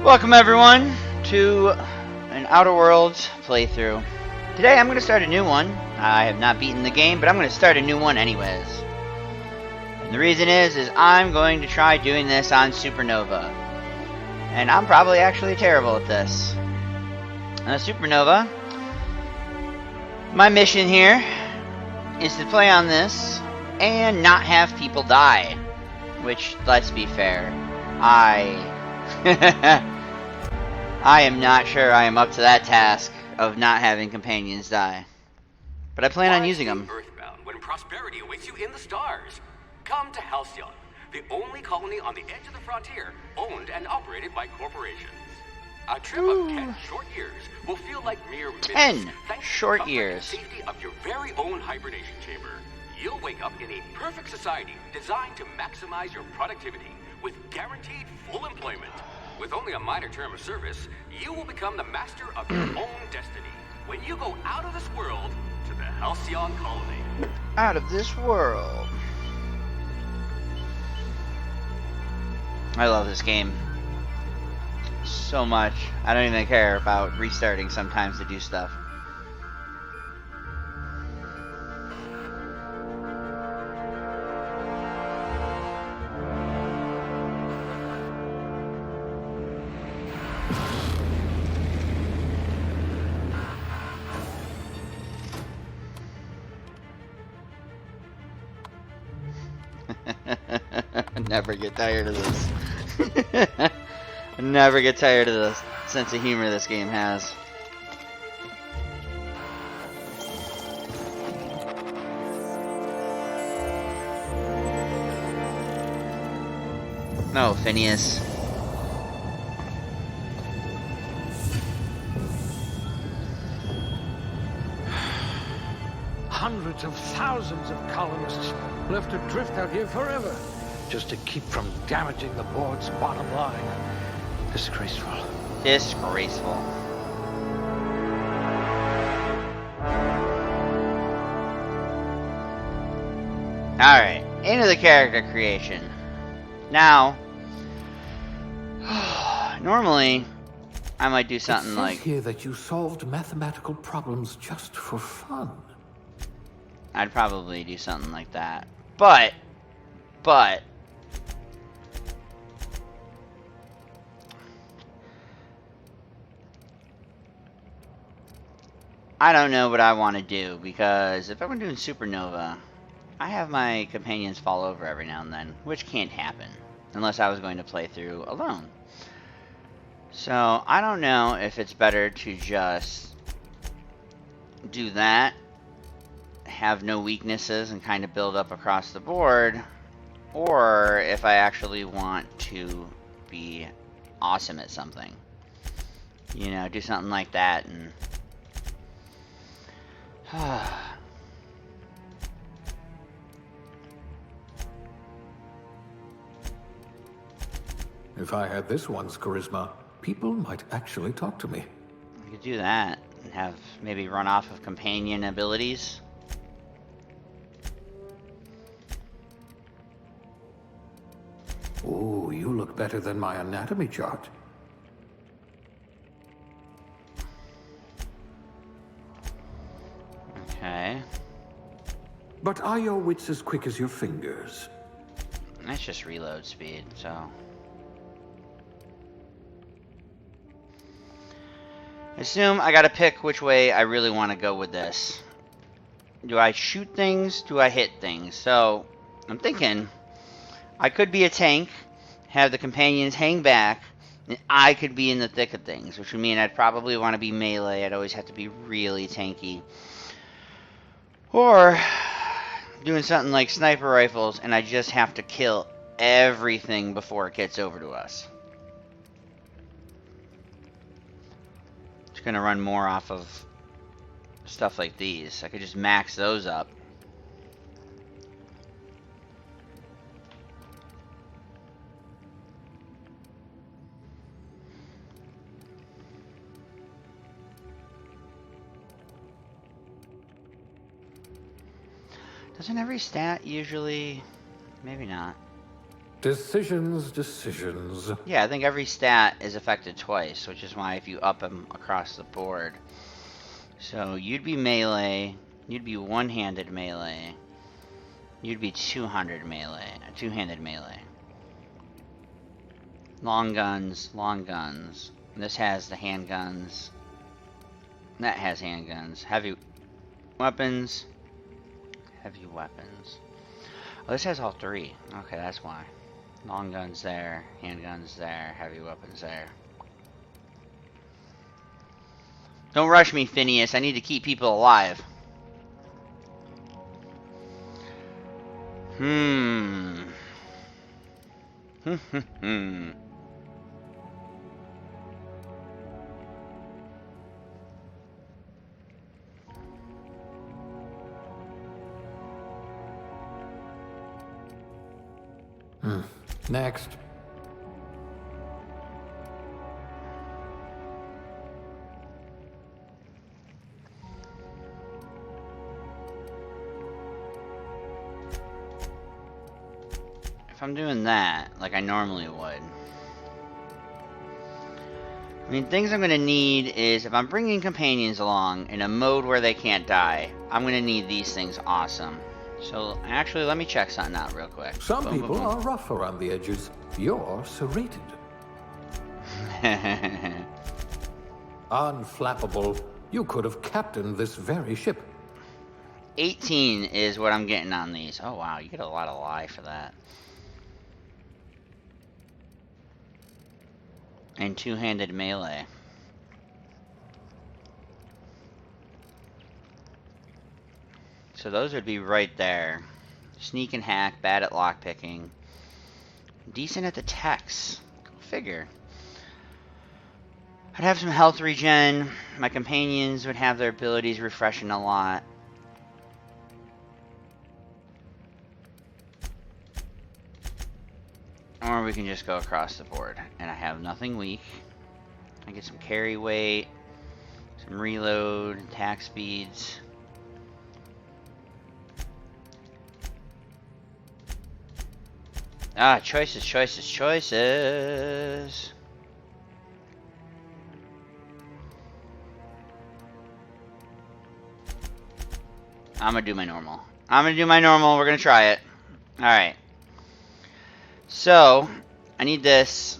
Welcome everyone to an Outer Worlds playthrough. Today I'm going to start a new one. I have not beaten the game, but I'm going to start a new one anyways. And the reason is I'm going to try doing this on Supernova. And I'm probably actually terrible at this. Supernova, my mission here is to play on this and not have people die. Which, let's be fair, I am not sure I am up to that task of not having companions die. But I plan on using them. Earthbound when prosperity awaits you in the stars. Come to Halcyon, the only colony on the edge of the frontier, owned and operated by corporations. A trip of 10 short years will feel like mere minutes. 10 short years. And safety of your very own hibernation chamber. You'll wake up in a perfect society designed to maximize your productivity with guaranteed full employment. With only a minor term of service, you will become the master of your own destiny when you go out of this world to the Halcyon colony. Out of this world. I love this game so much. I don't even care about restarting sometimes to do stuff. Never get tired of this. Never get tired of the sense of humor this game has. No, Phineas. Hundreds of thousands of colonists left adrift out here forever, just to keep from damaging the board's bottom line. Disgraceful. Disgraceful. Alright, into the character creation. Now, normally, I might do something like... It says here that you solved mathematical problems just for fun. I'd probably do something like that. But... I don't know what I want to do, because if I'm doing Supernova, I have my companions fall over every now and then, which can't happen, unless I was going to play through alone. So, I don't know if it's better to just do that, have no weaknesses, and kind of build up across the board, or if I actually want to be awesome at something. You know, do something like that, and... If I had this one's charisma, people might actually talk to me. You could do that, and have maybe run off of companion abilities. Oh, you look better than my anatomy chart. Okay. But are your wits as quick as your fingers? That's just reload speed, so... Assume I gotta pick which way I really want to go with this. Do I shoot things? Do I hit things? So, I'm thinking I could be a tank, have the companions hang back, and I could be in the thick of things, which would mean I'd probably want to be melee. I'd always have to be really tanky. Or doing something like sniper rifles, and I just have to kill everything before it gets over to us. It's going to run more off of stuff like these. I could just max those up. Doesn't every stat usually... Maybe not. Decisions, decisions. Yeah, I think every stat is affected twice, which is why if you up them across the board. So you'd be melee, you'd be one-handed melee, you'd be two-handed melee. Long guns, long guns. This has the handguns. That has handguns. Heavy weapons. Heavy weapons. Oh, this has all three. Okay, that's why. Long guns there, handguns there, heavy weapons there. Don't rush me, Phineas. I need to keep people alive. Hmm. Next. If I'm doing that, like I normally would. I mean, things I'm going to need is, if I'm bringing companions along in a mode where they can't die, I'm going to need these things awesome. So, actually, let me check something out real quick. Some Boom, people boom, boom. are rough around the edges. You're serrated. Unflappable. You could have captained this very ship. 18 is what I'm getting on these. Oh, wow, you get a lot of life for that. And two-handed melee. So those would be right there. Sneak and hack, bad at lockpicking. Decent at the techs. Go figure. I'd have some health regen. My companions would have their abilities refreshing a lot. Or we can just go across the board. And I have nothing weak. I get some carry weight, some reload, attack speeds. Ah, choices, choices, choices. I'm gonna do my normal. We're gonna try it. Alright. So, I need this.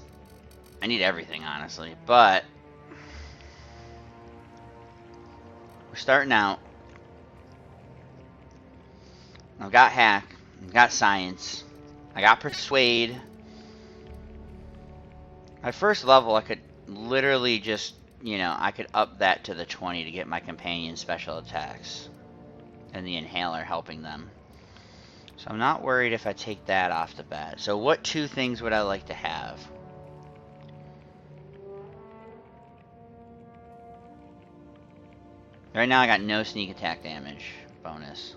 I need everything, honestly. But, we're starting out. I've got hack. I've got science. I got persuade. My first level, I could literally just, I could up that to the 20 to get my companion special attacks. And the inhaler helping them. So I'm not worried if I take that off the bat. So what two things would I like to have? Right now I got no sneak attack damage bonus.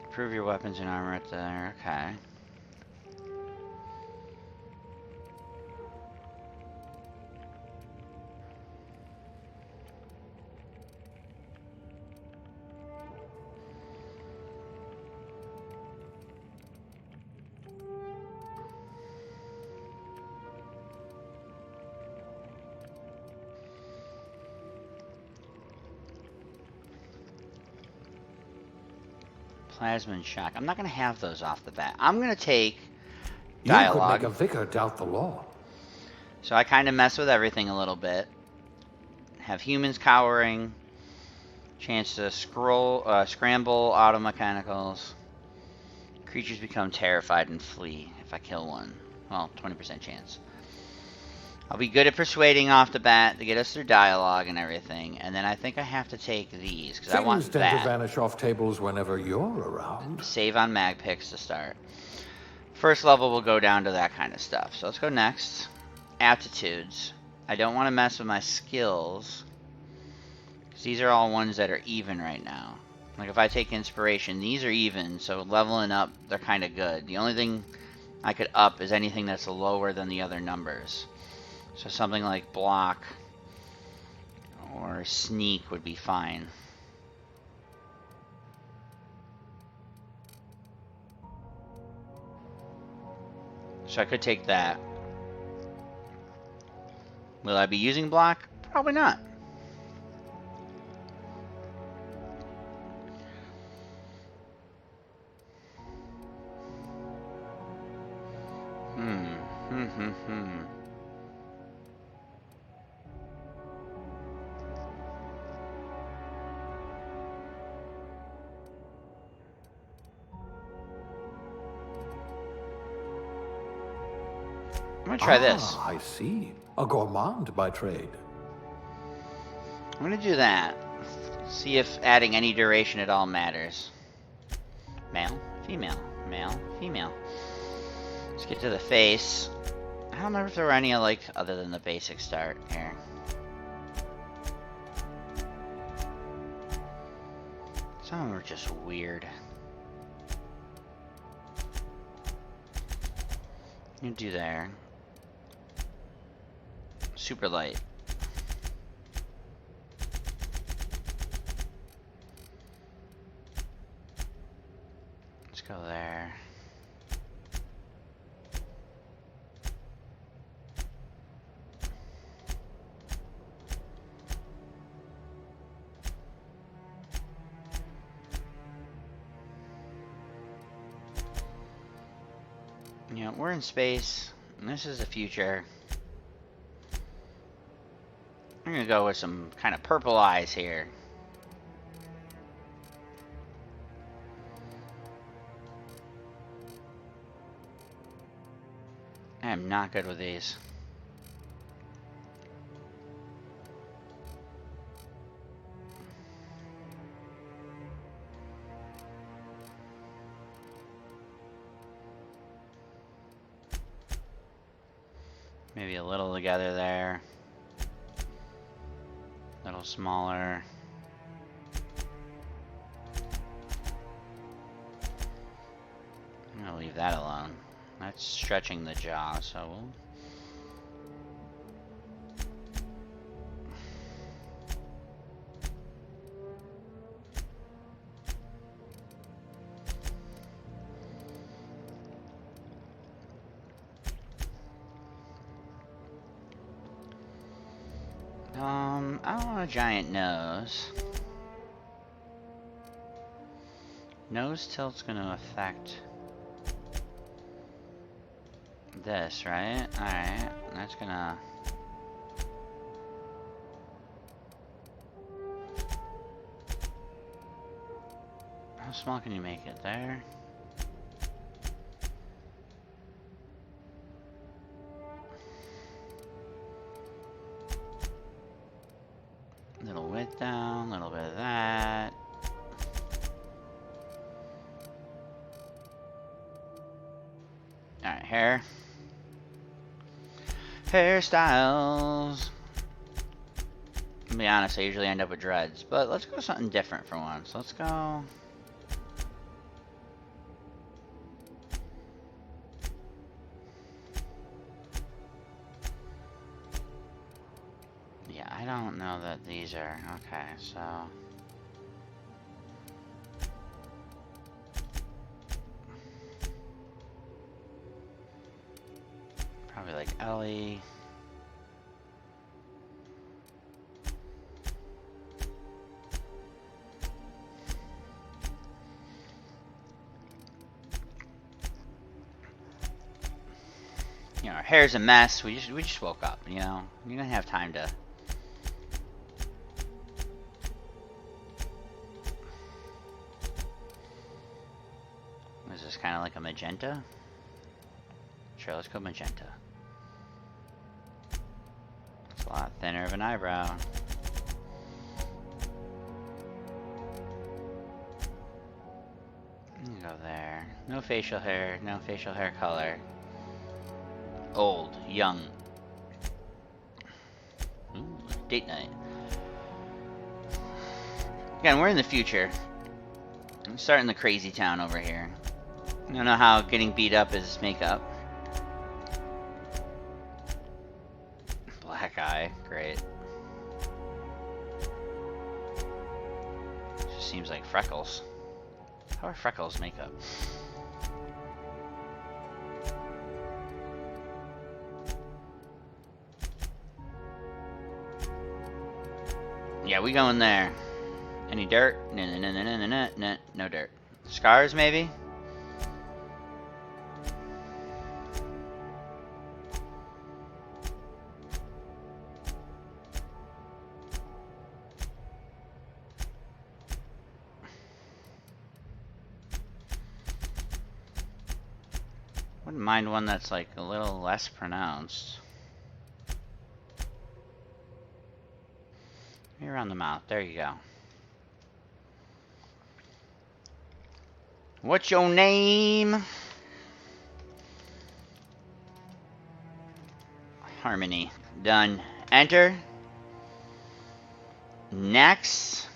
Improve your weapons and armor right there. Okay. Plasma and shock. I'm not going to have those off the bat. I'm going to take dialogue. You could make a vicar doubt the law. So I kind of mess with everything a little bit. Have humans cowering. Chance to scramble auto mechanicals. Creatures become terrified and flee if I kill one. Well, 20% chance. I'll be good at persuading off the bat to get us through dialogue and everything. And then I think I have to take these, because I want Things tend to vanish off tables whenever you're around. Save on mag picks to start. First level will go down to that kind of stuff. So let's go next. Aptitudes. I don't want to mess with my skills, because these are all ones that are even right now. Like if I take inspiration, these are even, so leveling up, they're kind of good. The only thing I could up is anything that's lower than the other numbers. So something like block or sneak would be fine. So I could take that. Will I be using block? Probably not. Hmm. I'm gonna try this. Ah, I see. A gourmand by trade. I'm gonna do that. See if adding any duration at all matters. Male, female, male, female. Let's get to the face. I don't remember if there were any like other than the basic start here. Some of them are just weird. You do there. Super light. Let's go there. Yeah, we're in space, and this is the future. I'm gonna go with some kind of purple eyes here. I am not good with these. Maybe a little together there. A little smaller. I'm gonna leave that alone. That's stretching the jaw, so we'll... I don't want a giant nose. Nose tilt's gonna affect this, right? Alright, that's gonna... How small can you make it? There? Little width down, little bit of that. Alright, hair. Hairstyles. To be honest, I usually end up with dreads, but let's go something different for once. Let's go... Yeah, I don't know that these are... Okay, so... Probably like Ellie. You know, our hair's a mess. We just woke up, you know? You don't have time to... Is this kind of like a magenta? Sure, let's go magenta. It's a lot thinner of an eyebrow. Go there. No facial hair, no facial hair color. Old, young. Ooh, date night. Again, we're in the future. I'm starting the crazy town over here. I don't know how getting beat up is makeup. Black eye, great. Just seems like freckles. How are freckles makeup? Yeah, we going there. Any dirt? No dirt. Scars, maybe? Wouldn't mind one that's like a little less pronounced. Maybe around the mouth. There you go. What's your name? Harmony. Done. Enter. Next.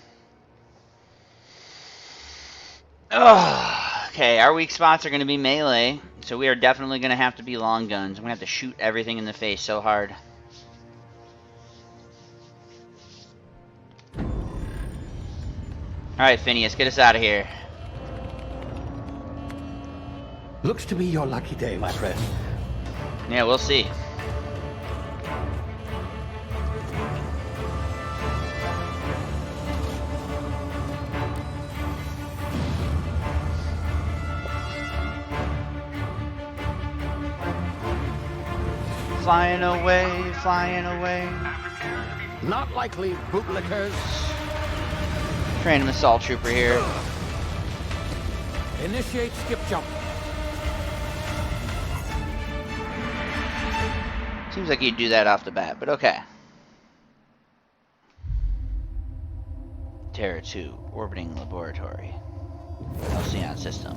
Oh. Okay, our weak spots are going to be melee, so we are definitely going to have to be long guns. I'm going to have to shoot everything in the face so hard. Alright, Phineas, get us out of here. Looks to be your lucky day, my friend. Yeah, we'll see. Flying away, flying away. Not likely, bootlickers. Random assault trooper here. Initiate skip jump. Seems like you'd do that off the bat, but okay. Terra 2, orbiting laboratory. Halcyon system.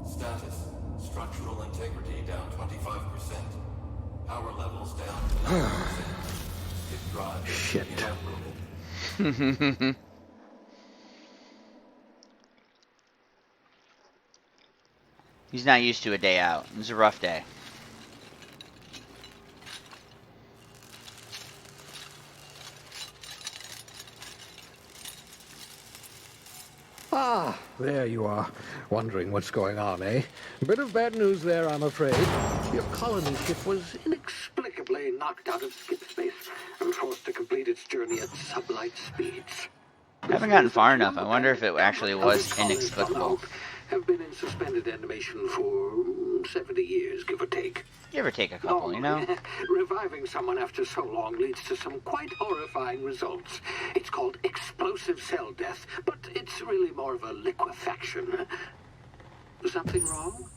Status. Structural integrity down 25%. Power levels down to 90%. Hit drive. Shit. He's not used to a day out. It was a rough day. Ah, there you are. Wondering what's going on, eh? Bit of bad news there, I'm afraid. Your colony ship was inexplicably knocked out of skip space and forced to complete its journey at sublight speeds. I haven't gotten far enough. I wonder if it actually was inexplicable. Have been in suspended animation for 70 years, give or take. Give or take a couple, you know? Reviving someone after so long leads to some quite horrifying results. It's called explosive cell death, but it's really more of a liquefaction. Something wrong?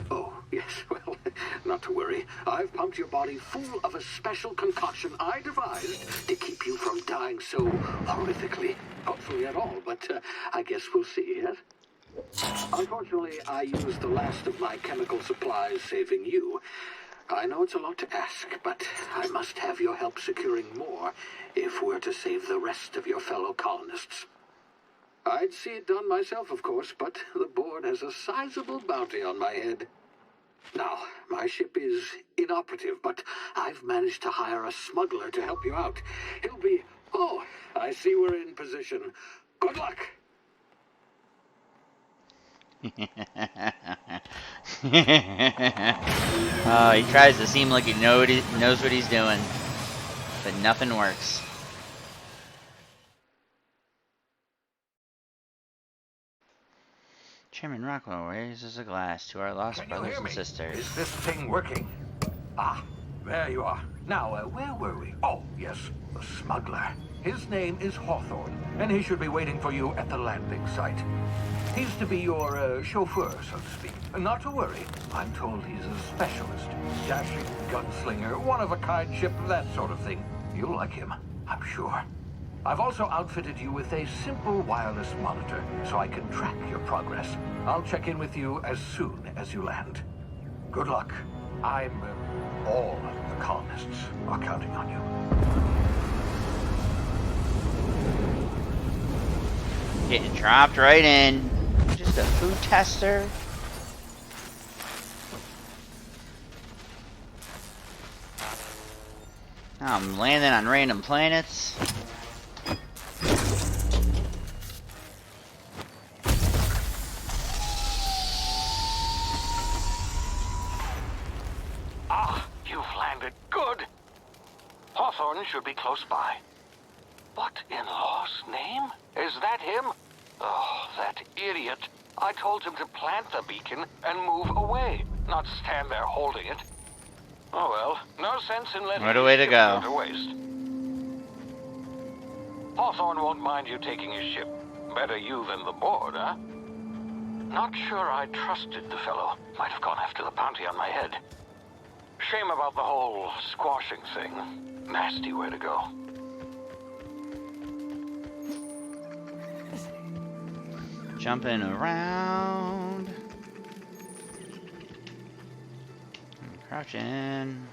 Oh, yes, well, not to worry. I've pumped your body full of a special concoction I devised to keep you from dying so horrifically. Hopefully at all, but I guess we'll see, yes? Unfortunately, I used the last of my chemical supplies saving you. I know it's a lot to ask, but I must have your help securing more if we're to save the rest of your fellow colonists. I'd see it done myself, of course, but the board has a sizable bounty on my head. Now, my ship is inoperative, but I've managed to hire a smuggler to help you out. He'll be... Oh, I see we're in position. Good luck! Oh, he tries to seem like he knows what he's doing, but nothing works. Chairman Rockwell raises a glass to our lost brothers and sisters. Is this thing working? Ah, there you are. Now, where were we? Oh, yes, the smuggler. His name is Hawthorne, and he should be waiting for you at the landing site. He's to be your chauffeur, so to speak. Not to worry. I'm told he's a specialist. Dashing gunslinger, one-of-a-kind ship, that sort of thing. You'll like him, I'm sure. I've also outfitted you with a simple wireless monitor, so I can track your progress. I'll check in with you as soon as you land. Good luck. All the colonists are counting on you. Getting dropped right in. Just a food tester. Now I'm landing on random planets. Ah, you've landed good. Hawthorne, should be close by. What in law's name? Is that him? Oh, that idiot. I told him to plant the beacon and move away, not stand there holding it. Oh well, no sense in letting What a way to go. to waste. Hawthorne won't mind you taking his ship. Better you than the board, huh? Not sure I trusted the fellow. Might have gone after the bounty on my head. Shame about the whole squashing thing. Nasty way to go. Jumping around. Crouching.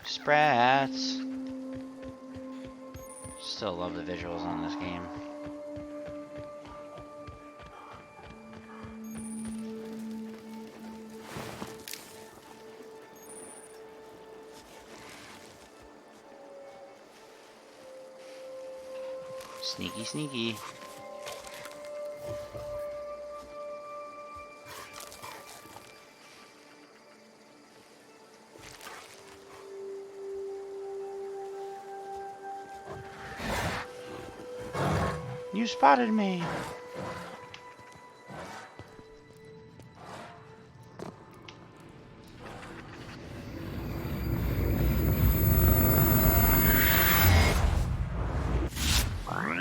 Sprats. Still love the visuals on this game. Sneaky, sneaky. You spotted me.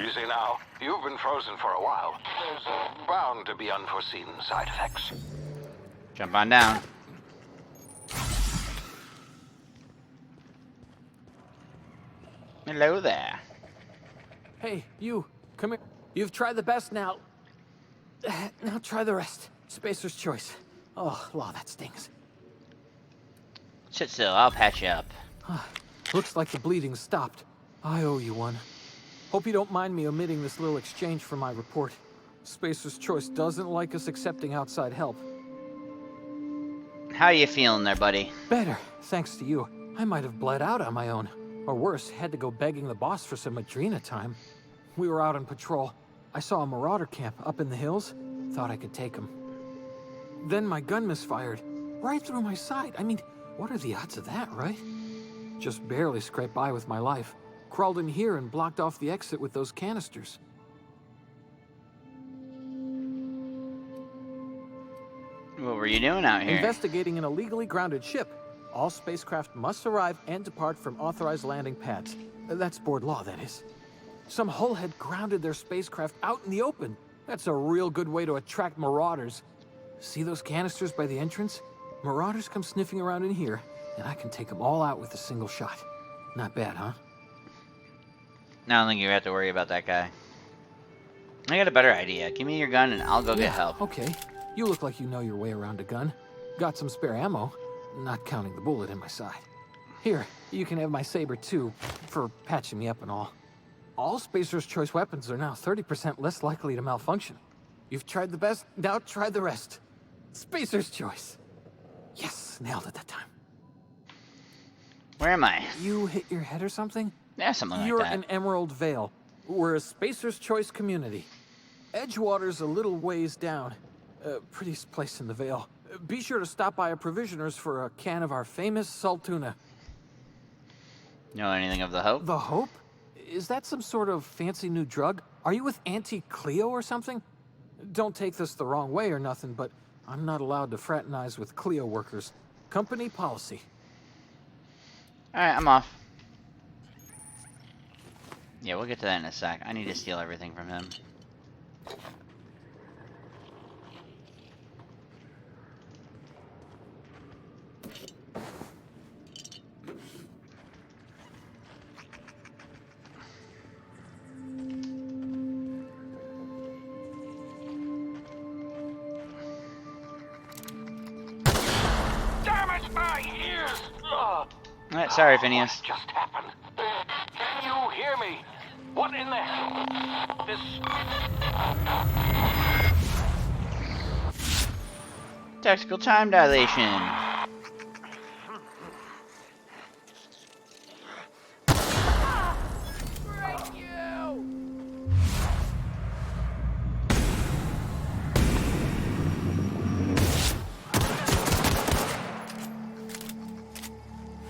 Easy now. You've been frozen for a while. There's bound to be unforeseen side effects. Jump on down. Hello there. Hey, you, come here. You've tried the best now. Now try the rest. Spacer's choice. Oh, law, that stings. Sit still, I'll patch you up. Looks like the bleeding stopped. I owe you one. Hope you don't mind me omitting this little exchange from my report. Spacer's choice doesn't like us accepting outside help. How you feeling there, buddy? Better, thanks to you. I might have bled out on my own. Or worse, had to go begging the boss for some Adrena time. We were out on patrol. I saw a marauder camp up in the hills. Thought I could take him. Then my gun misfired. Right through my side. I mean, what are the odds of that, right? Just barely scraped by with my life. Crawled in here and blocked off the exit with those canisters. What were you doing out here? Investigating an illegally grounded ship. All spacecraft must arrive and depart from authorized landing pads. That's board law, that is. Some hull had grounded their spacecraft out in the open. That's a real good way to attract marauders. See those canisters by the entrance? Marauders come sniffing around in here, and I can take them all out with a single shot. Not bad, huh? I don't think you have to worry about that guy. I got a better idea. Give me your gun and I'll go get help. Okay. You look like you know your way around a gun. Got some spare ammo, not counting the bullet in my side. Here, you can have my saber too, for patching me up and all. All Spacer's Choice weapons are now 30% less likely to malfunction. You've tried the best, now try the rest. Spacer's Choice. Yes, nailed it that time. Where am I? You hit your head or something? Yeah, something like You're that. an Emerald Vale. We're a Spacer's Choice community. Edgewater's a little ways down. Prettiest place in the Vale. Be sure to stop by a provisioner's for a can of our famous salt tuna. Know anything of the Hope? The Hope? Is that some sort of fancy new drug? Are you with Auntie Cleo or something? Don't take this the wrong way or nothing, but I'm not allowed to fraternize with Cleo workers. Company policy. Alright, I'm off. Yeah, we'll get to that in a sec. I need to steal everything from him. Alright, sorry, Phineas. What just happened? Can you hear me? What in the hell? This... Tactical time dilation.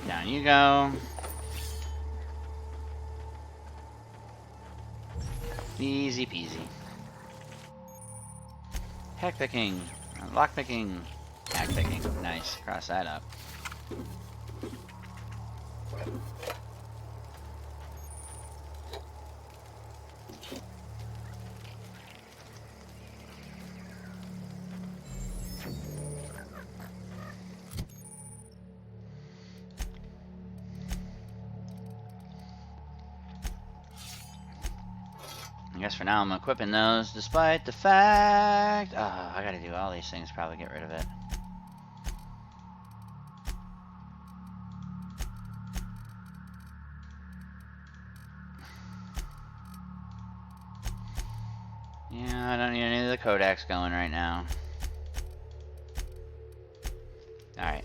Down you go. Easy peasy. Hack picking. Lock picking. Hack picking. Nice. Cross that up. I guess for now I'm equipping those, despite the fact... Oh, I gotta do all these things, probably get rid of it. Yeah, I don't need any of the Kodaks going right now. Alright.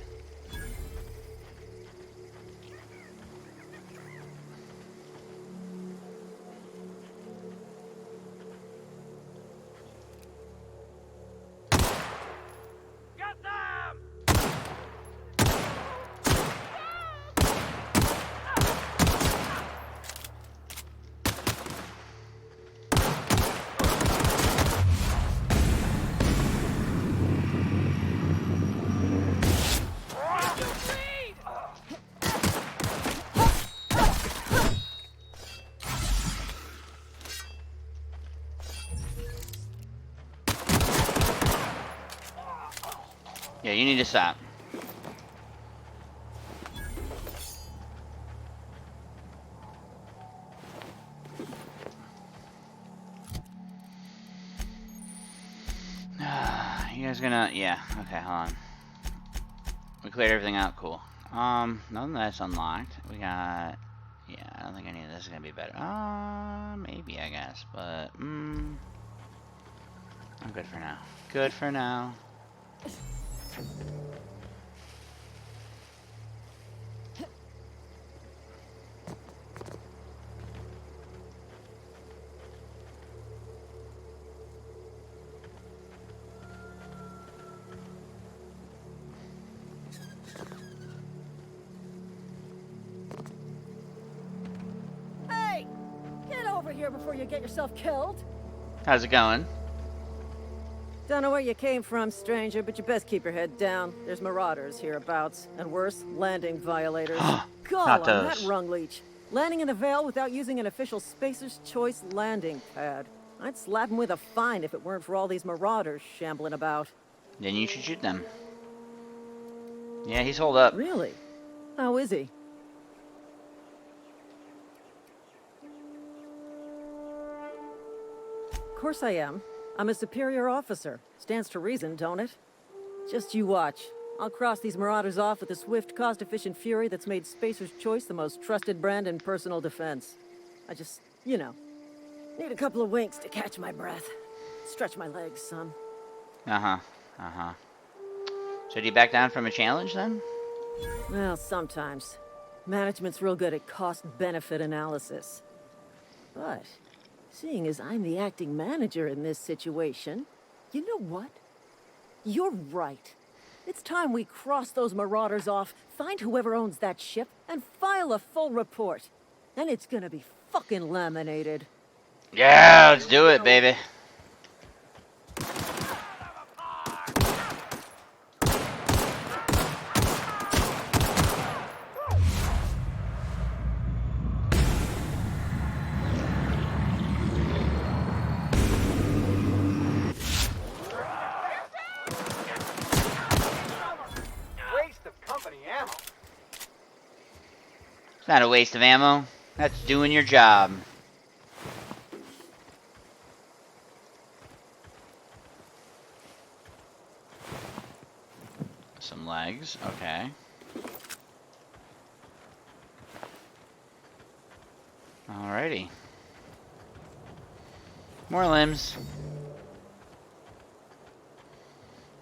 Yeah, you need to stop. You guys gonna... Yeah, okay, hold on. We cleared everything out, cool. Nothing that's unlocked. We got... Yeah, I don't think any of this is gonna be better. Maybe, I guess, but... I'm good for now. Good for now. Hey! Get over here before you get yourself killed! How's it going? Don't know where you came from, stranger, but you best keep your head down. There's marauders hereabouts, and worse, landing violators. Not Golem, those. that rung leech. Landing in the Vale without using an official Spacer's Choice landing pad. I'd slap him with a fine if it weren't for all these marauders shambling about. Then you should shoot them. Yeah, he's holed up. Really? How is he? Of course I am. I'm a superior officer. Stands to reason, don't it? Just you watch. I'll cross these marauders off with a swift, cost-efficient fury that's made Spacer's Choice the most trusted brand in personal defense. I just, you know, need a couple of winks to catch my breath. Stretch my legs, son. Uh-huh. Uh-huh. So do you back down from a challenge, then? Well, sometimes. Management's real good at cost-benefit analysis. But, seeing as I'm the acting manager in this situation, you know what? You're right. It's time we cross those marauders off, find whoever owns that ship, and file a full report. Then it's gonna be fucking laminated. Yeah, let's do it, baby. It's not a waste of ammo. That's doing your job. Some legs, okay. Alrighty. More limbs.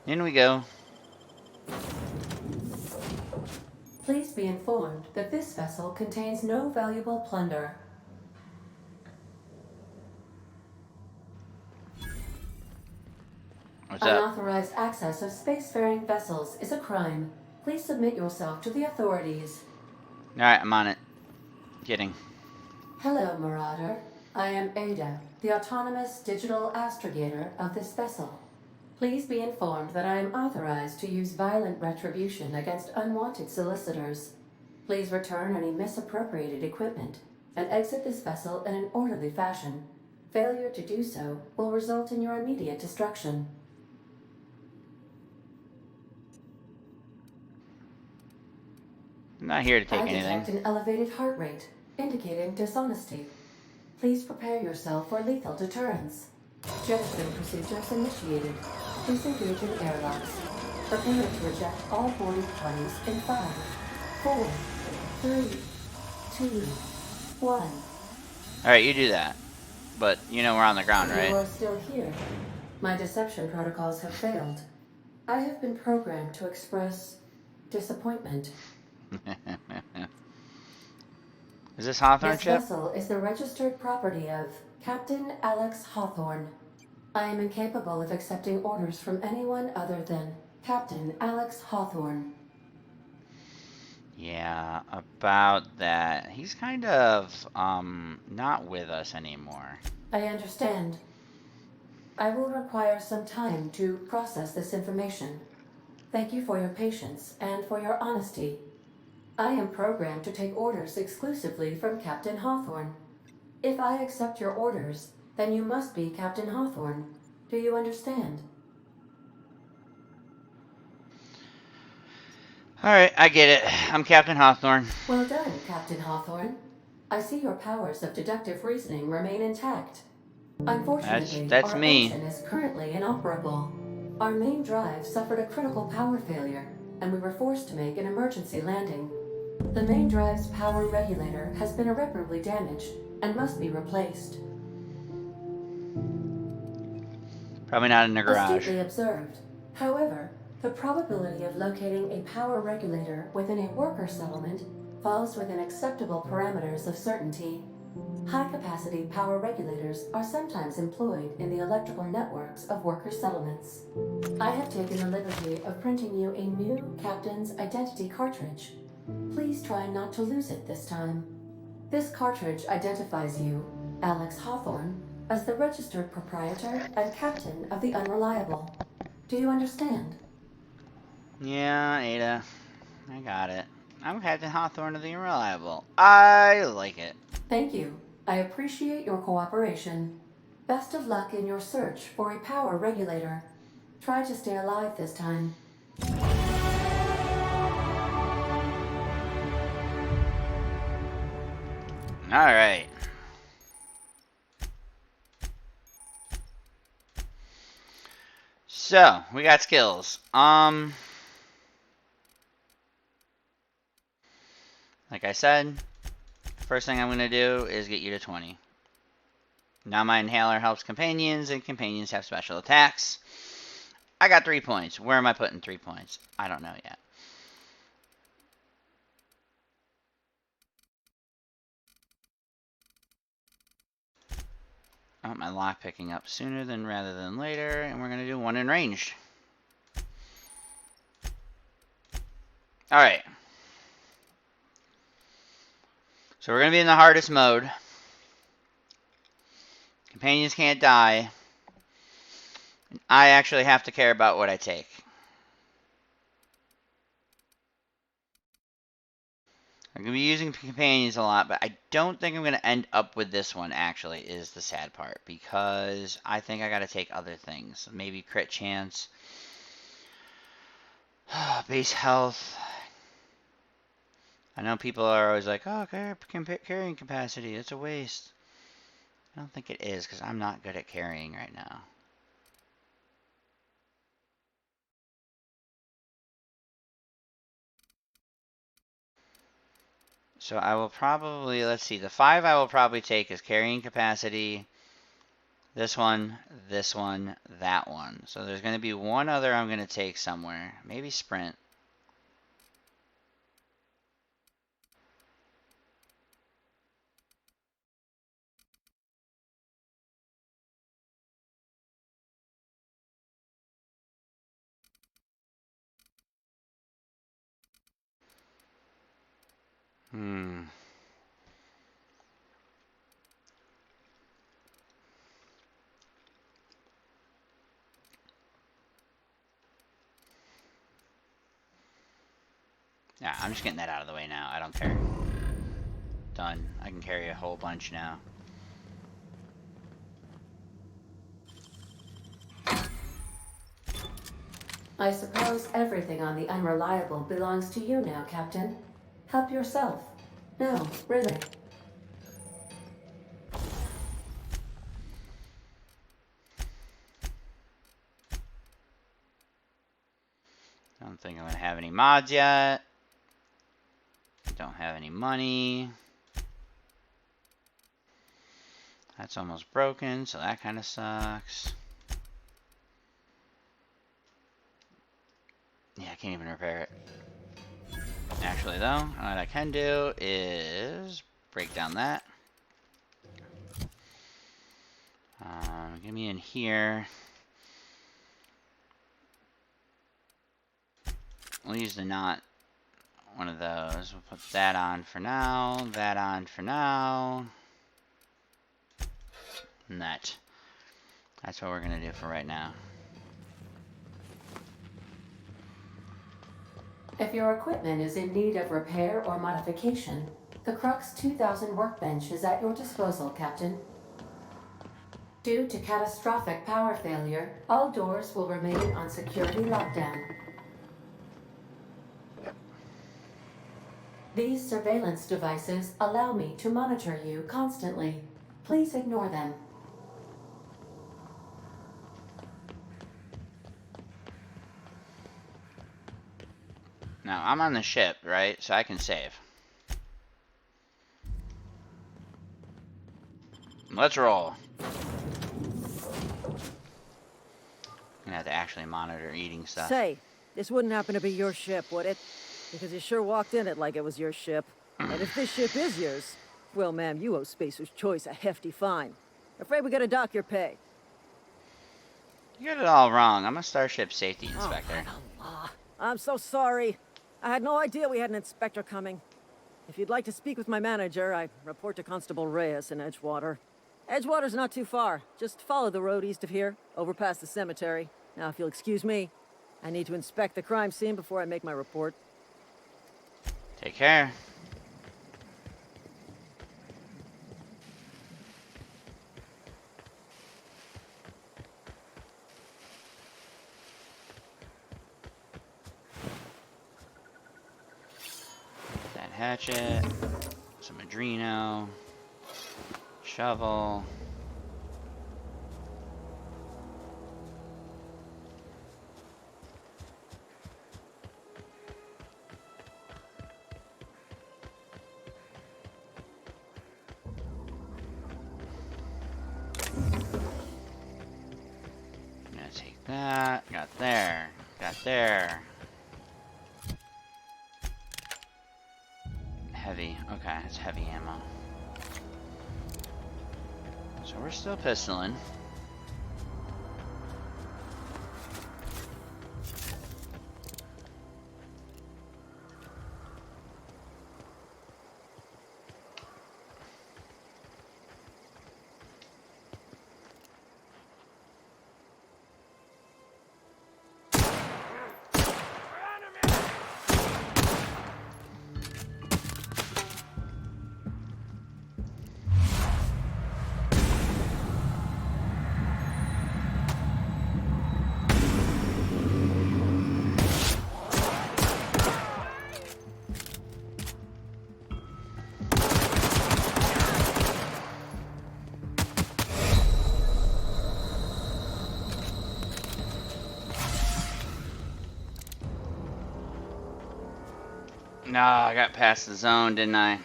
In we go. Please be informed that this vessel contains no valuable plunder. What's up? Unauthorized access of spacefaring vessels is a crime. Please submit yourself to the authorities. Alright, I'm on it. Getting. Hello, Marauder. I am Ada, the autonomous digital astrogator of this vessel. Please be informed that I am authorized to use violent retribution against unwanted solicitors. Please return any misappropriated equipment and exit this vessel in an orderly fashion. Failure to do so will result in your immediate destruction. I'm not here to take I anything. detect an elevated heart rate, indicating dishonesty. Please prepare yourself for lethal deterrence. Jettison procedures initiated. Disengage in airlocks. Prepare to reject all boarding parties in 5, 4, 3, 2, 1. Alright, you do that. But you know we're on the ground, You right? are still here. My deception protocols have failed. I have been programmed to express disappointment. Is this Hawthorne This ship? vessel is the registered property of Captain Alex Hawthorne. I am incapable of accepting orders from anyone other than Captain Alex Hawthorne. Yeah, about that. He's kind of, not with us anymore. I understand. I will require some time to process this information. Thank you for your patience and for your honesty. I am programmed to take orders exclusively from Captain Hawthorne. If I accept your orders, then you must be Captain Hawthorne. Do you understand? Alright, I get it. I'm Captain Hawthorne. Well done, Captain Hawthorne. I see your powers of deductive reasoning remain intact. Unfortunately, That's our me. engine is currently inoperable. Our main drive suffered a critical power failure, and we were forced to make an emergency landing. The main drive's power regulator has been irreparably damaged and must be replaced. Probably not in the garage. Astutely observed. However, the probability of locating a power regulator within a worker settlement falls within acceptable parameters of certainty. High-capacity power regulators are sometimes employed in the electrical networks of worker settlements. I have taken the liberty of printing you a new Captain's Identity cartridge. Please try not to lose it this time. This cartridge identifies you, Alex Hawthorne, as the registered proprietor and captain of the Unreliable. Do you understand? Yeah, Ada. I got it. I'm Captain Hawthorne of the Unreliable. I like it. Thank you. I appreciate your cooperation. Best of luck in your search for a power regulator. Try to stay alive this time. Alright. So, we got skills. Like I said, first thing I'm going to do is get you to 20. Now my inhaler helps companions, and companions have special attacks. I got 3 points. Where am I putting 3 points? I don't know yet. I want my lock picking up sooner than rather than later, and we're going to do 1 in ranged. Alright. So we're going to be in the hardest mode. Companions can't die. And I actually have to care about what I take. I'm going to be using companions a lot, but I don't think I'm going to end up with this one, actually, is the sad part. Because I think I got to take other things. Maybe crit chance. Base health. I know people are always like, oh, carrying capacity, it's a waste. I don't think it is, because I'm not good at carrying right now. So I will probably, let's see, the 5 I will probably take is carrying capacity, this one, that one. So there's going to be one other I'm going to take somewhere. Maybe sprint. Yeah, I'm just getting that out of the way now. I don't care. Done. I can carry a whole bunch now. I suppose everything on the Unreliable belongs to you now, Captain. Help yourself. No, really. I don't think I'm gonna have any mods yet. Don't have any money. That's almost broken, so that kind of sucks. Yeah, I can't even repair it. Actually, though, what I can do is break down that. Get me in here. We'll use the not one of those. We'll put that on for now, that on for now. And that. That's what we're gonna do for right now. If your equipment is in need of repair or modification, the Crux 2000 workbench is at your disposal, Captain. Due to catastrophic power failure, all doors will remain on security lockdown. These surveillance devices allow me to monitor you constantly. Please ignore them. Now, I'm on the ship, right? So I can save. Let's roll. I'm gonna have to actually monitor eating stuff. Say, this wouldn't happen to be your ship, would it? Because you sure walked in it like it was your ship. And if this ship is yours, well, ma'am, you owe Spacer's Choice a hefty fine. Afraid we gotta dock your pay. You got it all wrong. I'm a Starship Safety Inspector. Oh, I'm so sorry. I had no idea we had an inspector coming. If you'd like to speak with my manager, I report to Constable Reyes in Edgewater. Edgewater's not too far. Just follow the road east of here, over past the cemetery. Now, if you'll excuse me, I need to inspect the crime scene before I make my report. Take care. That hatchet, some Adreno, shovel. That, got there, got there. Heavy, okay, it's heavy ammo. So we're still pistoling. No, I got past the zone, didn't I?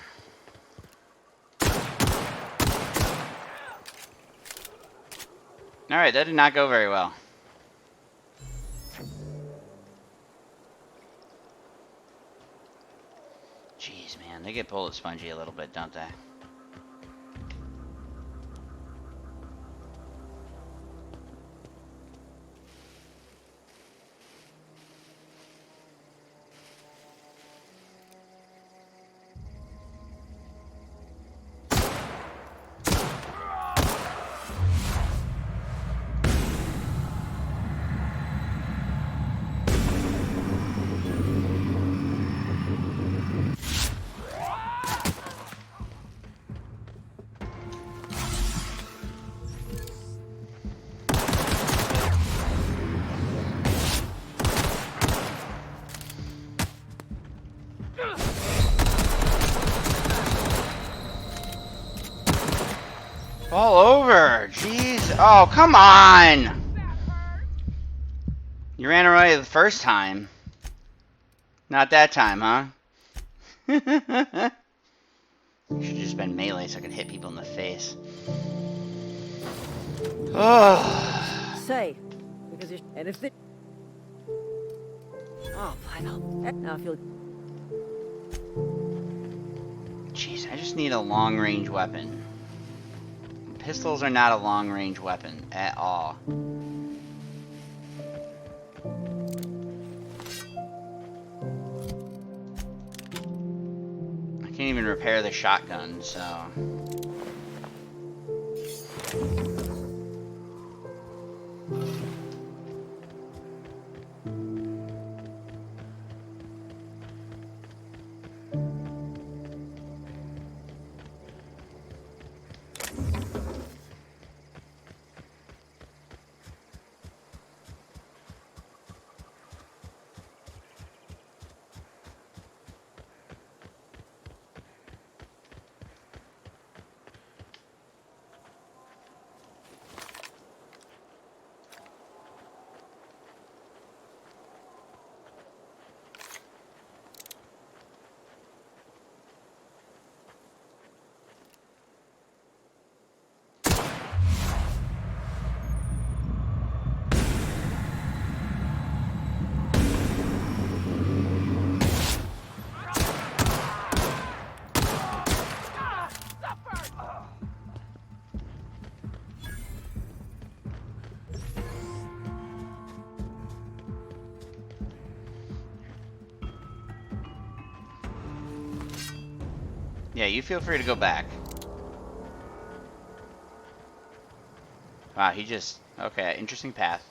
Alright, that did not go very well. Jeez, man, they get bullet spongy a little bit, don't they? All over. Jeez. Oh, come on. You ran away the first time. Not that time, huh? You should just been melee so I could hit people in the face. Oh. Say, because you're... And if it... Oh, fine, now I feel... Jeez, I just need a long-range weapon. Pistols are not a long-range weapon at all. I can't even repair the shotgun, so... Yeah, you feel free to go back. Wow, he just... Okay, interesting path.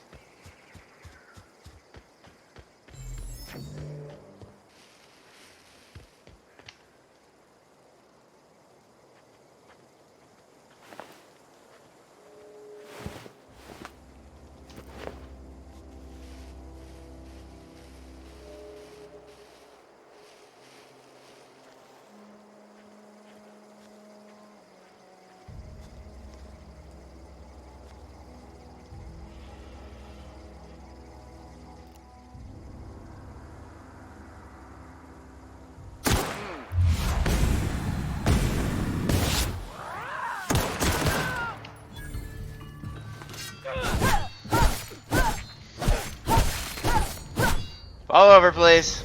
Fall over, please.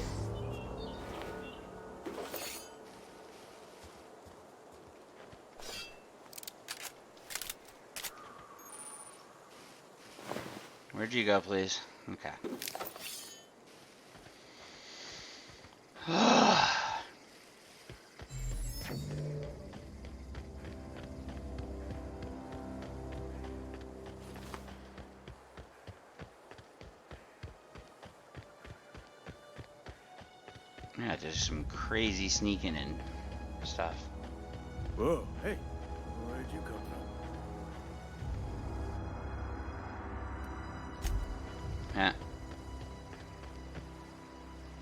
Where'd you go, please? Okay. Yeah, there's some crazy sneaking and stuff. Whoa, hey, where'd you come from? Yeah.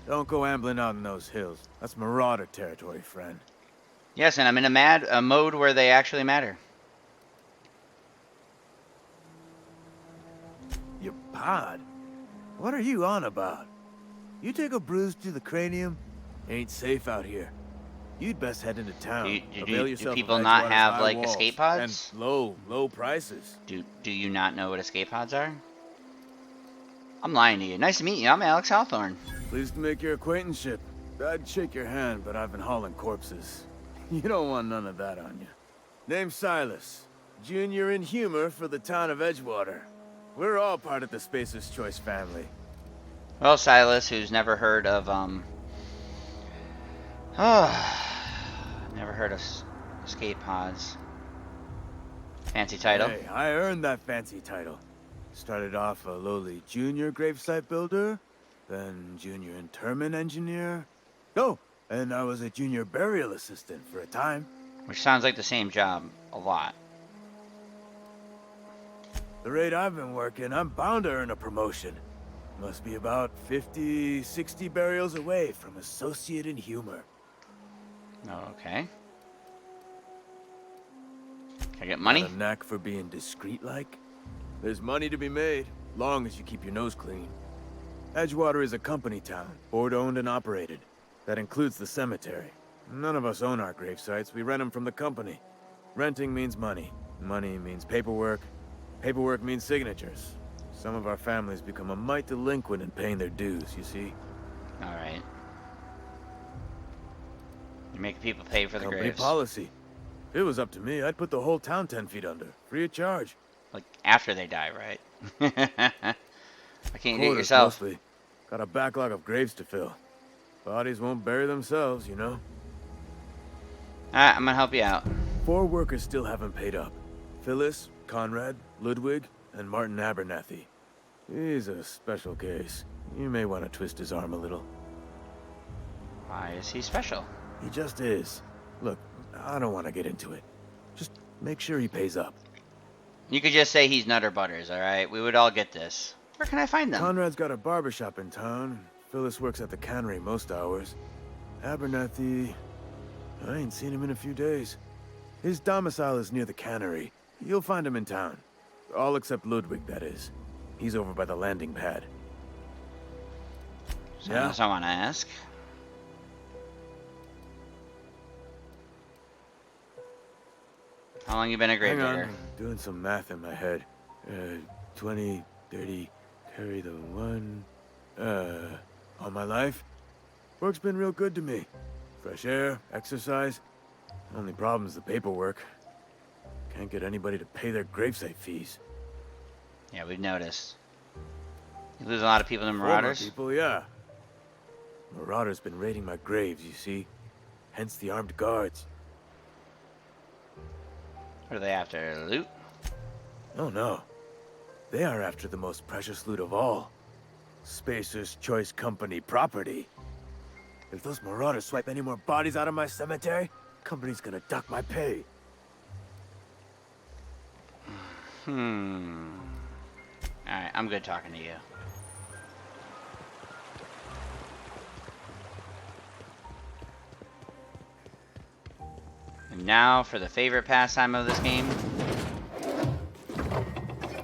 Don't go ambling out in those hills. That's Marauder territory, friend. Yes, and I'm in a mode where they actually matter. Your pod? What are you on about? You take a bruise to the cranium? Ain't safe out here. You'd best head into town. Do people not have, like, escape pods? And low prices. Do you not know what escape pods are? I'm lying to you. Nice to meet you. I'm Alex Hawthorne. Pleased to make your acquaintanceship. I'd shake your hand, but I've been hauling corpses. You don't want none of that on you. Name's Silas. Junior in humor for the town of Edgewater. We're all part of the Spacer's Choice family. Well, Silas, who's never heard of, never heard of escape pods. Fancy title. Hey, I earned that fancy title. Started off a lowly junior gravesite builder, then junior interment engineer. Oh, and I was a junior burial assistant for a time. Which sounds like the same job a lot. The rate I've been working, I'm bound to earn a promotion. Must be about 50, 60 burials away from associate in humor. Oh, okay. Can I get money? Got a knack for being discreet-like? There's money to be made, long as you keep your nose clean. Edgewater is a company town, board-owned and operated. That includes the cemetery. None of us own our grave sites, we rent them from the company. Renting means money. Money means paperwork. Paperwork means signatures. Some of our families become a mite delinquent in paying their dues, you see? Alright. You're making people pay for the Company graves. policy. If it was up to me, I'd put the whole town 10 feet under, free of charge. Like, after they die, right? Why can't you do it Quarters, yourself? mostly. Got a backlog of graves to fill. Bodies won't bury themselves, you know? Alright, I'm gonna help you out. 4 workers still haven't paid up. Phyllis, Conrad, Ludwig, and Martin Abernathy. He's a special case. You may want to twist his arm a little. Why is he special? He just is. Look, I don't want to get into it. Just make sure he pays up. You could just say he's Nutter Butters, alright? We would all get this. Where can I find them? Conrad's got a barbershop in town. Phyllis works at the cannery most hours. Abernathy... I ain't seen him in a few days. His domicile is near the cannery. You'll find him in town. All except Ludwig, that is. He's over by the landing pad. Something else I want to ask. How long you been a grave Hang on, digger? I'm doing some math in my head. 20, 30, carry the 1... all my life? Work's been real good to me. Fresh air, exercise. Only problem is the paperwork. Can't get anybody to pay their gravesite fees. Yeah, we've noticed. You lose a lot of people to Former marauders? people, yeah. Marauders been raiding my graves, you see. Hence the armed guards. What are they after? Loot? Oh no. They are after the most precious loot of all. Spacer's Choice Company property. If those marauders swipe any more bodies out of my cemetery, company's gonna duck my pay. Alright, I'm good talking to you. And now for the favorite pastime of this game.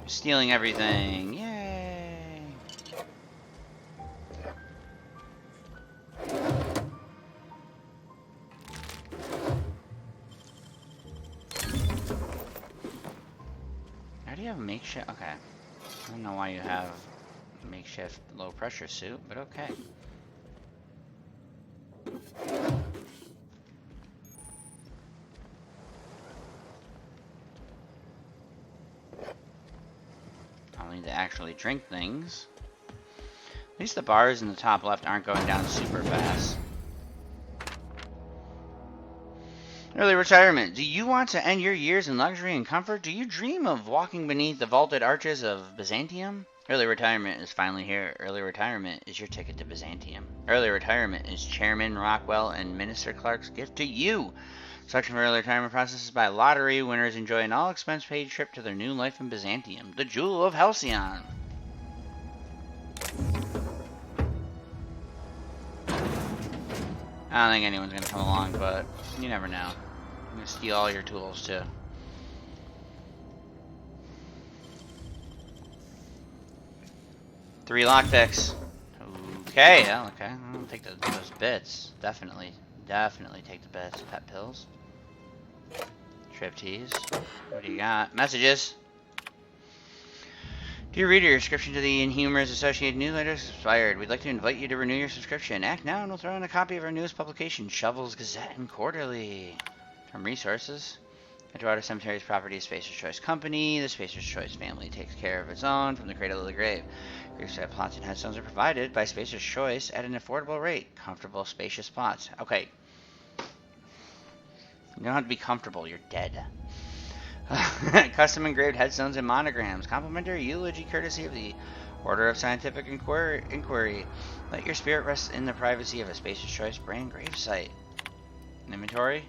Stealing everything. Yay! How do you have a makeshift? Okay. I don't know why you have a makeshift low pressure suit, but okay. I'll need to actually drink things. At least the bars in the top left aren't going down super fast. Early retirement. Do you want to end your years in luxury and comfort? Do you dream of walking beneath the vaulted arches of Byzantium? Early retirement is finally here. Early retirement is your ticket to Byzantium. Early retirement is Chairman Rockwell and Minister Clark's gift to you. Selection for early retirement processes by lottery. Winners enjoy an all-expense-paid trip to their new life in Byzantium, the Jewel of Halcyon. I don't think anyone's gonna come along, but you never know. I'm gonna steal all your tools too. Three lockpicks. Okay, yeah, okay. I'll take those bits. Definitely take the bits. Pet pills. Trip teas. What do you got? Messages. Dear reader, your subscription to the Inhumors Associated newsletter has expired. We'd like to invite you to renew your subscription. Act now and we'll throw in a copy of our newest publication, Shovels, Gazette, and Quarterly. From resources. Edgewater Cemetery's property is Spacer's Choice Company. The Spacer's Choice family takes care of its own from the cradle to the grave. Gravesite plots and headstones are provided by Spacer's Choice at an affordable rate. Comfortable, spacious plots. Okay. You don't have to be comfortable, you're dead. Custom engraved headstones and monograms. Complimentary eulogy courtesy of the Order of Scientific Inquiry. Let your spirit rest in the privacy of a Spacer's Choice brand gravesite. Inventory?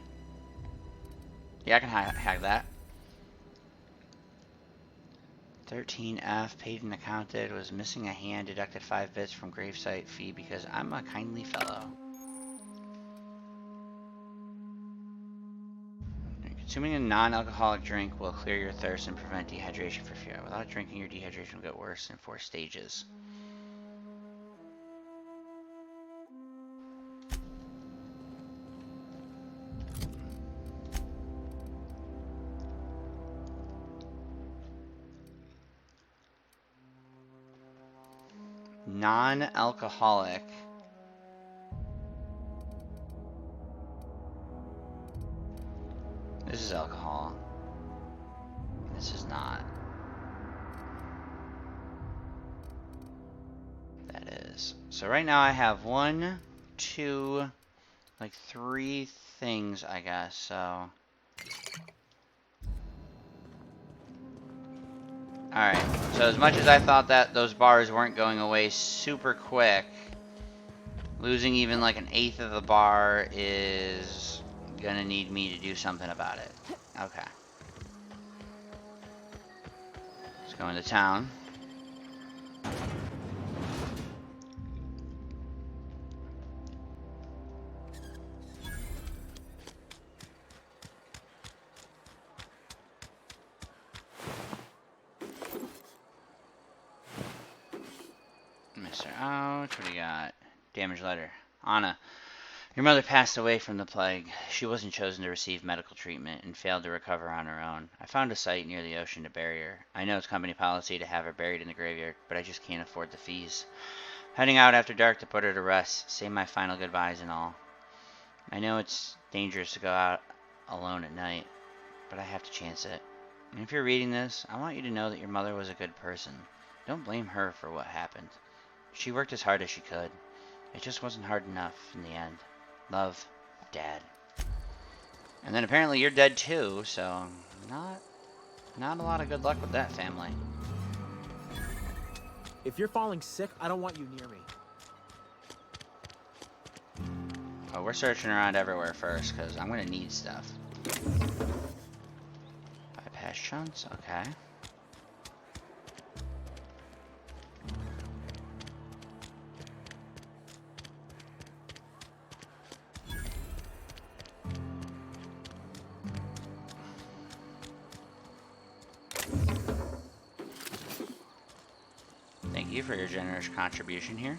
Yeah, I can hack that. 13F, paid and accounted, was missing a hand, deducted 5 bits from gravesite fee because I'm a kindly fellow. Consuming a non-alcoholic drink will clear your thirst and prevent dehydration for a few hours. Without drinking, your dehydration will get worse in 4 stages. Non-alcoholic. This is alcohol. This is not. That is. So right now I have 1, 2, like 3 things, I guess. So. Alright. So as much as I thought that those bars weren't going away super quick, losing even like an eighth of the bar is gonna need me to do something about it. Okay. Let's go into town. Mr. Ouch, what do you got? Damaged letter. Anna. Your mother passed away from the plague. She wasn't chosen to receive medical treatment and failed to recover on her own. I found a site near the ocean to bury her. I know it's company policy to have her buried in the graveyard, but I just can't afford the fees. Heading out after dark to put her to rest, say my final goodbyes and all. I know it's dangerous to go out alone at night, but I have to chance it. And if you're reading this, I want you to know that your mother was a good person. Don't blame her for what happened. She worked as hard as she could. It just wasn't hard enough in the end. Love, Dad. And then apparently you're dead too, so not a lot of good luck with that family. If you're falling sick, I don't want you near me. Oh, we're searching around everywhere first, because I'm going to need stuff. Bypass shunts, okay. Thank you for your generous contribution here.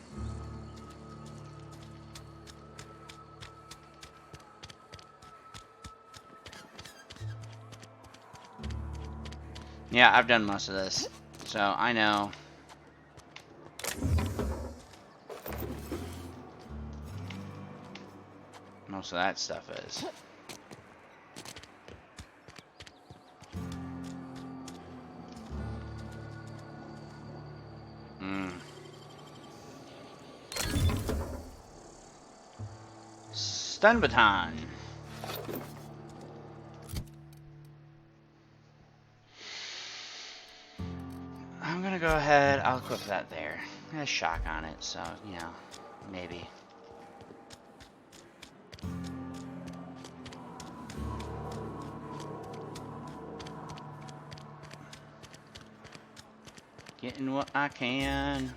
Yeah, I've done most of this, so I know. Most of that stuff is. Stun baton. I'm gonna go ahead, I'll equip that there. It has shock on it, so, you know, maybe. Getting what I can.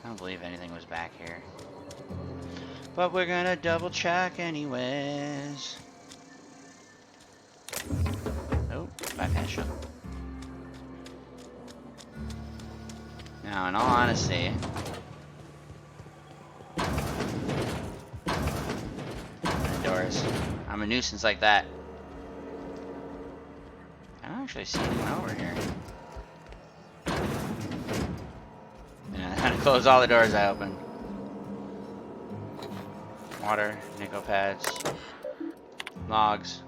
I don't believe anything was back here. But we're gonna double check anyways. Oh, bypass shot. Now, in all honesty, doors. I'm a nuisance like that. I don't actually see anyone over here. Yeah, I'm gonna close all the doors I open. Water, nickel pads, logs.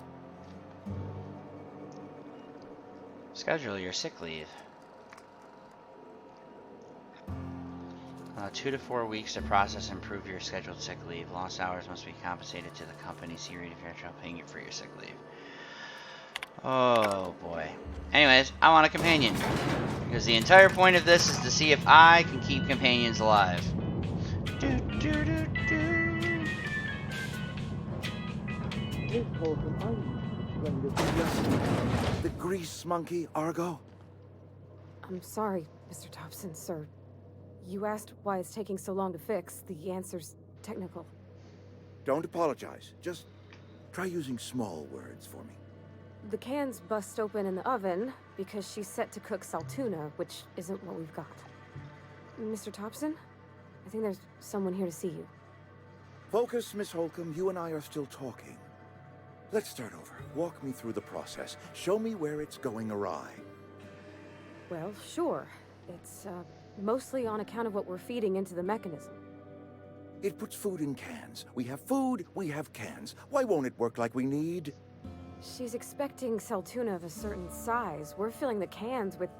Schedule your sick leave. 2 to 4 weeks to process and approve your scheduled sick leave. Lost hours must be compensated to the company. See read if you're actually paying you for your sick leave. Oh boy. Anyways, I want a companion. Because the entire point of this is to see if I can keep companions alive. The grease monkey, Argo? I'm sorry, Mr. Thompson, sir. You asked why it's taking so long to fix. The answer's technical. Don't apologize. Just try using small words for me. The cans bust open in the oven because she's set to cook saltuna, which isn't what we've got. Mr. Thompson? I think there's someone here to see you. Focus, Miss Holcomb. You and I are still talking. Let's start over. Walk me through the process. Show me where it's going awry. Well, sure. It's, mostly on account of what we're feeding into the mechanism. It puts food in cans. We have food, we have cans. Why won't it work like we need? She's expecting saltuna of a certain size. We're filling the cans with,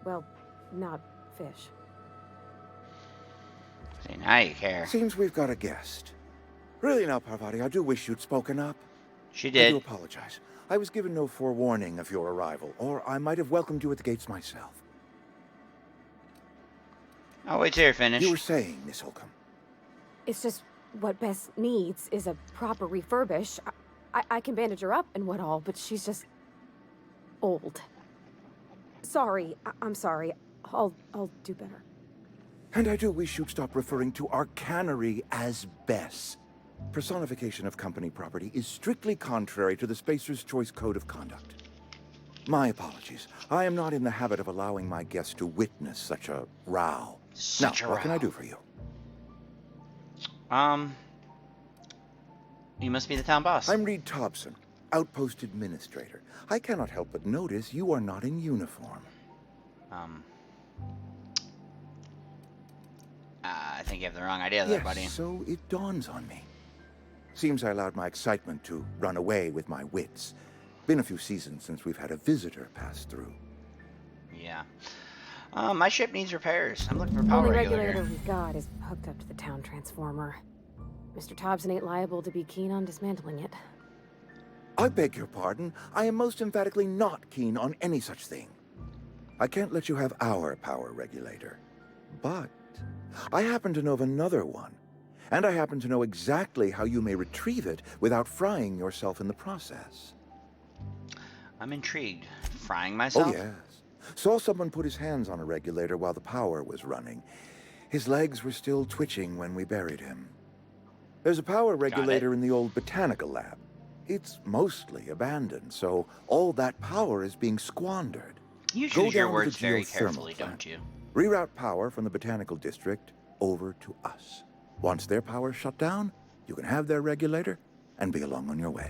well, not fish. See, now you care. Seems we've got a guest. Really now, Parvati, I do wish you'd spoken up. She I did. do apologize. I was given no forewarning of your arrival, or I might have welcomed you at the gates myself. I'll wait till you're finished. You were saying, Miss Holcomb. It's just what Bess needs is a proper refurbish. I can bandage her up and what all, but she's just old. Sorry, I'm sorry. I'll do better. And I do wish you'd stop referring to our cannery as Bess. Personification of company property is strictly contrary to the Spacer's Choice Code of Conduct. My apologies. I am not in the habit of allowing my guests to witness such a row. Such a what can I row. do for you? You must be the town boss. I'm Reed Thompson, Outpost Administrator. I cannot help but notice you are not in uniform. I think you have the wrong idea there, Yes, buddy. so it dawns on me. Seems I allowed my excitement to run away with my wits. Been a few seasons since we've had a visitor pass through. Yeah. My ship needs repairs. I'm looking for a power Only regulator. regulator we've got is hooked up to the town transformer. Mr. Thompson ain't liable to be keen on dismantling it. I beg your pardon. I am most emphatically not keen on any such thing. I can't let you have our power regulator. But I happen to know of another one. And I happen to know exactly how you may retrieve it without frying yourself in the process. I'm intrigued. Frying myself? Oh, yes. Saw someone put his hands on a regulator while the power was running. His legs were still twitching when we buried him. There's a power regulator in the old botanical lab. It's mostly abandoned, so all that power is being squandered. You Go choose your down to words the very geothermal carefully, plant. don't you? Reroute power from the botanical district over to us. Once their power's shut down, you can have their regulator and be along on your way.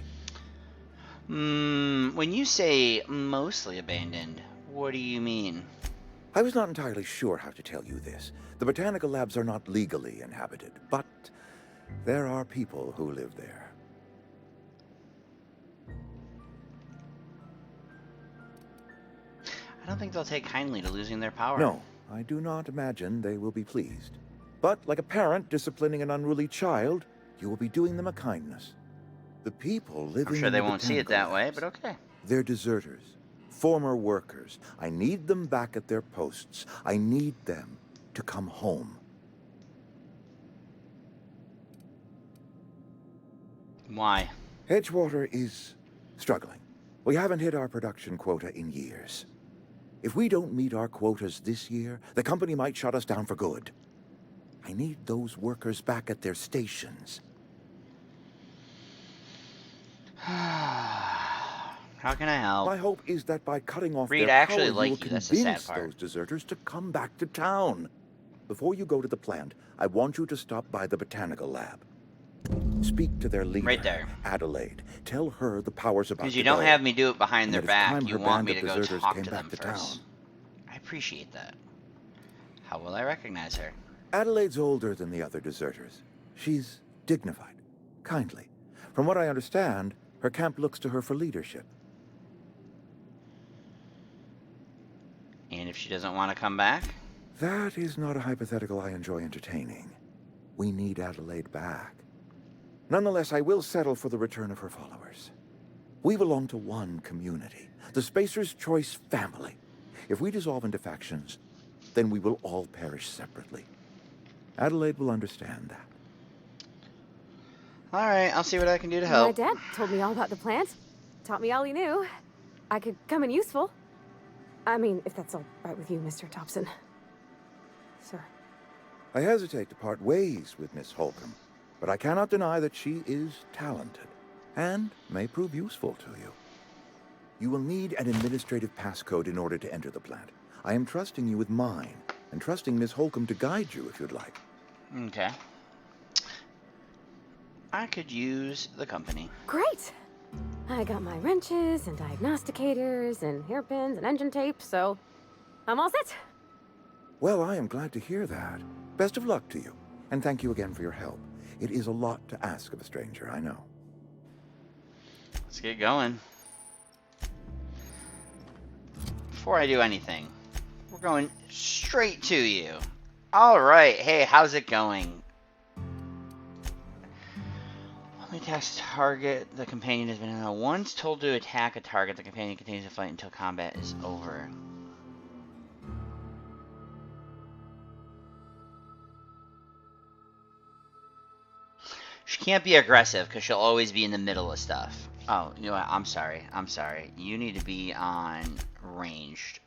When you say mostly abandoned, what do you mean? I was not entirely sure how to tell you this. The botanical labs are not legally inhabited, but there are people who live there. I don't think they'll take kindly to losing their power. No, I do not imagine they will be pleased. But like a parent disciplining an unruly child, you will be doing them a kindness. The people living I'm sure in they the won't see it botanical that way, labs, but okay. they're deserters, former workers. I need them back at their posts. I need them to come home. Why? Edgewater is struggling. We haven't hit our production quota in years. If we don't meet our quotas this year, the company might shut us down for good. I need those workers back at their stations. How can I help? My hope is that by cutting off Reed, their I actually power, like you you. will That's the sad convince part. those deserters to come back to town. Before you go to the plant, I want you to stop by the botanical lab. Speak to their leader, Right there. Adelaide. Tell her the power's about Because to you don't go, have me do it behind and their that it's time back. You her want band me of to go deserters talk came to them back to first. town. I appreciate that. How will I recognize her? Adelaide's older than the other deserters. She's dignified, kindly. From what I understand, her camp looks to her for leadership. And if she doesn't want to come back? That is not a hypothetical I enjoy entertaining. We need Adelaide back. Nonetheless, I will settle for the return of her followers. We belong to one community, the Spacer's Choice family. If we dissolve into factions, then we will all perish separately. Adelaide will understand that. Alright, I'll see what I can do to My help. dad told me all about the plant. Taught me all he knew. I could come in useful. I mean, if that's all right with you, Mr. Thompson. Sir. I hesitate to part ways with Miss Holcomb. but I cannot deny that she is talented and may prove useful to you. You will need an administrative passcode in order to enter the plant. I am trusting you with mine, and trusting Miss Holcomb to guide you if you'd like. Okay. I could use the company. Great! I got my wrenches and diagnosticators and hairpins and engine tape, so I'm all set. Well, I am glad to hear that. Best of luck to you, and thank you again for your help. It is a lot to ask of a stranger, I know. Let's get going. Before I do anything, we're going straight to you. Alright, hey, how's it going? Only attacks target the companion has been once told to attack a target, the companion continues to fight until combat is over. She can't be aggressive because she'll always be in the middle of stuff. Oh, you know what? I'm sorry. You need to be on ranged.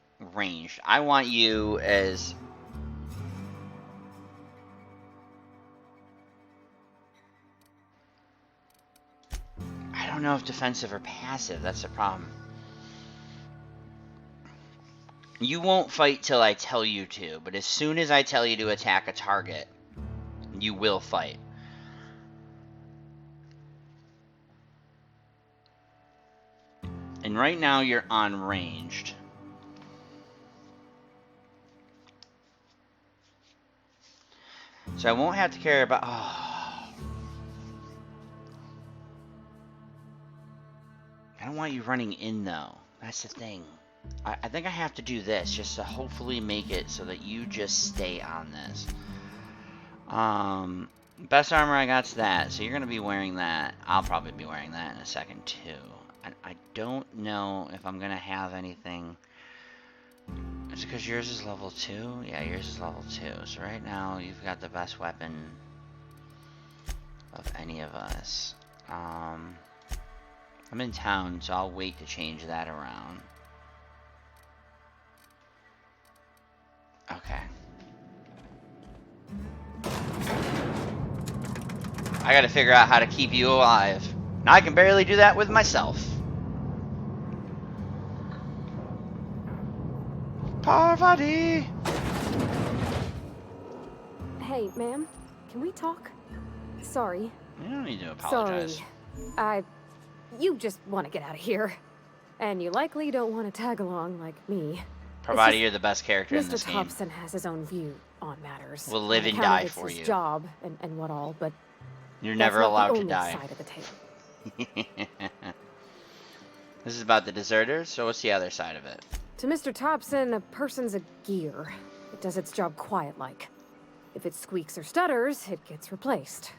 I want you as... I don't know if defensive or passive. That's the problem. You won't fight till I tell you to, but as soon as I tell you to attack a target, you will fight. And right now you're on ranged. So I won't have to care about... Oh. I don't want you running in though. That's the thing. I think I have to do this just to hopefully make it so that you just stay on this. Best armor I got's that. So you're going to be wearing that. I'll probably be wearing that in a second too. I don't know if I'm going to have anything. Is it because yours is level 2? Yeah, yours is level 2. So right now, you've got the best weapon of any of us. I'm in town, so I'll wait to change that around. Okay. I gotta figure out how to keep you alive. And I can barely do that with myself. Parvati! Hey, ma'am, can we talk? Sorry. You don't need to apologize. Sorry. You just want to get out of here. And you likely don't want to tag along like me. Parvati, you're the best character in this Mr. game. Thompson has his own view on matters. Will live and die for his you. Job and what all, but you're never allowed to die. die. Side of the table. This is about the deserters, so what's the other side of it? To Mr. Thompson, a person's a gear. It does its job quiet-like. If it squeaks or stutters, it gets replaced.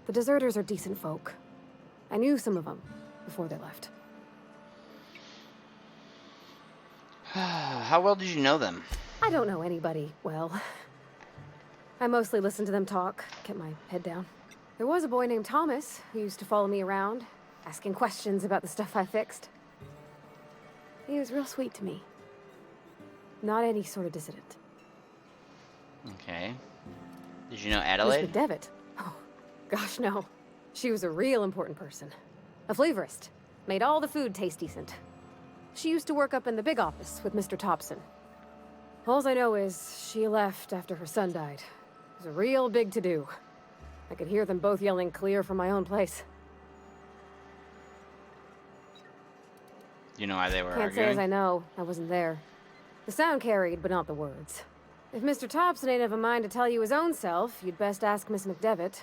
The deserters are decent folk. I knew some of them before they left. How well did you know them? I don't know anybody well. I mostly listened to them talk, kept my head down. There was a boy named Thomas who used to follow me around, asking questions about the stuff I fixed. He was real sweet to me. Not any sort of dissident. Okay. Did you know Adelaide? Miss McDevitt? Oh, gosh, no. She was a real important person. A flavorist. Made all the food taste decent. She used to work up in the big office with Mr. Thompson. All I know is she left after her son died. It was a real big to-do. I could hear them both yelling clear from my own place. You know why they were Can't arguing? say as I know. I wasn't there. The sound carried, but not the words. If Mr. Thompson ain't of a mind to tell you his own self, you'd best ask Miss McDevitt,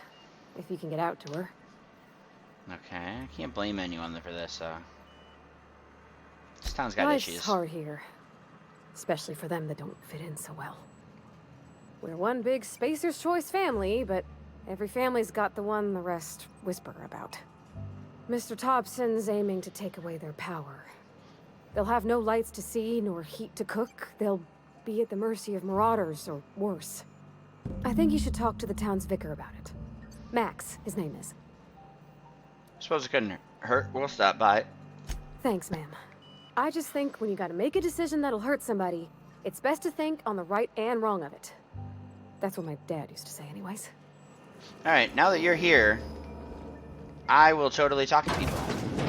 if you can get out to her. Okay, I can't blame anyone for this, This town's got Life's issues. hard here. Especially for them that don't fit in so well. We're one big Spacer's Choice family, but every family's got the one the rest whisper about. Mr. Thompson's aiming to take away their power. They'll have no lights to see, nor heat to cook. They'll be at the mercy of marauders, or worse. I think you should talk to the town's vicar about it. Max, his name is. Suppose it couldn't hurt. We'll stop by. Thanks, ma'am. I just think when you gotta make a decision that'll hurt somebody, it's best to think on the right and wrong of it. That's what my dad used to say anyways. Alright, now that you're here, I will totally talk to people.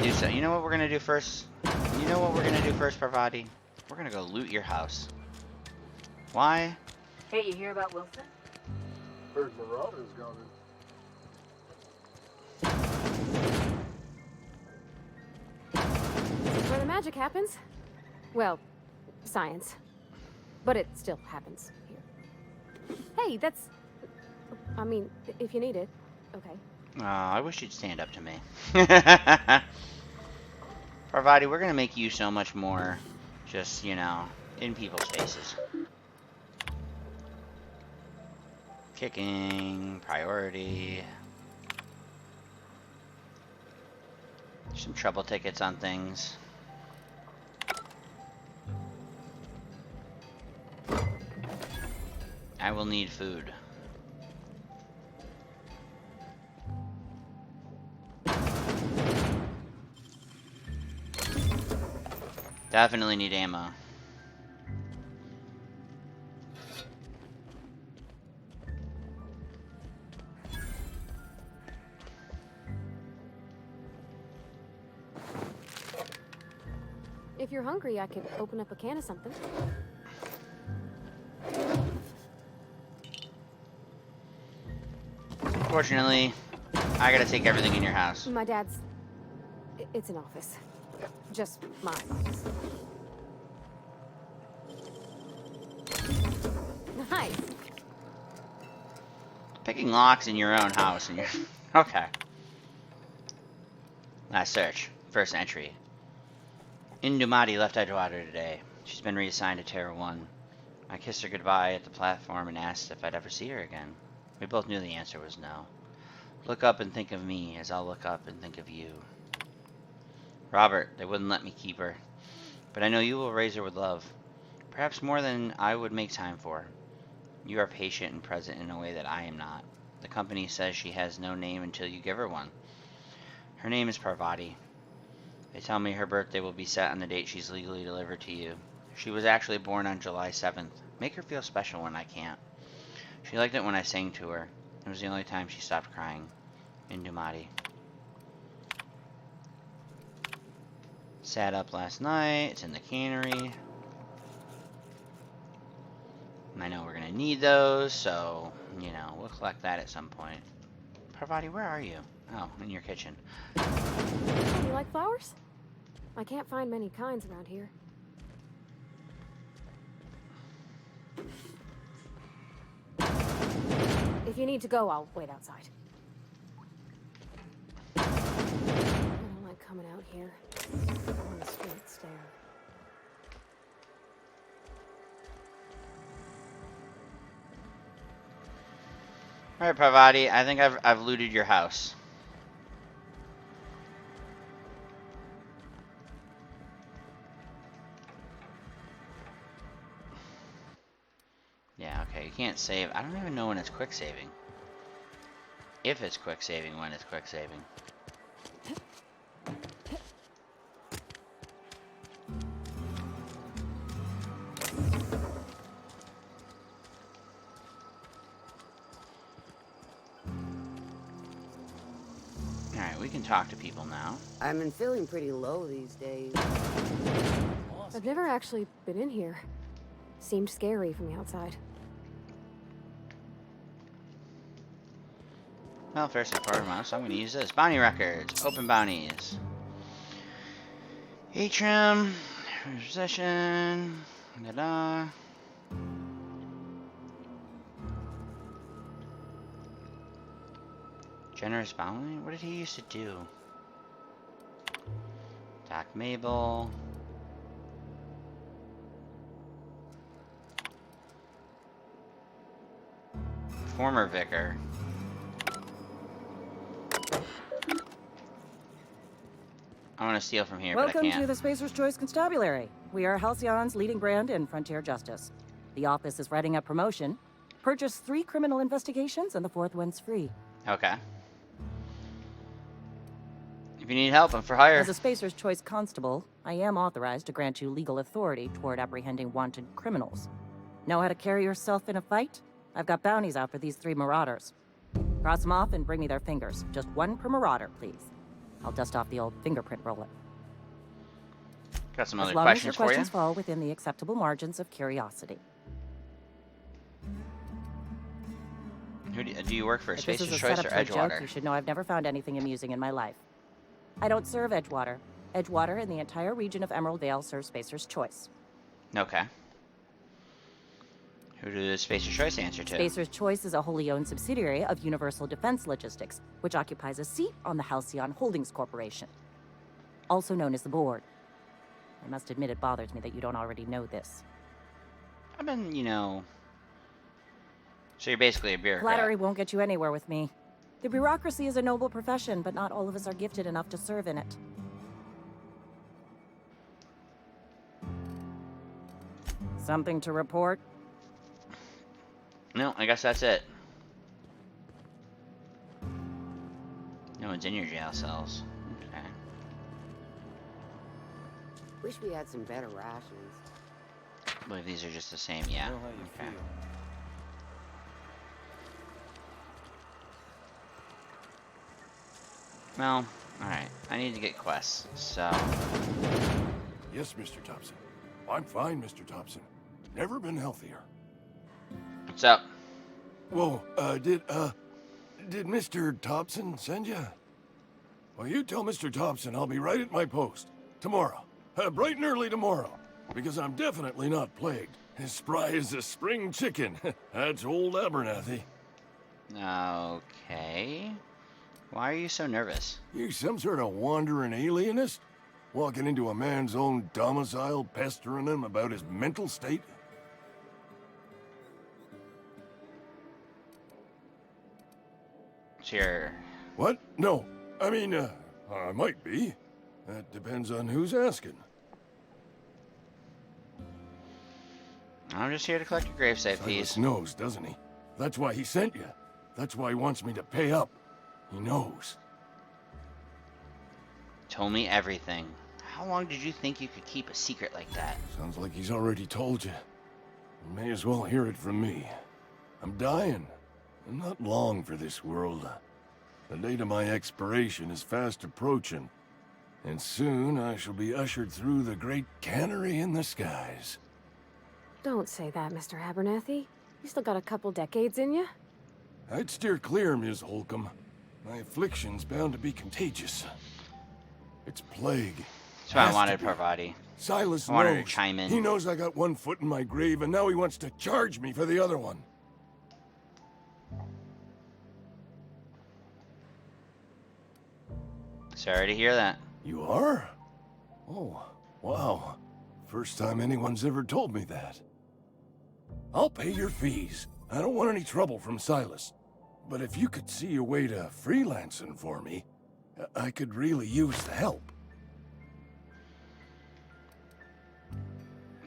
Do so. You know what we're gonna do first? You know what we're gonna do first, Parvati? We're gonna go loot your house. Why? Hey, you hear about Wilson? Heard Marauders got it. This is where the magic happens. Well, science. But it still happens here. Hey, that's... I mean, if you need it. Okay. Oh, I wish you'd stand up to me. Parvati, we're gonna make you so much more just, you know, in people's faces. Kicking, priority. Some trouble tickets on things. I will need food. Definitely need ammo. If you're hungry, I could open up a can of something. Fortunately, I gotta take everything in your house. My dad's... It's an office. Just my office. Nice. Picking locks in your own house and you're... Okay. Last search. First entry. Indumati left Edgewater today. She's been reassigned to Terra 1. I kissed her goodbye at the platform and asked if I'd ever see her again. We both knew the answer was no. Look up and think of me as I'll look up and think of you. Robert, they wouldn't let me keep her. But I know you will raise her with love. Perhaps more than I would make time for. You are patient and present in a way that I am not. The company says she has no name until you give her one. Her name is Parvati. They tell me her birthday will be set on the date she's legally delivered to you. She was actually born on July 7th. Make her feel special when I can't. She liked it when I sang to her. It was the only time she stopped crying. Indumati. Sat up last night. It's in the cannery. I know we're gonna need those, so, you know, we'll collect that at some point. Parvati, where are you? Oh, in your kitchen. You like flowers? I can't find many kinds around here. If you need to go, I'll wait outside. I don't like coming out here. On the straight stair. Alright, Parvati, I think I've looted your house. Yeah, okay, you can't save. I don't even know when it's quick saving. If it's quick saving, when it's quick saving. Alright, we can talk to people now. I've been feeling pretty low these days. I've never actually been in here. Seemed scary from the outside. Well, first and foremost, I'm going to use this. Bounty records. Open bounties. Atrium. Possession. Da-da. Generous bounty? What did he used to do? Doc Mabel. Former vicar. I want to steal from here, but I Welcome can't. to the Spacer's Choice Constabulary. We are Halcyon's leading brand in frontier justice. The office is writing up promotion. Purchase 3 criminal investigations and the 4th one's free. Okay. If you need help, I'm for hire. As a Spacer's Choice Constable, I am authorized to grant you legal authority toward apprehending wanted criminals. Know how to carry yourself in a fight? I've got bounties out for these 3 marauders. Cross them off and bring me their fingers. Just one per marauder, please. I'll dust off the old fingerprint roller. Got some As other long as your questions for you. questions fall within the acceptable margins of curiosity. Do you work for If this Spacer's is a Choice setup or for a joke, Edgewater? you should know I've never found anything amusing in my life. I don't serve Edgewater. Edgewater and the entire region of Emerald Vale serve Spacer's Choice. Okay. Who does Spacer's Choice answer to? Spacer's Choice is a wholly owned subsidiary of Universal Defense Logistics, which occupies a seat on the Halcyon Holdings Corporation, also known as the Board. I must admit it bothers me that you don't already know this. I've been, you know... So you're basically a bureaucrat. Flattery won't get you anywhere with me. The bureaucracy is a noble profession, but not all of us are gifted enough to serve in it. Something to report? No, I guess that's it. No one's in your jail cells. Okay. Wish we had some better rations. I believe these are just the same, yeah. Okay. Well, alright. I need to get quests, so... Yes, Mr. Thompson. I'm fine, Mr. Thompson. Never been healthier. What's up? Whoa, did Mr. Thompson send you? Well, you tell Mr. Thompson I'll be right at my post. Tomorrow. Bright and early tomorrow. Because I'm definitely not plagued. As spry as a spring chicken. That's old Abernathy. Okay. Why are you so nervous? You some sort of wandering alienist? Walking into a man's own domicile, pestering him about his mental state? Sure. What? No. I mean, I might be. That depends on who's asking. I'm just here to collect your gravesite Silas fees. knows, doesn't he? That's why he sent you. That's why he wants me to pay up. He knows. Told me everything. How long did you think you could keep a secret like that? Sounds like he's already told you. You may as well hear it from me. I'm dying. I'm not long for this world. The date of my expiration is fast approaching. And soon I shall be ushered through the great cannery in the skies. Don't say that, Mr. Abernathy. You still got a couple decades in you. I'd steer clear, Ms. Holcomb. My affliction's bound to be contagious. It's plague. That's why I Has to wanted be. Parvati. Silas I wanted knows. to chime in. He knows I got one foot in my grave, and now he wants to charge me for the other one. Sorry to hear that. You are? Oh, wow. First time anyone's ever told me that. I'll pay your fees. I don't want any trouble from Silas. But if you could see a way to freelancing for me, I could really use the help.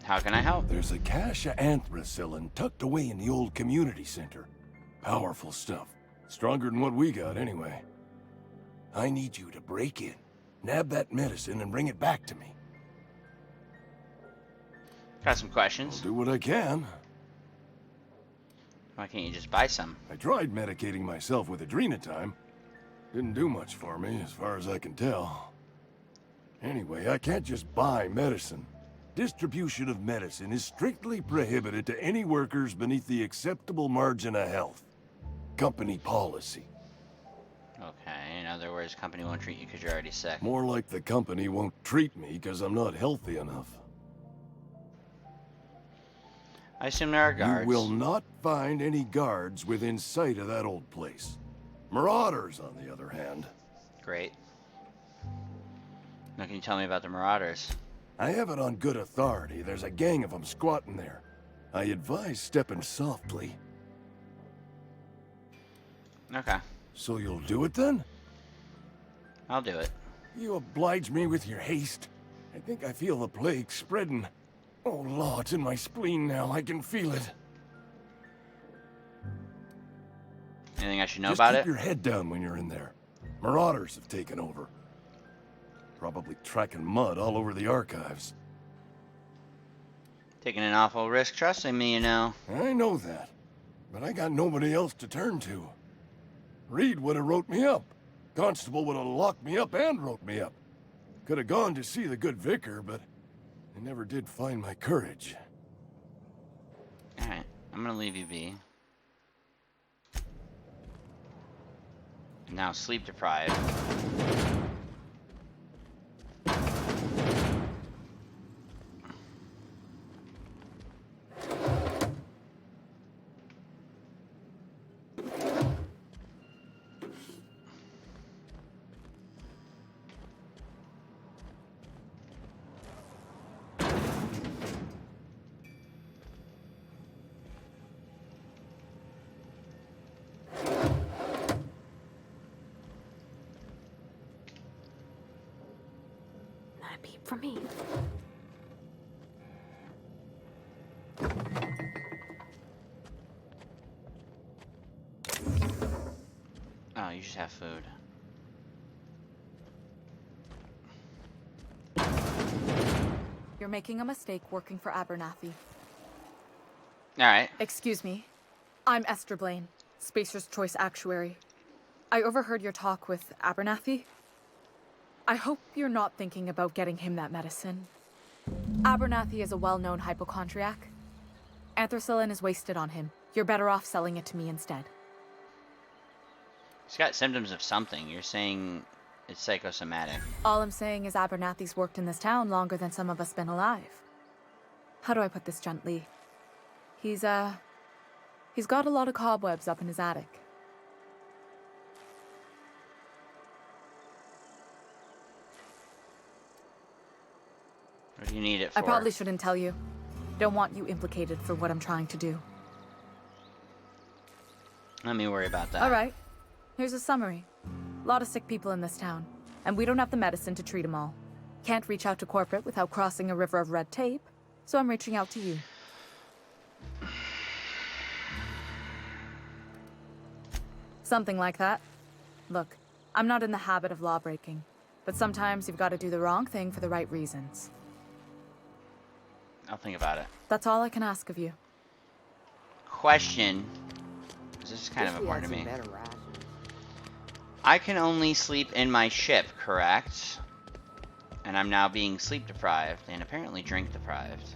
How can I help? There's a cache of anthracillin tucked away in the old community center. Powerful stuff. Stronger than what we got, anyway. I need you to break in, nab that medicine, and bring it back to me. Got some questions. I'll do what I can. Why can't you just buy some? I tried medicating myself with adrenatime. Didn't do much for me, as far as I can tell. Anyway, I can't just buy medicine. Distribution of medicine is strictly prohibited to any workers beneath the acceptable margin of health. Company policy. Okay, in other words, company won't treat you because you're already sick. More like the company won't treat me because I'm not healthy enough. I assume there are guards. You will not find any guards within sight of that old place. Marauders, on the other hand. Great. Now can you tell me about the Marauders? I have it on good authority. There's a gang of them squatting there. I advise stepping softly. Okay. So you'll do it then? I'll do it. You oblige me with your haste. I think I feel the plague spreading. Oh, Lord, it's in my spleen now. I can feel it. Anything I should know Just about keep it? your head down when you're in there. Marauders have taken over. Probably tracking mud all over the archives. Taking an awful risk trusting me, you know. I know that. But I got nobody else to turn to. Reed would have wrote me up. Constable would have locked me up and wrote me up. Could have gone to see the good vicar, but I never did find my courage. Alright, I'm gonna leave you be. Now sleep deprived. Not a peep from me. Oh, you just have food. You're making a mistake working for Abernathy. Alright. Excuse me. I'm Esther Blaine, Spacer's Choice Actuary. I overheard your talk with Abernathy. I hope you're not thinking about getting him that medicine. Abernathy is a well-known hypochondriac. Anthracillin is wasted on him. You're better off selling it to me instead. He's got symptoms of something. You're saying it's psychosomatic. All I'm saying is Abernathy's worked in this town longer than some of us been alive. How do I put this gently? He's got a lot of cobwebs up in his attic. What do you need it for? I probably shouldn't tell you. Don't want you implicated for what I'm trying to do. Let me worry about that. All right. Here's a summary. A lot of sick people in this town, and we don't have the medicine to treat them all. Can't reach out to corporate without crossing a river of red tape, so I'm reaching out to you. Something like that. Look, I'm not in the habit of law-breaking, but sometimes you've got to do the wrong thing for the right reasons. I'll think about it. That's all I can ask of you. Question. This is kind of important to me. I can only sleep in my ship, correct? And I'm now being sleep deprived and apparently drink deprived.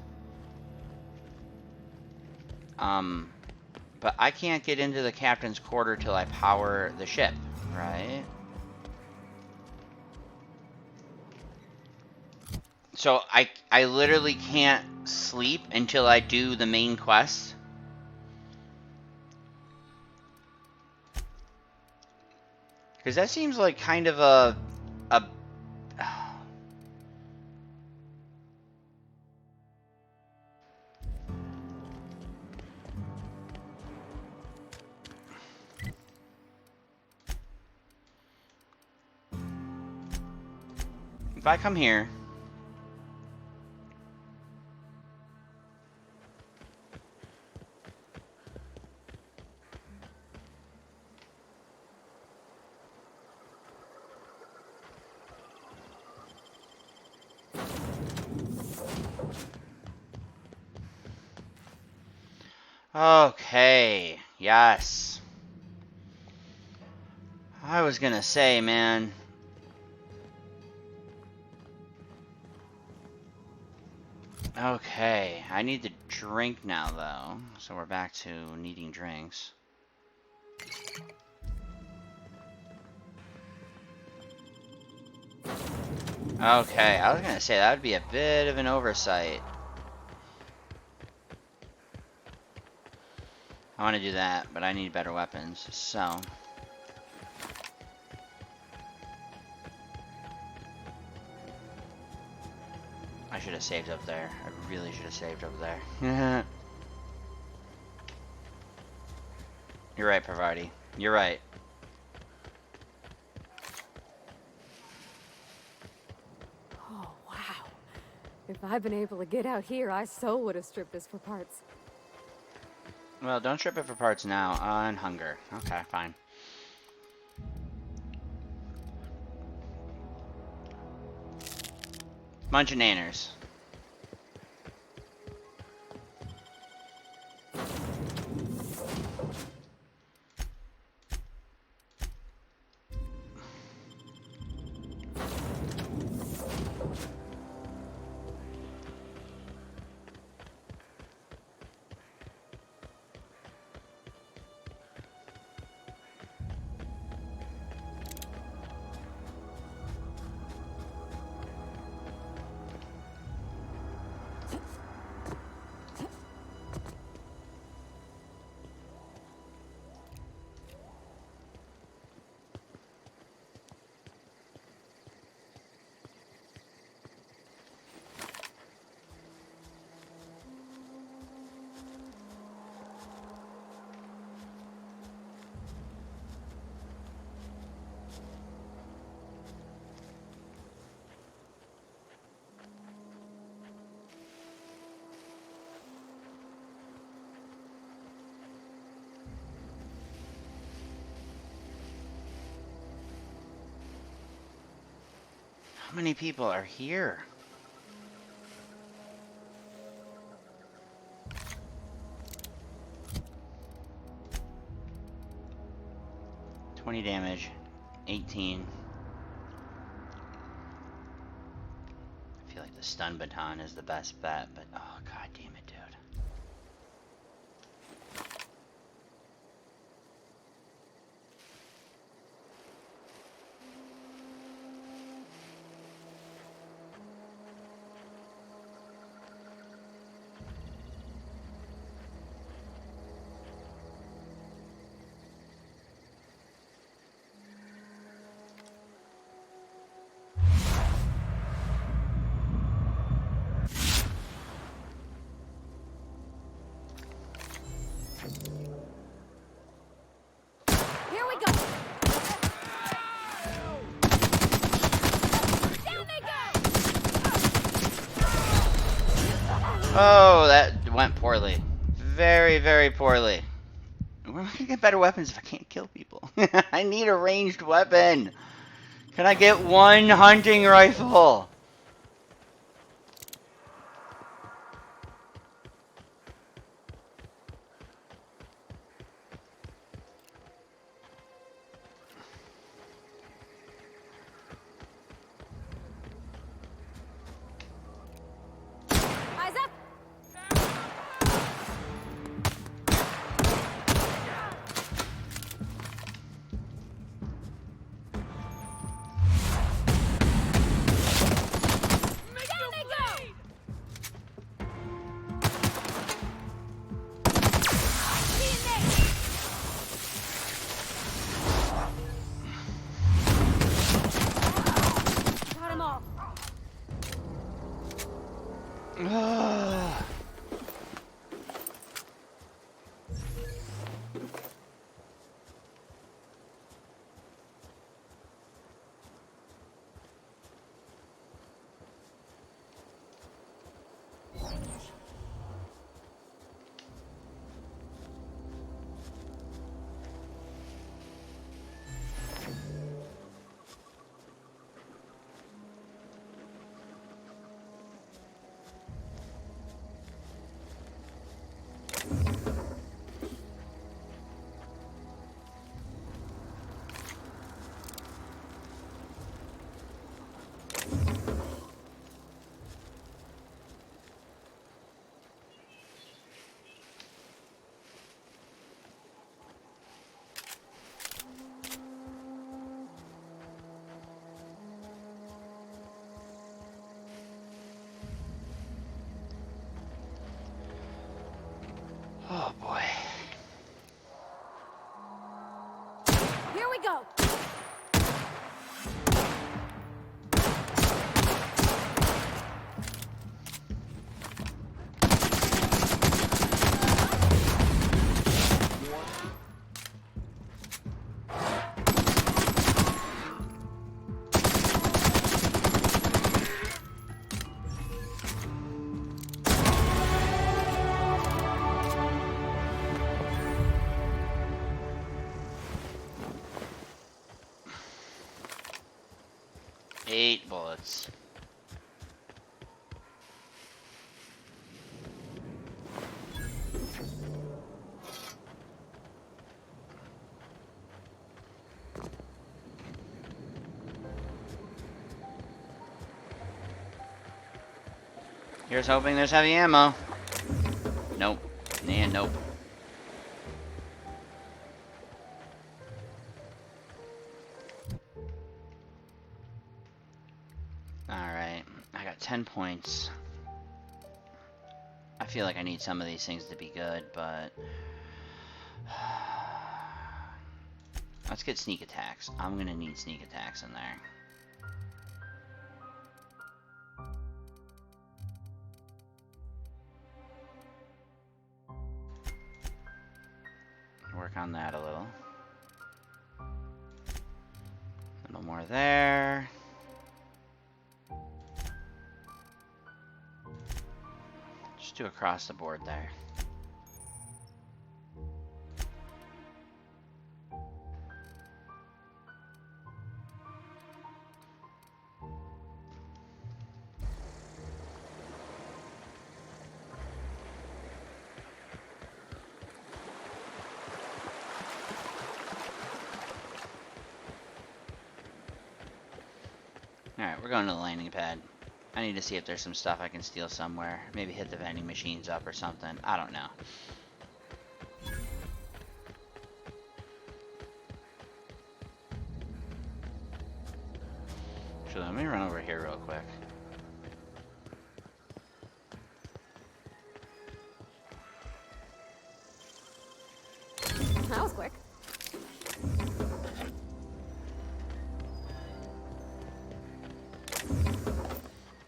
But I can't get into the captain's quarter till I power the ship, right? So I literally can't sleep until I do the main quest. Because that seems like kind of a if I come here, okay, yes. I was gonna say, man. Okay, I need to drink now, though. So we're back to needing drinks. Okay, I was gonna say that would be a bit of an oversight. I want to do that, but I need better weapons, so... I should have saved up there. I really should have saved up there. You're right, Parvati. You're right. Oh, wow. If I'd been able to get out here, I so would have stripped this for parts. Well, don't strip it for parts now. On hunger. Okay, fine. Bunch of nanners. How many people are here? $20 damage, 18. I feel like the stun baton is the best bet, but oh god damn it, dude. Here we go. Down they go. Oh, that went poorly. Very, very poorly. Where am I gonna get better weapons if I can't kill people? I need a ranged weapon. Can I get one hunting rifle? Eyes up. Down they go. Got 'em all. Oh boy. Here we go. Eight bullets. Here's hoping there's heavy ammo. Nope. And nope. Alright. I got 10 points. I feel like I need some of these things to be good, but... let's get sneak attacks. I'm gonna need sneak attacks in there. Work on that a little. A little more there. Just do across the board there. Alright, we're going to the landing pad. I need to see if there's some stuff I can steal somewhere. Maybe hit the vending machines up or something. I don't know. Actually, let me run over here real quick. That was quick.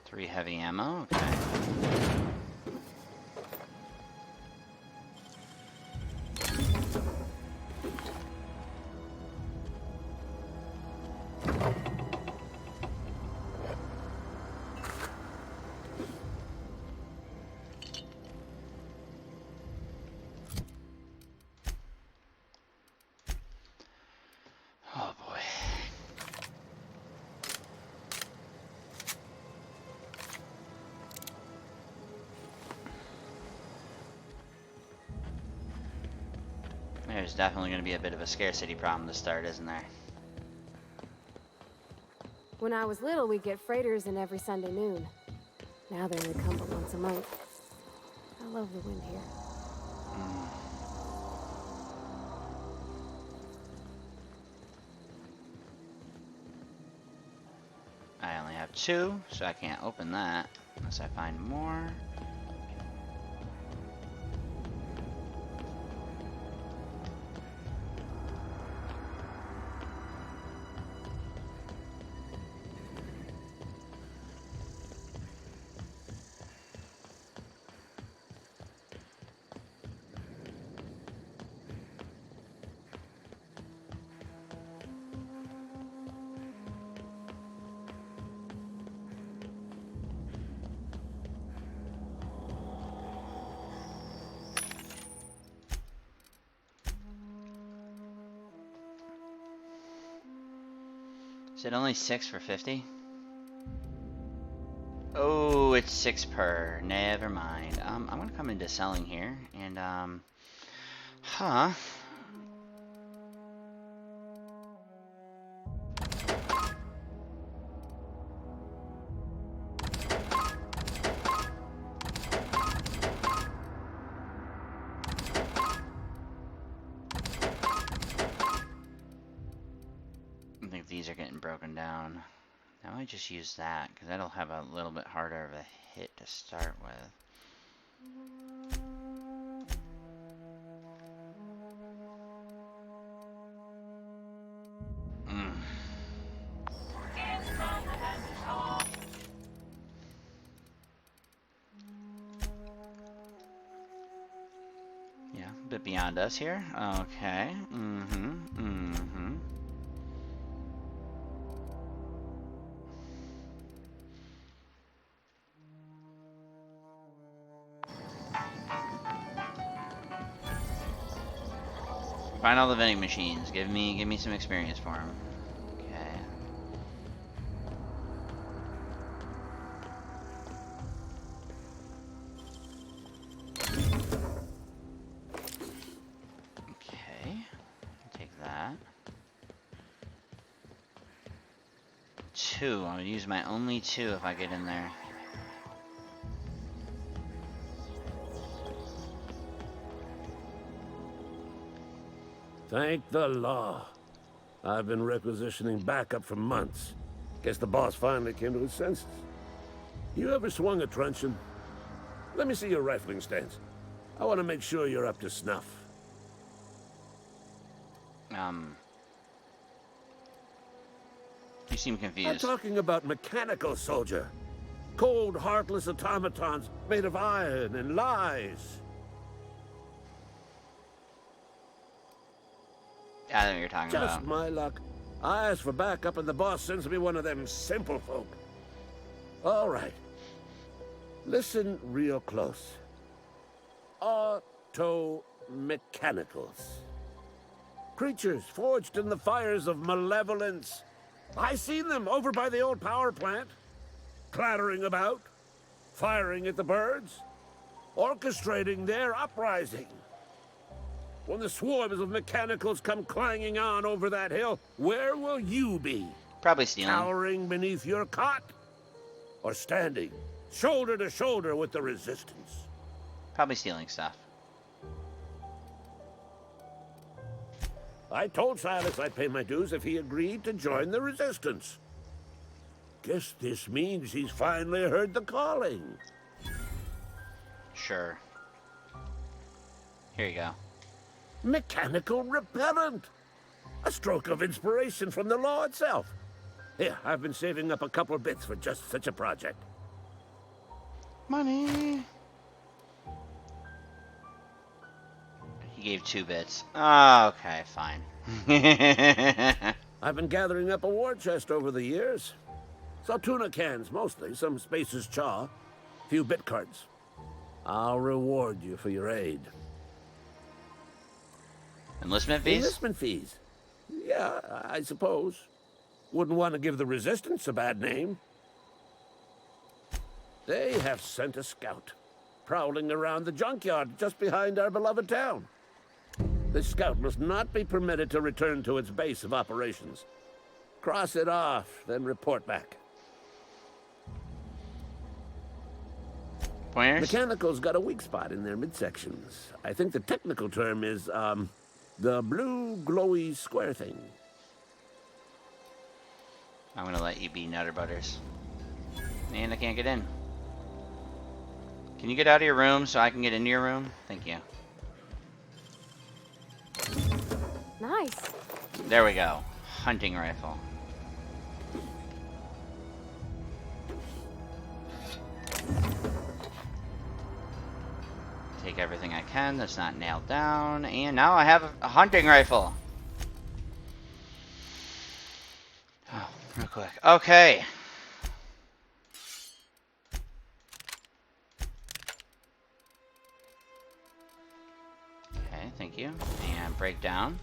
3 heavy ammo, okay. Oh boy. There's definitely going to be a bit of a scarcity problem to start, isn't there? When I was little, we'd get freighters in every Sunday noon. Now they only come but once a month. I love the wind here. I only have 2, so I can't open that unless I find more. Is it only 6 for 50? Oh, it's 6 per. Never mind. I'm gonna come into selling here, and huh? I think these are getting broken down. I might just use that, because that'll have a little bit harder of a hit to start with. Yeah, a bit beyond us here. Okay. Find all the vending machines. Give me some experience for them. Okay. Okay. Take that. 2. I'm gonna use my only 2 if I get in there. Thank the law. I've been requisitioning backup for months. Guess the boss finally came to his senses. You ever swung a truncheon? Let me see your rifling stance. I want to make sure you're up to snuff. You seem confused. I'm talking about mechanical soldier. Cold, heartless automatons made of iron and lies. I know what you're talking about. Just my luck. I ask for backup and the boss sends me one of them simple folk. All right. Listen real close. Auto-mechanicals. Creatures forged in the fires of malevolence. I seen them over by the old power plant. Clattering about. Firing at the birds. Orchestrating their uprising. When the swarms of mechanicals come clanging on over that hill, where will you be? Probably stealing. Cowering beneath your cot? Or standing, shoulder to shoulder with the Resistance? Probably stealing stuff. I told Silas I'd pay my dues if he agreed to join the Resistance. Guess this means he's finally heard the calling. Sure. Here you go. Mechanical repellent. A stroke of inspiration from the law itself. Here, I've been saving up a couple of bits for just such a project. Money. He gave 2 bits. Oh, okay, fine. I've been gathering up a war chest over the years. Saw tuna cans, mostly, some Spacer's chaw, few bit cards. I'll reward you for your aid. Enlistment fees? Enlistment fees? Yeah, I suppose. Wouldn't want to give the Resistance a bad name. They have sent a scout, prowling around the junkyard just behind our beloved town. This scout must not be permitted to return to its base of operations. Cross it off, then report back. Pointers? Mechanical's got a weak spot in their midsections. I think the technical term is, the blue glowy square thing. I'm gonna let you be Nutter Butters. And I can't get in. Can you get out of your room so I can get into your room? Thank you. Nice. There we go. Hunting rifle. Take everything I can that's not nailed down, and now I have a hunting rifle. Oh, real quick. Okay. Okay, thank you. And break down.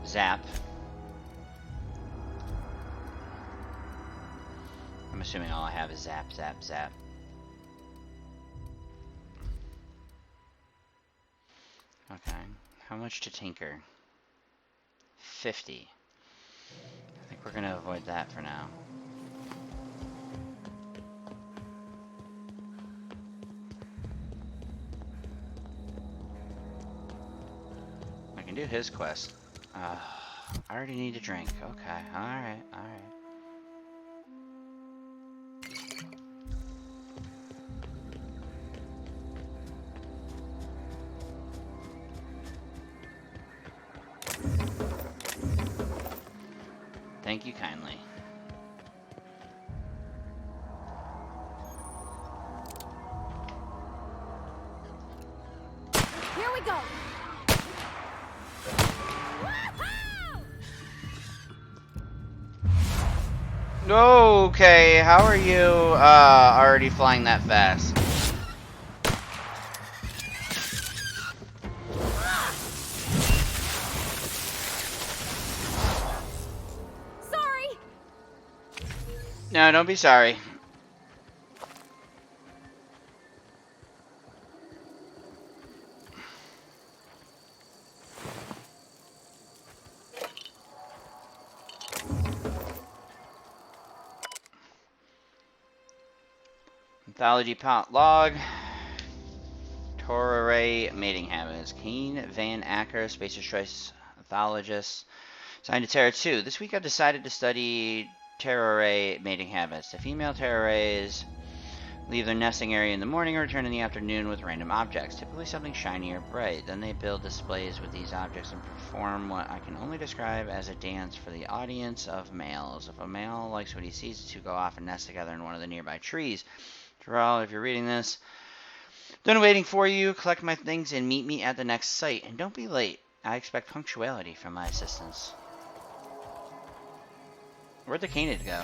Zap. I'm assuming all I have is zap, zap, zap. Okay. How much to tinker? 50. I think we're gonna avoid that for now. I can do his quest. I already need a drink. Okay, alright, alright. Thank you kindly. Here we go. Okay, how are you already flying that fast? Sorry. No, don't be sorry. Mythology pot log. Torare mating habits. Keen Van Acker, Spacer's Choice Mythologist. Signed to Terra 2. This week I've decided to study Terrare mating habits. The female Terrares leave their nesting area in the morning and return in the afternoon with random objects, typically something shiny or bright. Then they build displays with these objects and perform what I can only describe as a dance for the audience of males. If a male likes what he sees, the two go off and nest together in one of the nearby trees. Terrell, if you're reading this, done waiting for you. Collect my things and meet me at the next site. And don't be late. I expect punctuality from my assistants. Where'd the Canid go?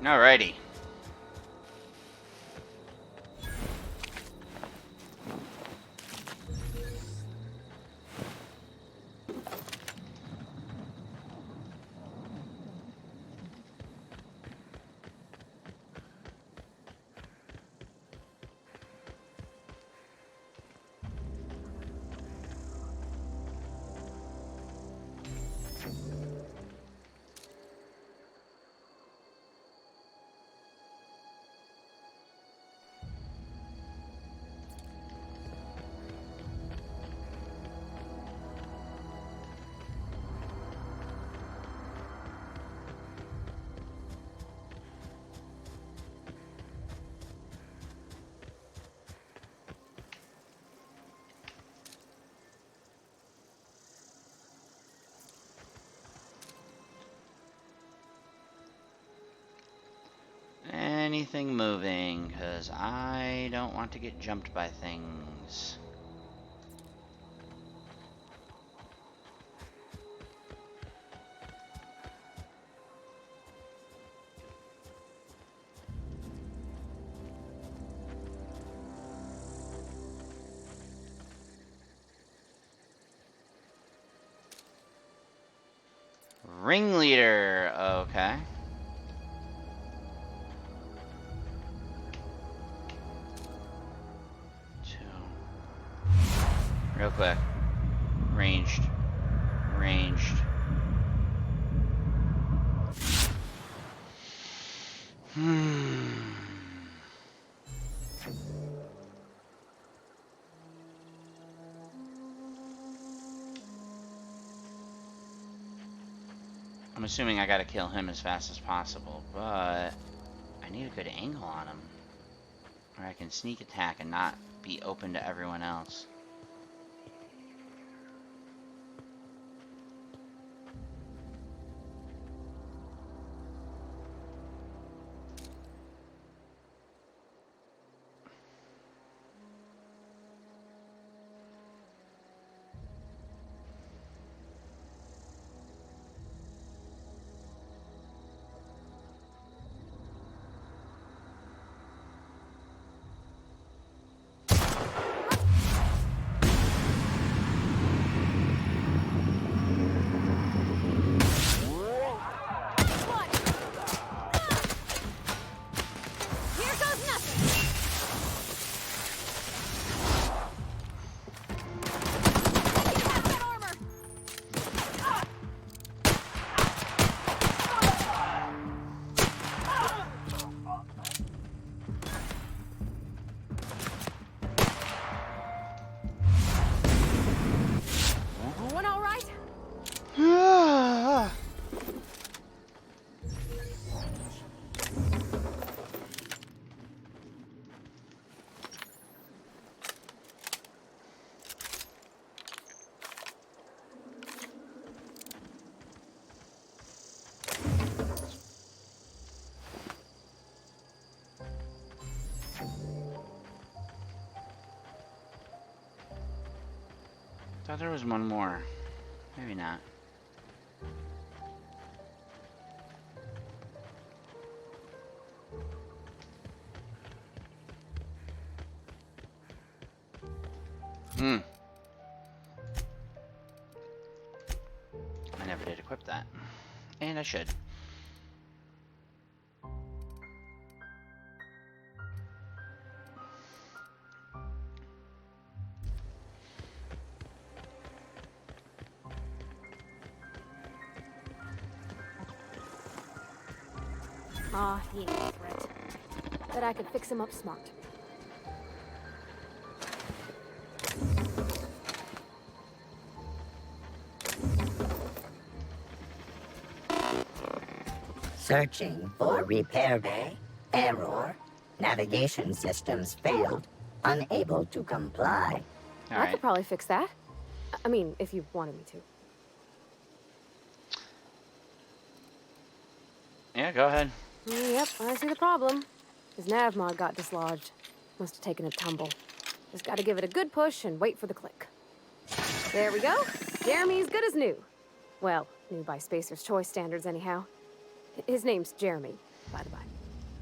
Alrighty. Anything moving, because I don't want to get jumped by things. Ringleader, okay. Real quick. Ranged. Ranged. I'm assuming I gotta kill him as fast as possible, but I need a good angle on him. Or I can sneak attack and not be open to everyone else. Thought there was one more. Maybe not. I never did equip that. And I should. Aw, he ain't a threat. that I could fix him up smart. Searching for repair bay. Error. Navigation systems failed. Unable to comply. I could probably fix that. I mean, if you wanted me to. Yeah, go ahead. Yep, I see the problem. His nav mod got dislodged. Must have taken a tumble. Just gotta give it a good push and wait for the click. There we go. Jeremy's good as new. Well, new by Spacer's Choice standards anyhow. His name's Jeremy, by the by.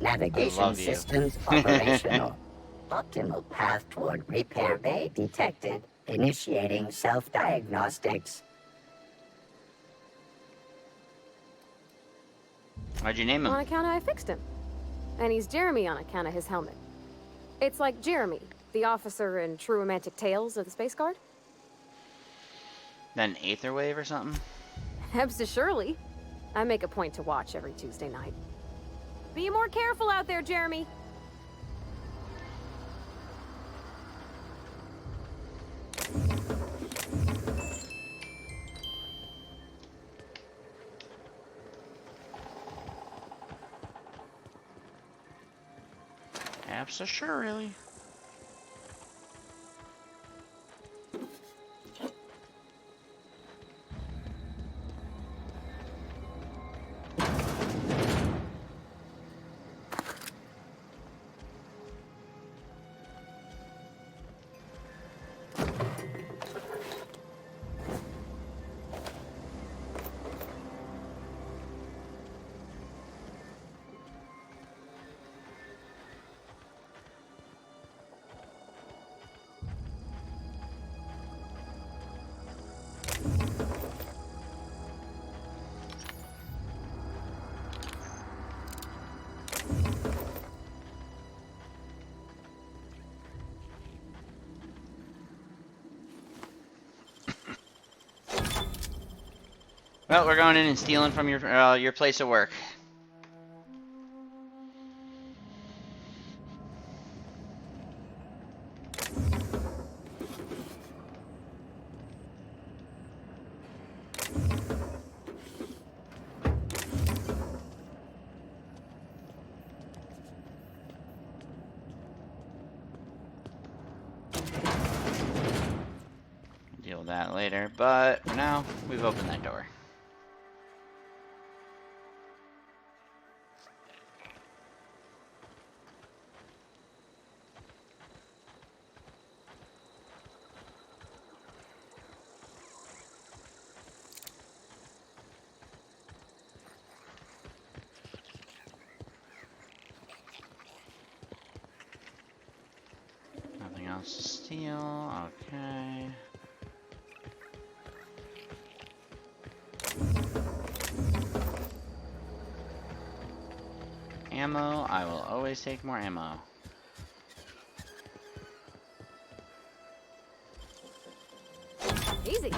Navigation systems operational. Optimal path toward repair bay detected. Initiating self-diagnostics. Why'd you name him? On account of I fixed him. And he's Jeremy on account of his helmet. It's like Jeremy, the officer in True Romantic Tales of the Space Guard. Then Aether Wave or something? Surely. I make a point to watch every Tuesday night. Be more careful out there, Jeremy. Surely. Well, we're going in and stealing from your place of work. Deal with that later, but for now, we've opened that door. Nothing else to steal, okay. Ammo, I will always take more ammo. Easy.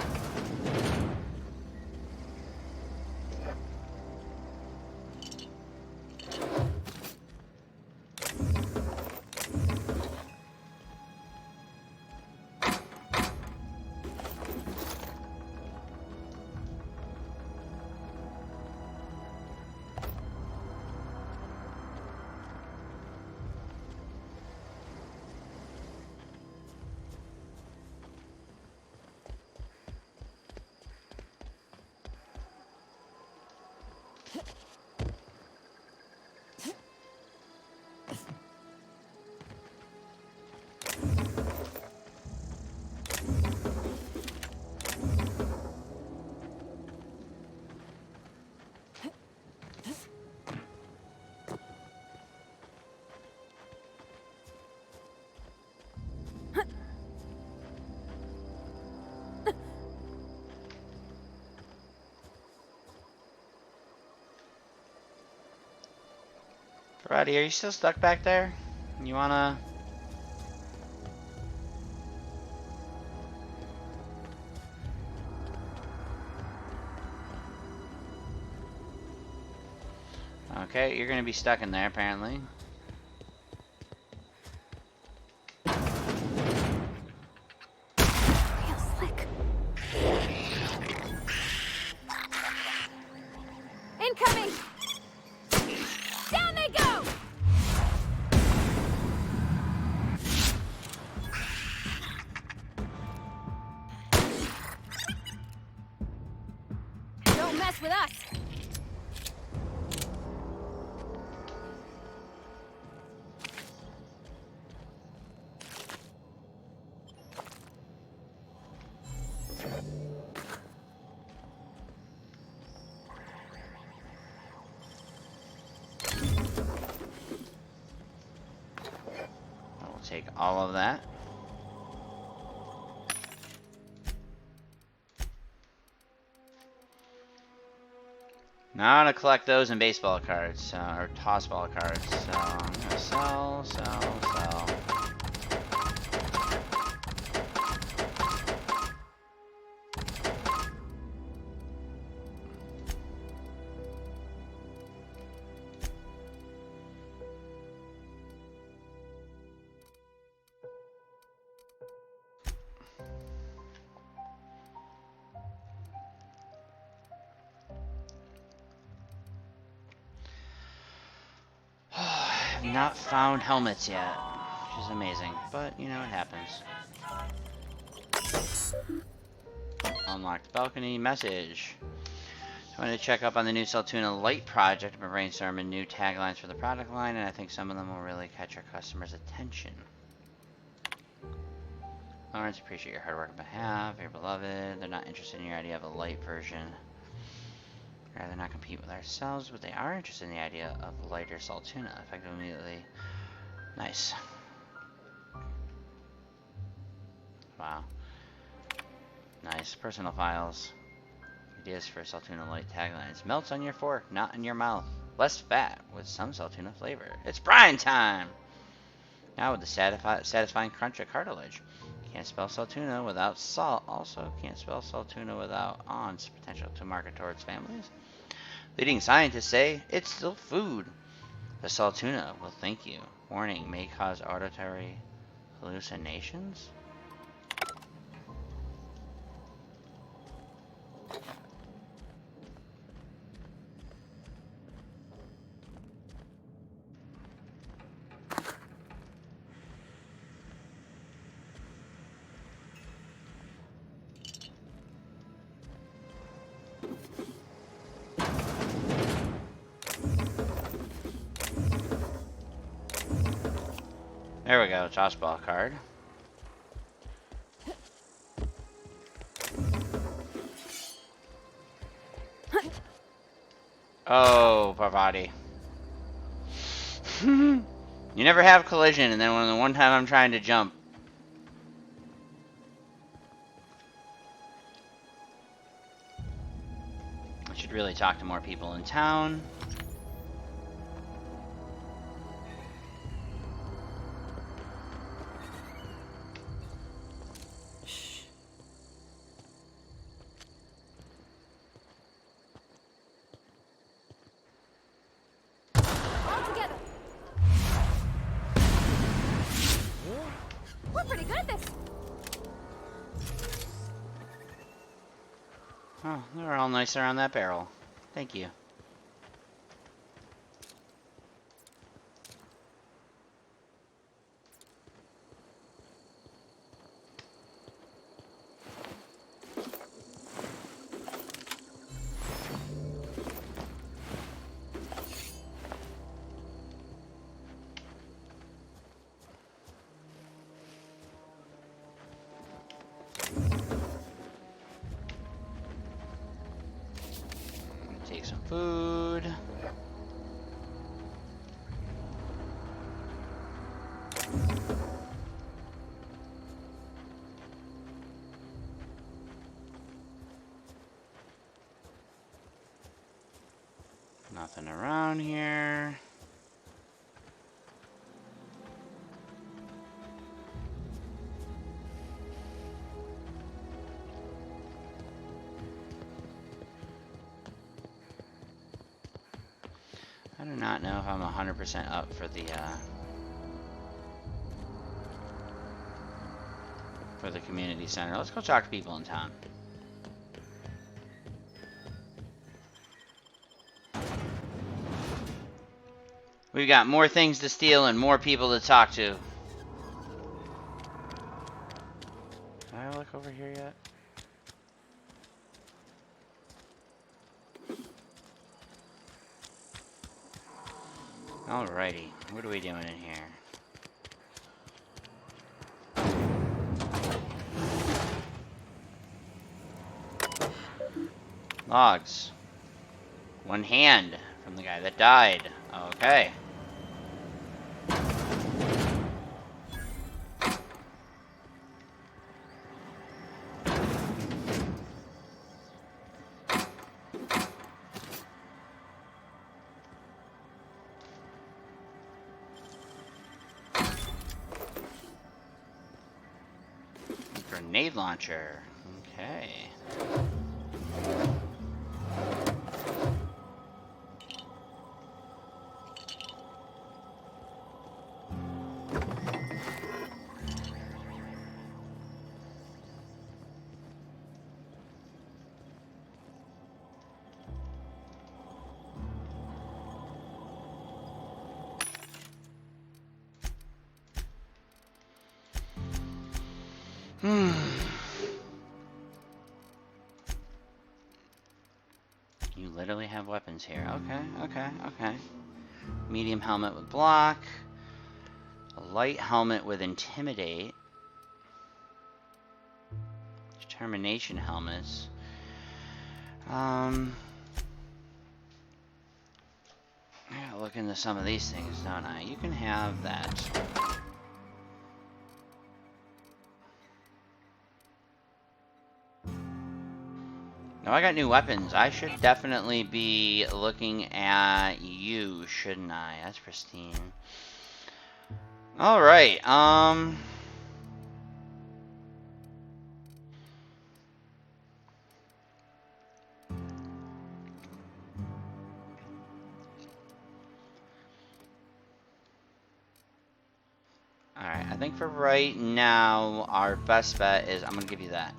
Roddy, are you still stuck back there? You wanna... Okay, you're gonna be stuck in there, apparently. Don't mess with us! I will take all of that. Now I'm gonna collect those in baseball cards, or toss ball cards. So I'm gonna sell, sell, sell. I've not found helmets yet, which is amazing, but you know, it happens. Unlocked balcony message. I wanted to check up on the new Saltuna Light project. I've been brainstorming new taglines for the product line, and I think some of them will really catch our customers' attention. Lawrence, appreciate your hard work on behalf of your beloved. They're not interested in your idea of a light version. I'd rather not compete with ourselves, but they are interested in the idea of lighter Saltuna. Effective immediately. Nice. Wow. Nice. Personal files. Ideas for Saltuna Light taglines. Melts on your fork, not in your mouth. Less fat with some Saltuna flavor. It's brine time! Now with the satisfying crunch of cartilage. Can't spell Saltuna without salt. Also can't spell Saltuna without on's potential to market towards families. Leading scientists say it's still food. The Saltuna will thank you. Warning, may cause auditory hallucinations. There we go, toss ball card. Oh, Parvati. You never have collision, and then when the one time I'm trying to jump. I should really talk to more people in town. We're pretty good at this. Oh, they're all nice around that barrel. Thank you. Take some food. Nothing around here. I do not know if I'm 100% up for the community center. Let's go talk to people in town. We've got more things to steal and more people to talk to. Can I look over here yet? Alrighty, what are we doing in here? Logs. One hand from the guy that died. Okay. Grenade launcher. Okay. You literally have weapons here. Okay. Medium helmet with block. A light helmet with intimidate. Determination helmets. I gotta look into some of these things, don't I? You can have that. Now I got new weapons. I should definitely be looking at you, shouldn't I? That's pristine. Alright, Alright, I think for right now, our best bet is I'm gonna give you that.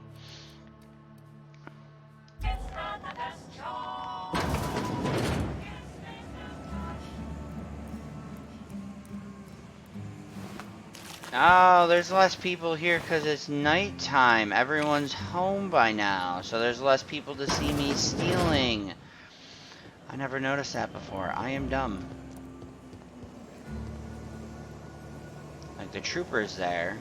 Oh, there's less people here because it's nighttime. Everyone's home by now, so there's less people to see me stealing. I never noticed that before. I am dumb. Like, the trooper's there.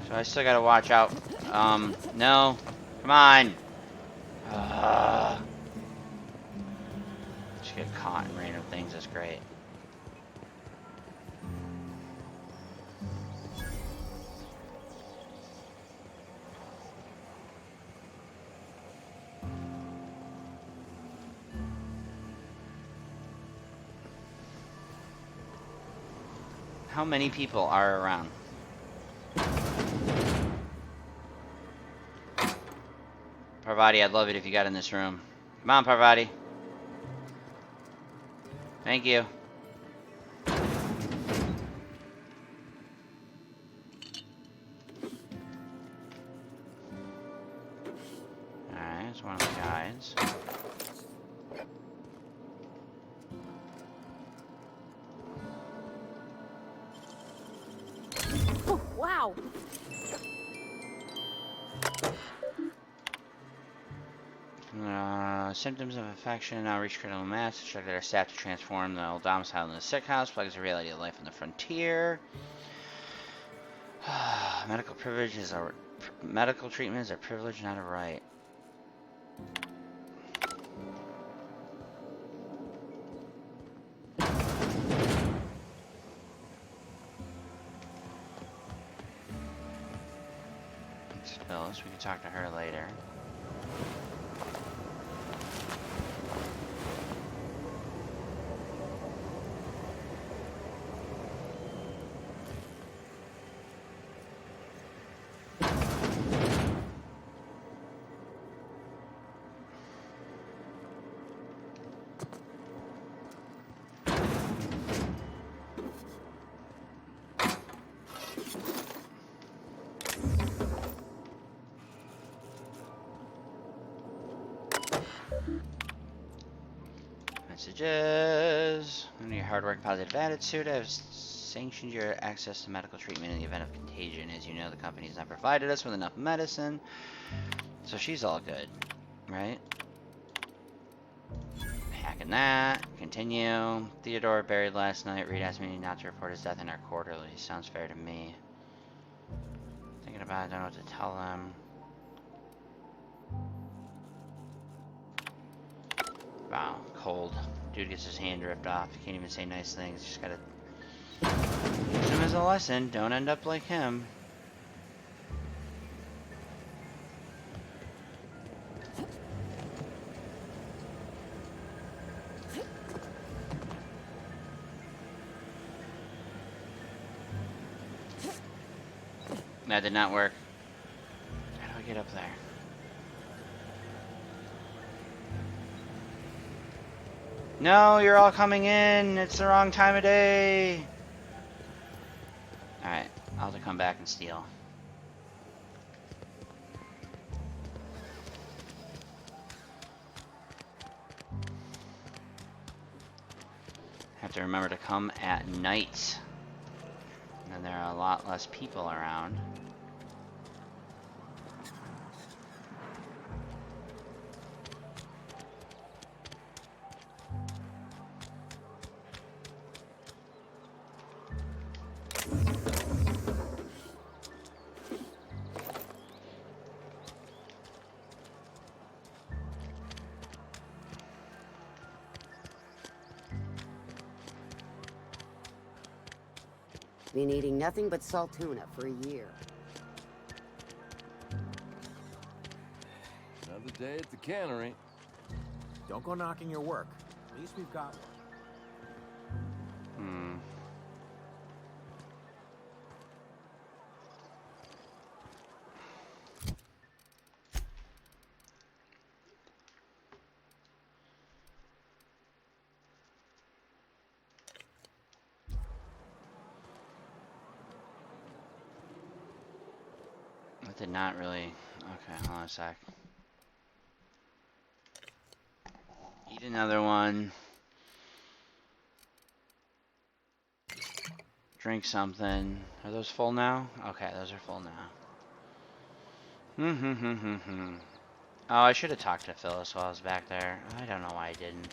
So I still gotta watch out. No. Come on. Just get caught in random things, that's great. How many people are around? Parvati, I'd love it if you got in this room. Come on, Parvati. Thank you. Alright, it's one of the guides. Oh, wow. Symptoms of infection now reach critical mass. Instruct their staff to transform the old domicile into a sick house. Plugs the reality of life on the frontier. Medical privileges are medical treatment is a privilege, not a right. Phyllis, we can talk to her later. Messages. Under your hard work, positive attitude, I have sanctioned your access to medical treatment in the event of contagion. As you know, the company's not provided us with enough medicine. So she's all good, right? Hacking that. Continue. Theodore buried last night. Reed asked me not to report his death in our quarterly. Sounds fair to me. Thinking about it, I don't know what to tell him. Wow, cold. Dude gets his hand ripped off. He can't even say nice things. Just gotta teach him as a lesson. Don't end up like him. That did not work. How do I get up there? No, you're all coming in. It's the wrong time of day. Alright, I'll have to come back and steal. Have to remember to come at night. And then there are a lot less people around. Been eating nothing but salt tuna for a year. Another day at the cannery. Don't go knocking your work. At least we've got one. That did not really... Okay, hold on a sec. Eat another one. Drink something. Are those full now? Okay, those are full now. Oh, I should have talked to Phyllis while I was back there. I don't know why I didn't.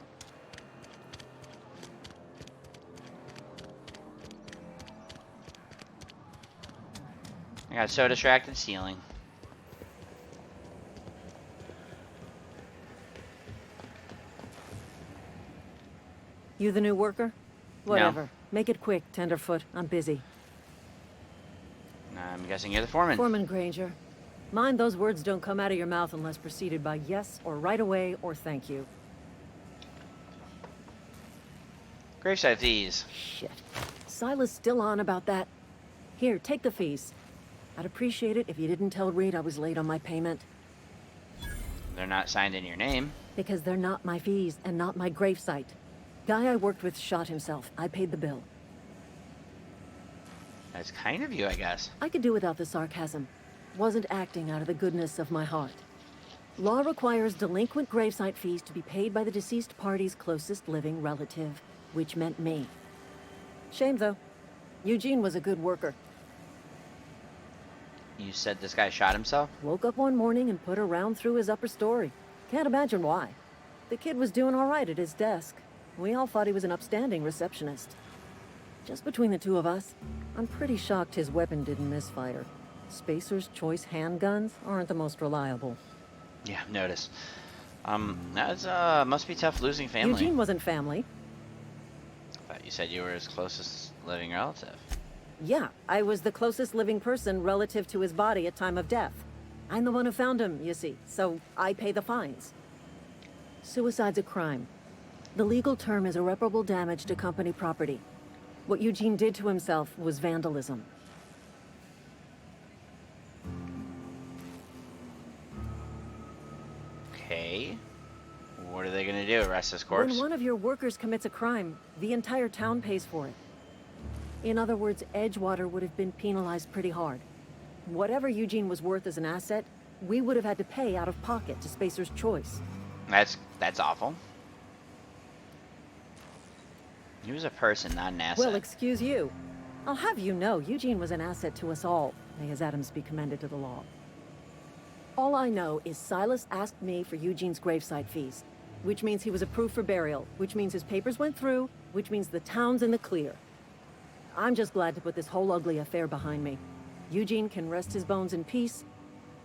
I got so distracted stealing. You the new worker? Whatever. Make it quick, Tenderfoot. I'm busy. I'm guessing you're the foreman. Foreman Granger. Mind those words don't come out of your mouth unless preceded by yes, or right away, or thank you. Graveside fees. Shit. Silas still on about that. Here, take the fees. I'd appreciate it if you didn't tell Reed I was late on my payment. They're not signed in your name. Because they're not my fees and not my gravesite. Guy I worked with shot himself. I paid the bill. That's kind of you, I guess. I could do without the sarcasm. Wasn't acting out of the goodness of my heart. Law requires delinquent gravesite fees to be paid by the deceased party's closest living relative, which meant me. Shame, though. Eugene was a good worker. You said this guy shot himself? Woke up one morning and put a round through his upper story. Can't imagine why. The kid was doing all right at his desk. We all thought he was an upstanding receptionist. Just between the two of us, I'm pretty shocked his weapon didn't misfire. Spacer's Choice handguns aren't the most reliable. Yeah, notice. That's must be tough losing family. Eugene wasn't family. But you said you were his closest living relative. Yeah, I was the closest living person relative to his body at time of death. I'm the one who found him, you see, so I pay the fines. Suicide's a crime. The legal term is irreparable damage to company property. What Eugene did to himself was vandalism. Okay. What are they gonna do? Arrest his corpse? When one of your workers commits a crime, the entire town pays for it. In other words, Edgewater would have been penalized pretty hard. Whatever Eugene was worth as an asset, we would have had to pay out of pocket to Spacer's Choice. That's awful. He was a person, not an asset. Well, excuse you. I'll have you know, Eugene was an asset to us all. May his atoms be commended to the law. All I know is Silas asked me for Eugene's gravesite fees, which means he was approved for burial, which means his papers went through, which means the town's in the clear. I'm just glad to put this whole ugly affair behind me. Eugene can rest his bones in peace,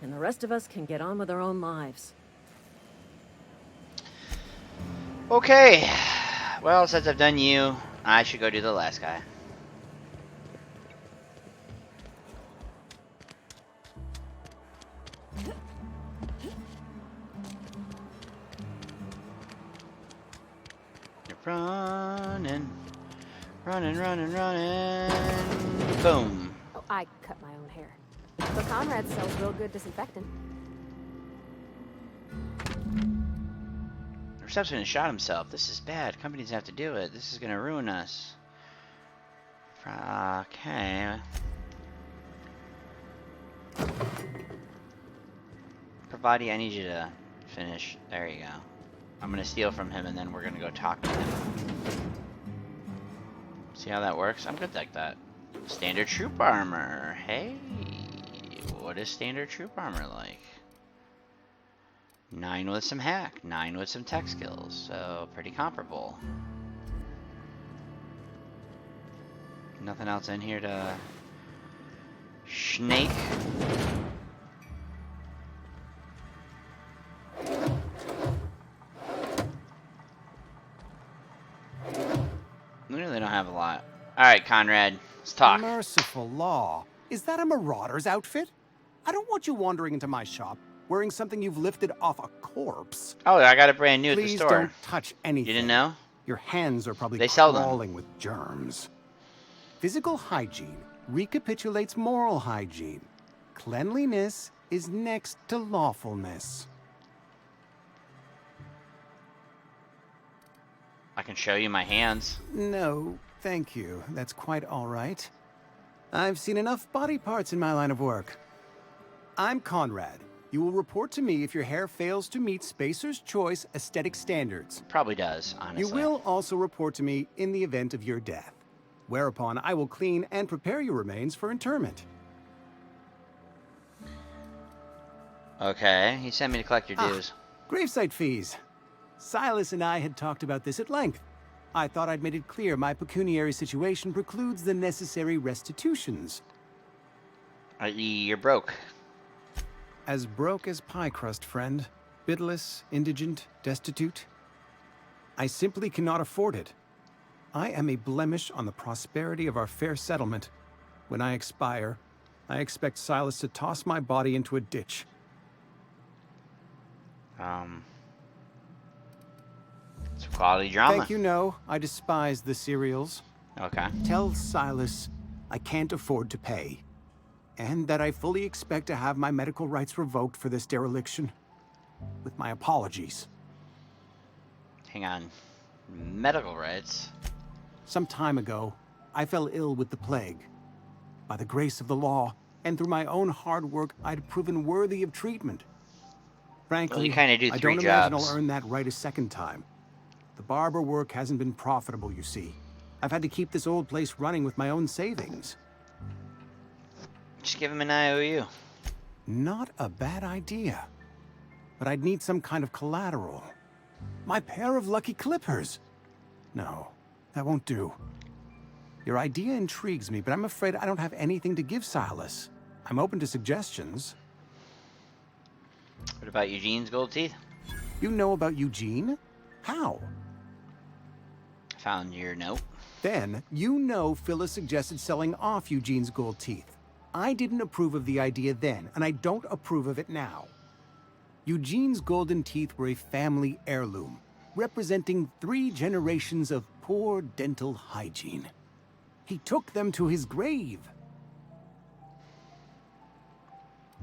and the rest of us can get on with our own lives. Okay. Well, since I've done you, I should go do the last guy. You're running. Boom. Oh, I cut my own hair. But Conrad sells real good disinfectant. The receptionist shot himself. This is bad. Companies have to do it. This is gonna ruin us. Okay. Provati, I need you to finish. There you go. I'm gonna steal from him and then we're gonna go talk to him. See how that works? I'm good like that. Standard troop armor. Hey, what is standard troop armor like? 9 with some hack, 9 with some tech skills, so pretty comparable. Nothing else in here to snake. We really don't have a lot. Alright, Conrad, let's talk. Merciful law. Is that a marauder's outfit? I don't want you wandering into my shop wearing something you've lifted off a corpse. Oh, I got it brand new at the Please store. don't touch anything. You didn't know? Your hands are probably They sell them. crawling with germs. Physical hygiene recapitulates moral hygiene. Cleanliness is next to lawfulness. I can show you my hands. No, thank you. That's quite all right. I've seen enough body parts in my line of work. I'm Conrad. You will report to me if your hair fails to meet Spacer's Choice aesthetic standards. Probably does, honestly. You will also report to me in the event of your death, whereupon I will clean and prepare your remains for interment. Okay, he sent me to collect your dues. Gravesite fees. Silas and I had talked about this at length. I thought I'd made it clear my pecuniary situation precludes the necessary restitutions. You're broke. As broke as pie crust, friend. Bidless, indigent, destitute. I simply cannot afford it. I am a blemish on the prosperity of our fair settlement. When I expire, I expect Silas to toss my body into a ditch. It's quality drama. Thank you, no. I despise the serials. Okay. Tell Silas I can't afford to pay. And that I fully expect to have my medical rights revoked for this dereliction. With my apologies. Hang on. Medical rights? Some time ago, I fell ill with the plague. By the grace of the law, and through my own hard work, I'd proven worthy of treatment. Frankly, well, you kinda do I three don't imagine jobs. I'll earn that right a second time. The barber work hasn't been profitable, you see. I've had to keep this old place running with my own savings. Just give him an IOU. Not a bad idea. But I'd need some kind of collateral. My pair of lucky clippers. No, that won't do. Your idea intrigues me, but I'm afraid I don't have anything to give Silas. I'm open to suggestions. What about Eugene's gold teeth? You know about Eugene? How? Found your note. Then, you know Phyllis suggested selling off Eugene's gold teeth. I didn't approve of the idea then, and I don't approve of it now. Eugene's golden teeth were a family heirloom, representing 3 generations of poor dental hygiene. He took them to his grave.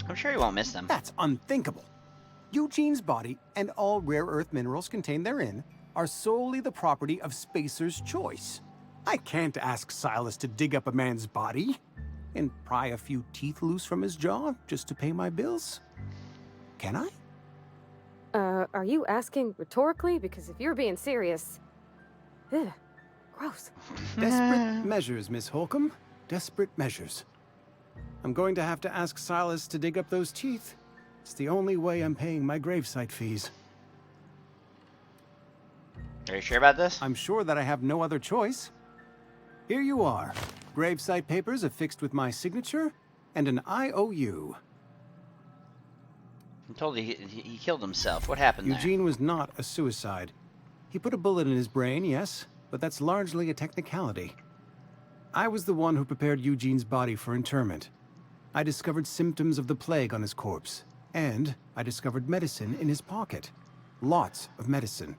I'm sure he won't miss them. That's unthinkable. Eugene's body and all rare earth minerals contained therein are solely the property of Spacer's Choice. I can't ask Silas to dig up a man's body and pry a few teeth loose from his jaw just to pay my bills. Can I? Are you asking rhetorically? Because if you're being serious... Ugh, gross. Desperate measures, Miss Holcomb. desperate measures. I'm going to have to ask Silas to dig up those teeth. It's the only way I'm paying my gravesite fees. Are you sure about this? I'm sure that I have no other choice. Here you are. Gravesite papers affixed with my signature and an IOU. I'm told he killed himself. What happened there? Eugene was not a suicide. He put a bullet in his brain, yes, but that's largely a technicality. I was the one who prepared Eugene's body for interment. I discovered symptoms of the plague on his corpse, and I discovered medicine in his pocket. Lots of medicine.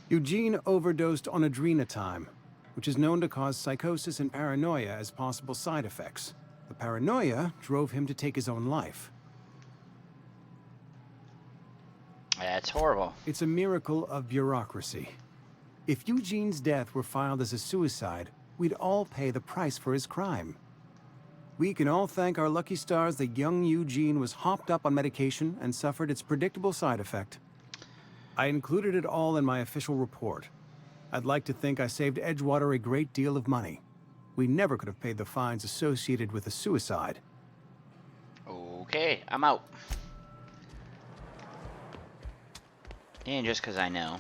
Eugene overdosed on adrenatime, which is known to cause psychosis and paranoia as possible side effects. The paranoia drove him to take his own life. That's horrible. It's a miracle of bureaucracy. If Eugene's death were filed as a suicide, we'd all pay the price for his crime. We can all thank our lucky stars that young Eugene was hopped up on medication and suffered its predictable side effect. I included it all in my official report. I'd like to think I saved Edgewater a great deal of money. We never could have paid the fines associated with a suicide. Okay, I'm out. And just because I know.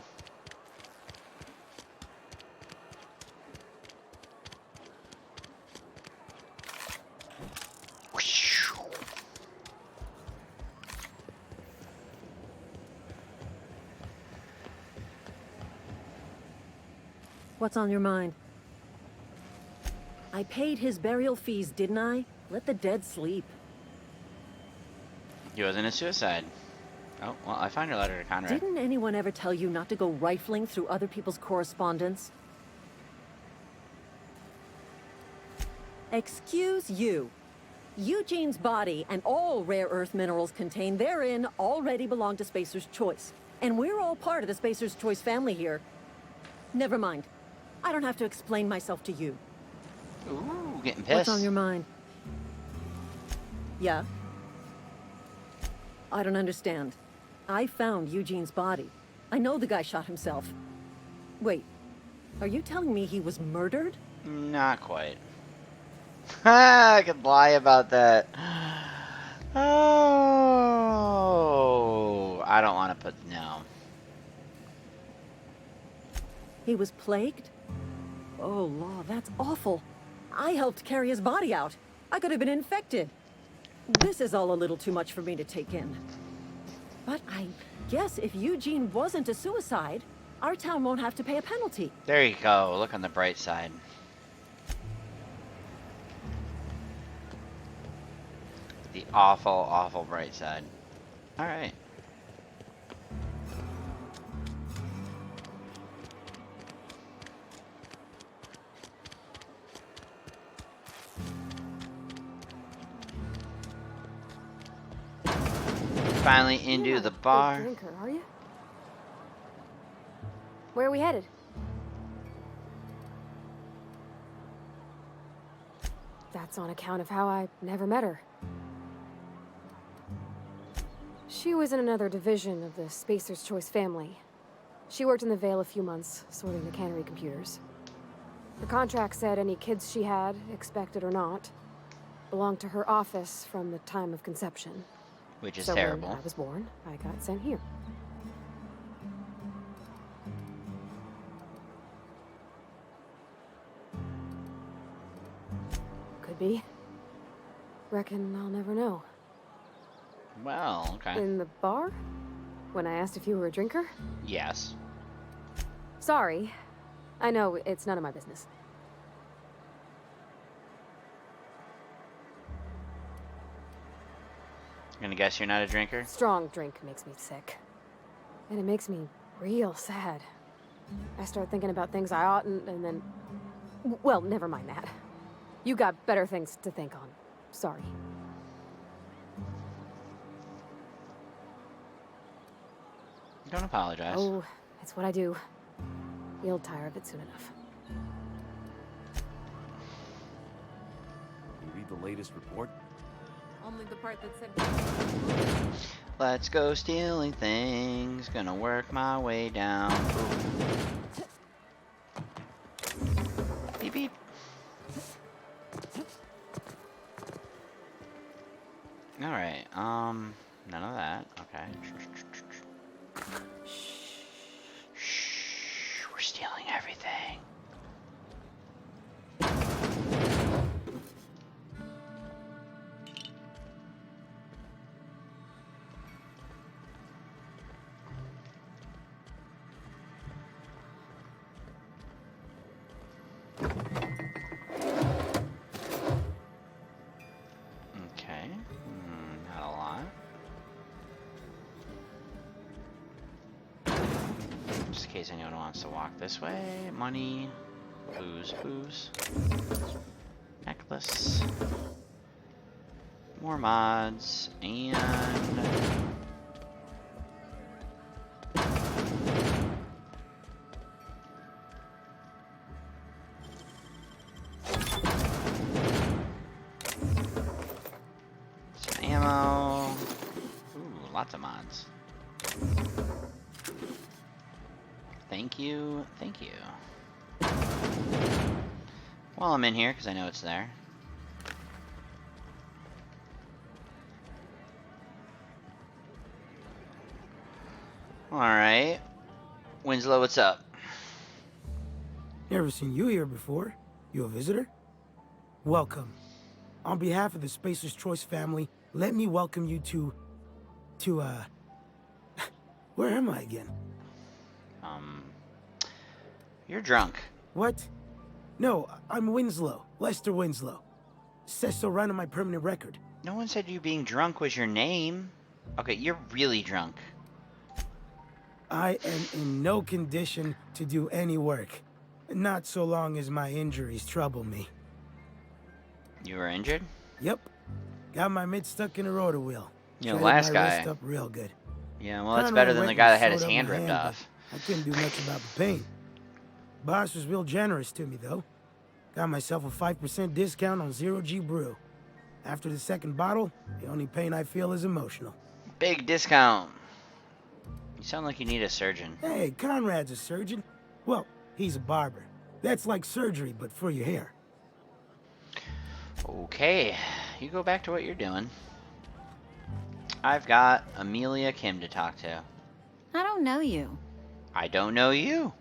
What's on your mind? I paid his burial fees, didn't I? Let the dead sleep. He wasn't a suicide. Oh, well, I found your letter to Conrad. Didn't anyone ever tell you not to go rifling through other people's correspondence? Excuse you. Eugene's body and all rare earth minerals contained therein already belong to Spacer's Choice. And we're all part of the Spacer's Choice family here. Never mind. I don't have to explain myself to you. Ooh, getting pissed. What's on your mind? Yeah? I don't understand. I found Eugene's body. I know the guy shot himself. Wait, are you telling me he was murdered? Not quite. I could lie about that. Oh, I don't want to put no. He was plagued? Oh, law, that's awful. I helped carry his body out. I could have been infected. This is all a little too much for me to take in. But I guess if Eugene wasn't a suicide, our town won't have to pay a penalty. There you go. Look on the bright side. The awful, awful bright side. Alright. Finally into the bar. Big drinker, are you? Where are we headed? That's on account of how I never met her. She was in another division of the Spacer's Choice family. She worked in the Vale a few months, sorting the cannery computers. Her contract said any kids she had, expected or not, belonged to her office from the time of conception. Which is so terrible. When I was born, I got sent here. Could be. Reckon I'll never know. Well, okay. In the bar? When I asked if you were a drinker? Yes. Sorry. I know, it's none of my business. I'm gonna guess you're not a drinker? Strong drink makes me sick. And it makes me real sad. I start thinking about things I oughtn't, and then... Well, never mind that. You got better things to think on. Sorry. Don't apologize. Oh, it's what I do. You'll tire of it soon enough. You read the latest report? Only the part that said... Let's go stealing things. Gonna work my way down. Ooh. Beep beep. Alright, none of that. Okay. Shh, we're stealing everything. Okay, not a lot. Just in case anyone wants to walk this way. Money, booze, necklace, more mods, and some ammo. Ooh, lots of mods. Thank you, thank you. While I'm in here, because I know it's there. Alright. Winslow, what's up? Never seen you here before. You a visitor? Welcome. On behalf of the Spacer's Choice family, let me welcome you to where am I again? You're drunk. What? No, I'm Winslow. Lester Winslow. Says so right on my permanent record. No one said you being drunk was your name. Okay, you're really drunk. I am in no condition to do any work. Not so long as my injuries trouble me. You were injured? Yep. Got my mitt stuck in a rotor wheel. You know, Shredded last my guy. wrist up real good. Yeah, well, that's Conrad better than the went guy and that had his sewed up hand my ripped hand, off. but I couldn't do much about the pain. Boss was real generous to me, though. Got myself a 5% discount on Zero G Brew. After the second bottle, the only pain I feel is emotional. Big discount. You sound like you need a surgeon. Hey, Conrad's a surgeon. Well, he's a barber. That's like surgery, but for your hair. Okay, you go back to what you're doing. I've got Amelia Kim to talk to. I don't know you. I don't know you.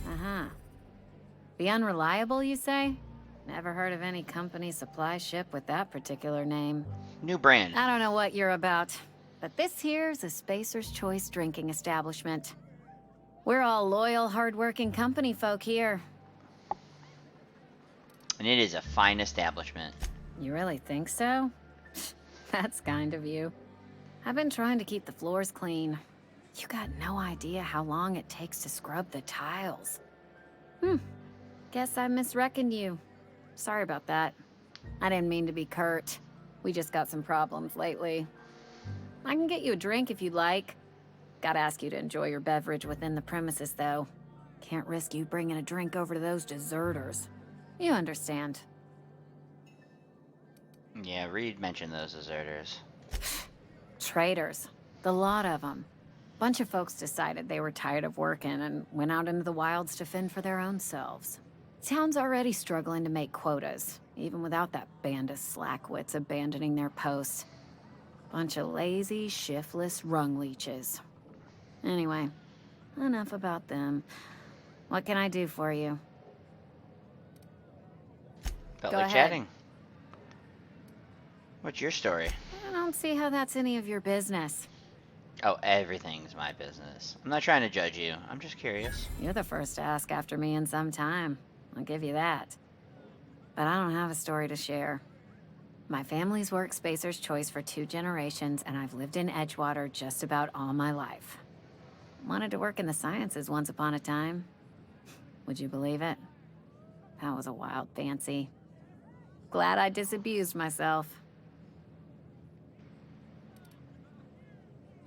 Uh-huh. The Unreliable, you say? Never heard of any company supply ship with that particular name. New brand. I don't know what you're about, but this here's a Spacer's Choice drinking establishment. We're all loyal, hard-working company folk here. And it is a fine establishment. You really think so? That's kind of you. I've been trying to keep the floors clean. You got no idea how long it takes to scrub the tiles. Guess I misreckoned you. Sorry about that. I didn't mean to be curt. We just got some problems lately. I can get you a drink if you'd like. Gotta ask you to enjoy your beverage within the premises, though. Can't risk you bringing a drink over to those deserters. You understand. Yeah, Reed mentioned those deserters. Traitors. The lot of them. Bunch of folks decided they were tired of working and went out into the wilds to fend for their own selves. Town's already struggling to make quotas, even without that band of slackwits abandoning their posts. Bunch of lazy, shiftless rung leeches. Anyway, enough about them. What can I do for you? Felt Go like ahead. chatting. What's your story? I don't see how that's any of your business. Oh, everything's my business. I'm not trying to judge you. I'm just curious. You're the first to ask after me in some time. I'll give you that. But I don't have a story to share. My family's worked Spacer's Choice for 2 generations, and I've lived in Edgewater just about all my life. Wanted to work in the sciences once upon a time. Would you believe it? That was a wild fancy. Glad I disabused myself.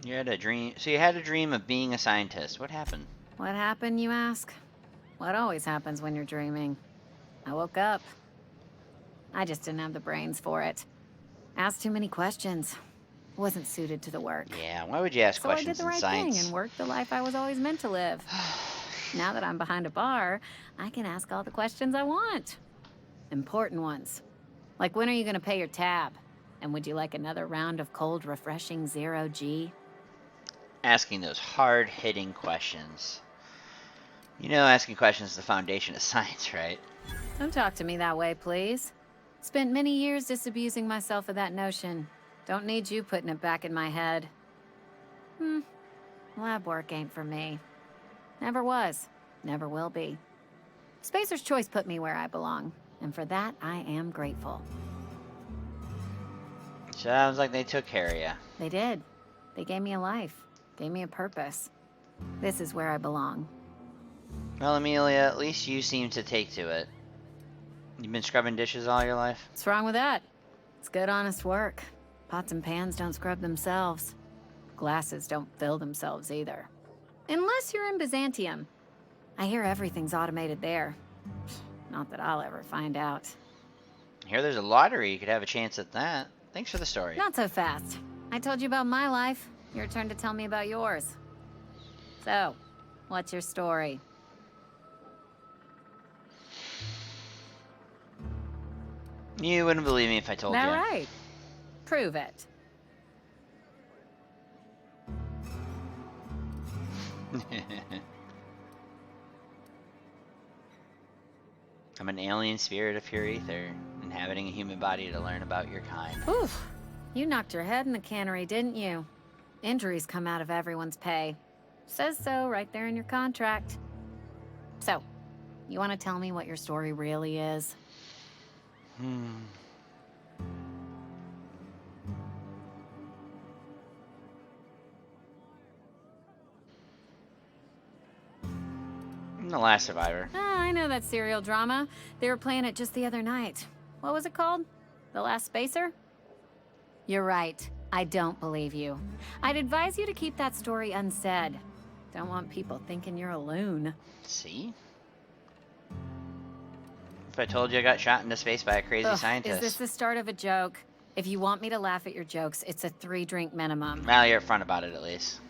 You had a dream. So you had a dream of being a scientist. What happened? What happened, you ask? What always happens when you're dreaming. I woke up. I just didn't have the brains for it. Asked too many questions. Wasn't suited to the work. Yeah, why would you ask So I did questions the in right science? thing and worked the life I was always meant to live. Now that I'm behind a bar, I can ask all the questions I want. Important ones. Like, when are you gonna pay your tab? And would you like another round of cold, refreshing zero-G? Asking those hard-hitting questions. You know, asking questions is the foundation of science, right? Don't talk to me that way, please. Spent many years disabusing myself of that notion. Don't need you putting it back in my head. Lab work ain't for me. Never was. Never will be. Spacer's Choice put me where I belong, and for that, I am grateful. Sounds like they took care of you. They did. They gave me a life. Gave me a purpose. This is where I belong. Well, Amelia, at least you seem to take to it. You've been scrubbing dishes all your life? What's wrong with that? It's good, honest work. Pots and pans don't scrub themselves. Glasses don't fill themselves either. Unless you're in Byzantium. I hear everything's automated there. Not that I'll ever find out. I hear there's a lottery. You could have a chance at that. Thanks for the story. Not so fast. I told you about my life. Your turn to tell me about yours. So, what's your story? You wouldn't believe me if I told you. All right. Prove it. I'm an alien spirit of pure ether, inhabiting a human body to learn about your kind. Oof. You knocked your head in the cannery, didn't you? Injuries come out of everyone's pay. Says so right there in your contract. So, you want to tell me what your story really is? I'm the last survivor. Ah, I know that serial drama. They were playing it just the other night. What was it called? The Last Spacer? You're right. I don't believe you. I'd advise you to keep that story unsaid. Don't want people thinking you're a loon. See? If I told you I got shot into space by a crazy scientist. Is this the start of a joke? If you want me to laugh at your jokes, it's a 3-drink minimum. Well, you're upfront about it at least.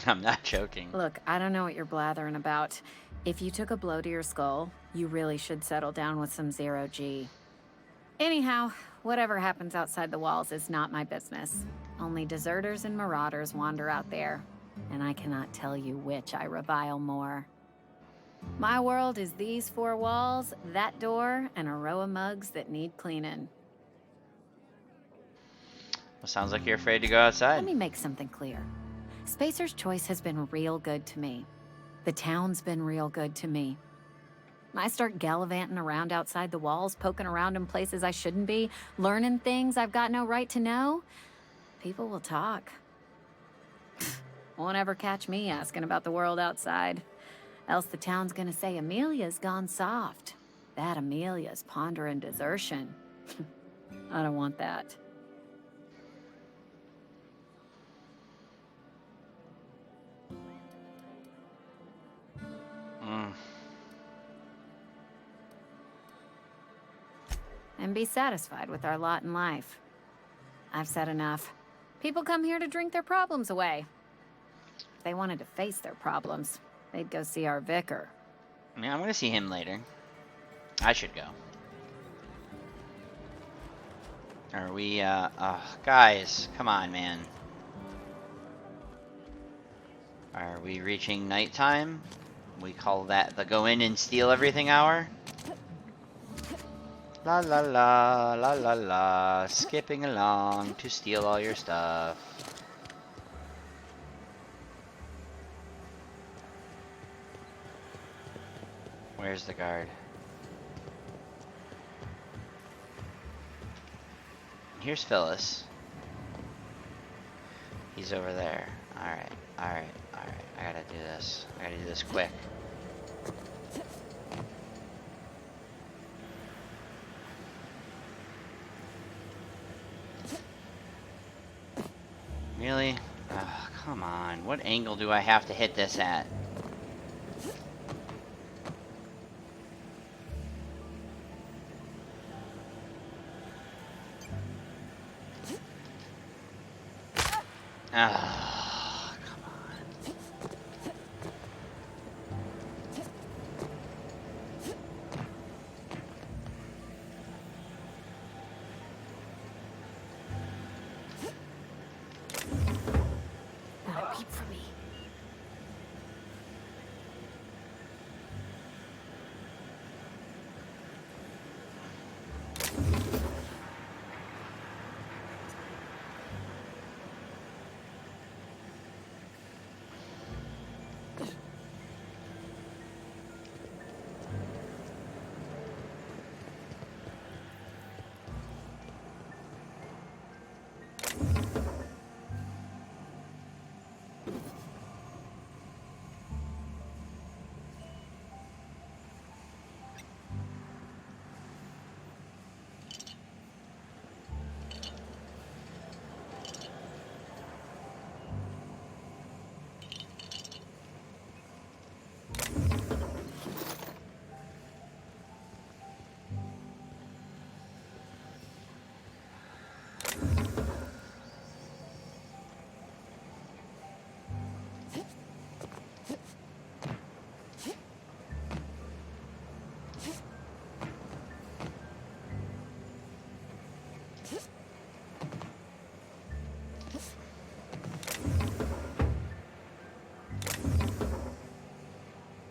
I'm not joking. Look, I don't know what you're blathering about. If you took a blow to your skull, you really should settle down with some zero-G. Anyhow, whatever happens outside the walls is not my business. Only deserters and marauders wander out there, and I cannot tell you which I revile more. My world is these 4 walls, that door, and a row of mugs that need cleaning. Well, sounds like you're afraid to go outside. Let me make something clear. Spacer's Choice has been real good to me. The town's been real good to me. I start gallivanting around outside the walls, poking around in places I shouldn't be, learning things I've got no right to know. People will talk. Won't ever catch me asking about the world outside. Else the town's gonna say Amelia's gone soft. That Amelia's pondering desertion. I don't want that. And be satisfied with our lot in life. I've said enough. People come here to drink their problems away. If they wanted to face their problems, they'd go see our vicar. Yeah, I'm gonna see him later. I should go. Are we, guys, come on, man. Are we reaching nighttime? We call that the go in and steal everything hour? La la la, la la la, skipping along to steal all your stuff. Where's the guard? Here's Phyllis. He's over there. Alright, alright, alright. I gotta do this. I gotta do this quick. Really? Oh, come on. What angle do I have to hit this at? Ah, come on.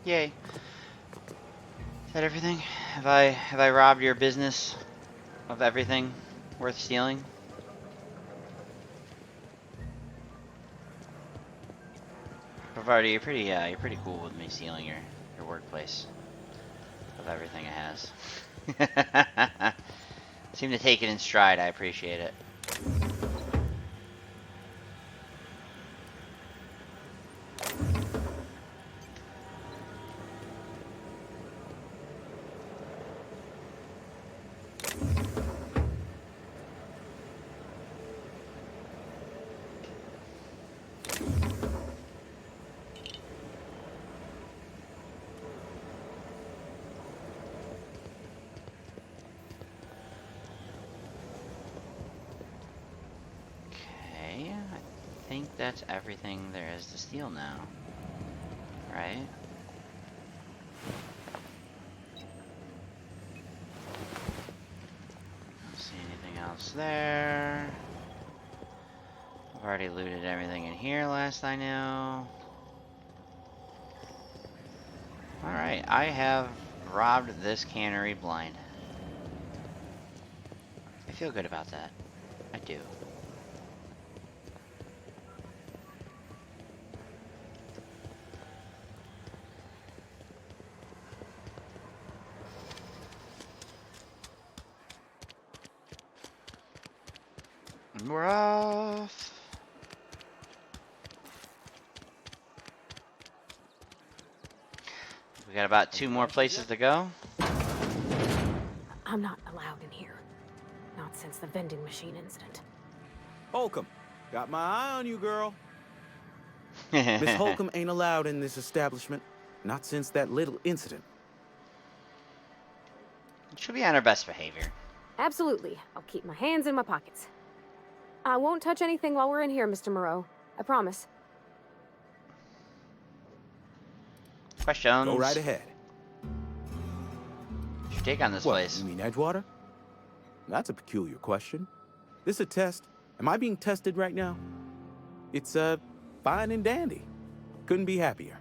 Yay. Is that everything? Have I robbed your business of everything worth stealing? Bavardi, you're pretty cool with me stealing your workplace of everything it has. Seem to take it in stride. I appreciate it. I think that's everything there is to steal now, right? Don't see anything else there. I've already looted everything in here last I knew. Alright, I have robbed this cannery blind. I feel good about that. I do. We're off. We got about 2 more places to go. I'm not allowed in here. Not since the vending machine incident. Holcomb, got my eye on you, girl. Miss Holcomb ain't allowed in this establishment. Not since that little incident. Should be on our best behavior. Absolutely. I'll keep my hands in my pockets. I won't touch anything while we're in here, Mr. Moreau. I promise. Questions? Go right ahead. What's your take on this place? You mean Edgewater? That's a peculiar question. This a test? Am I being tested right now? It's, fine and dandy. Couldn't be happier.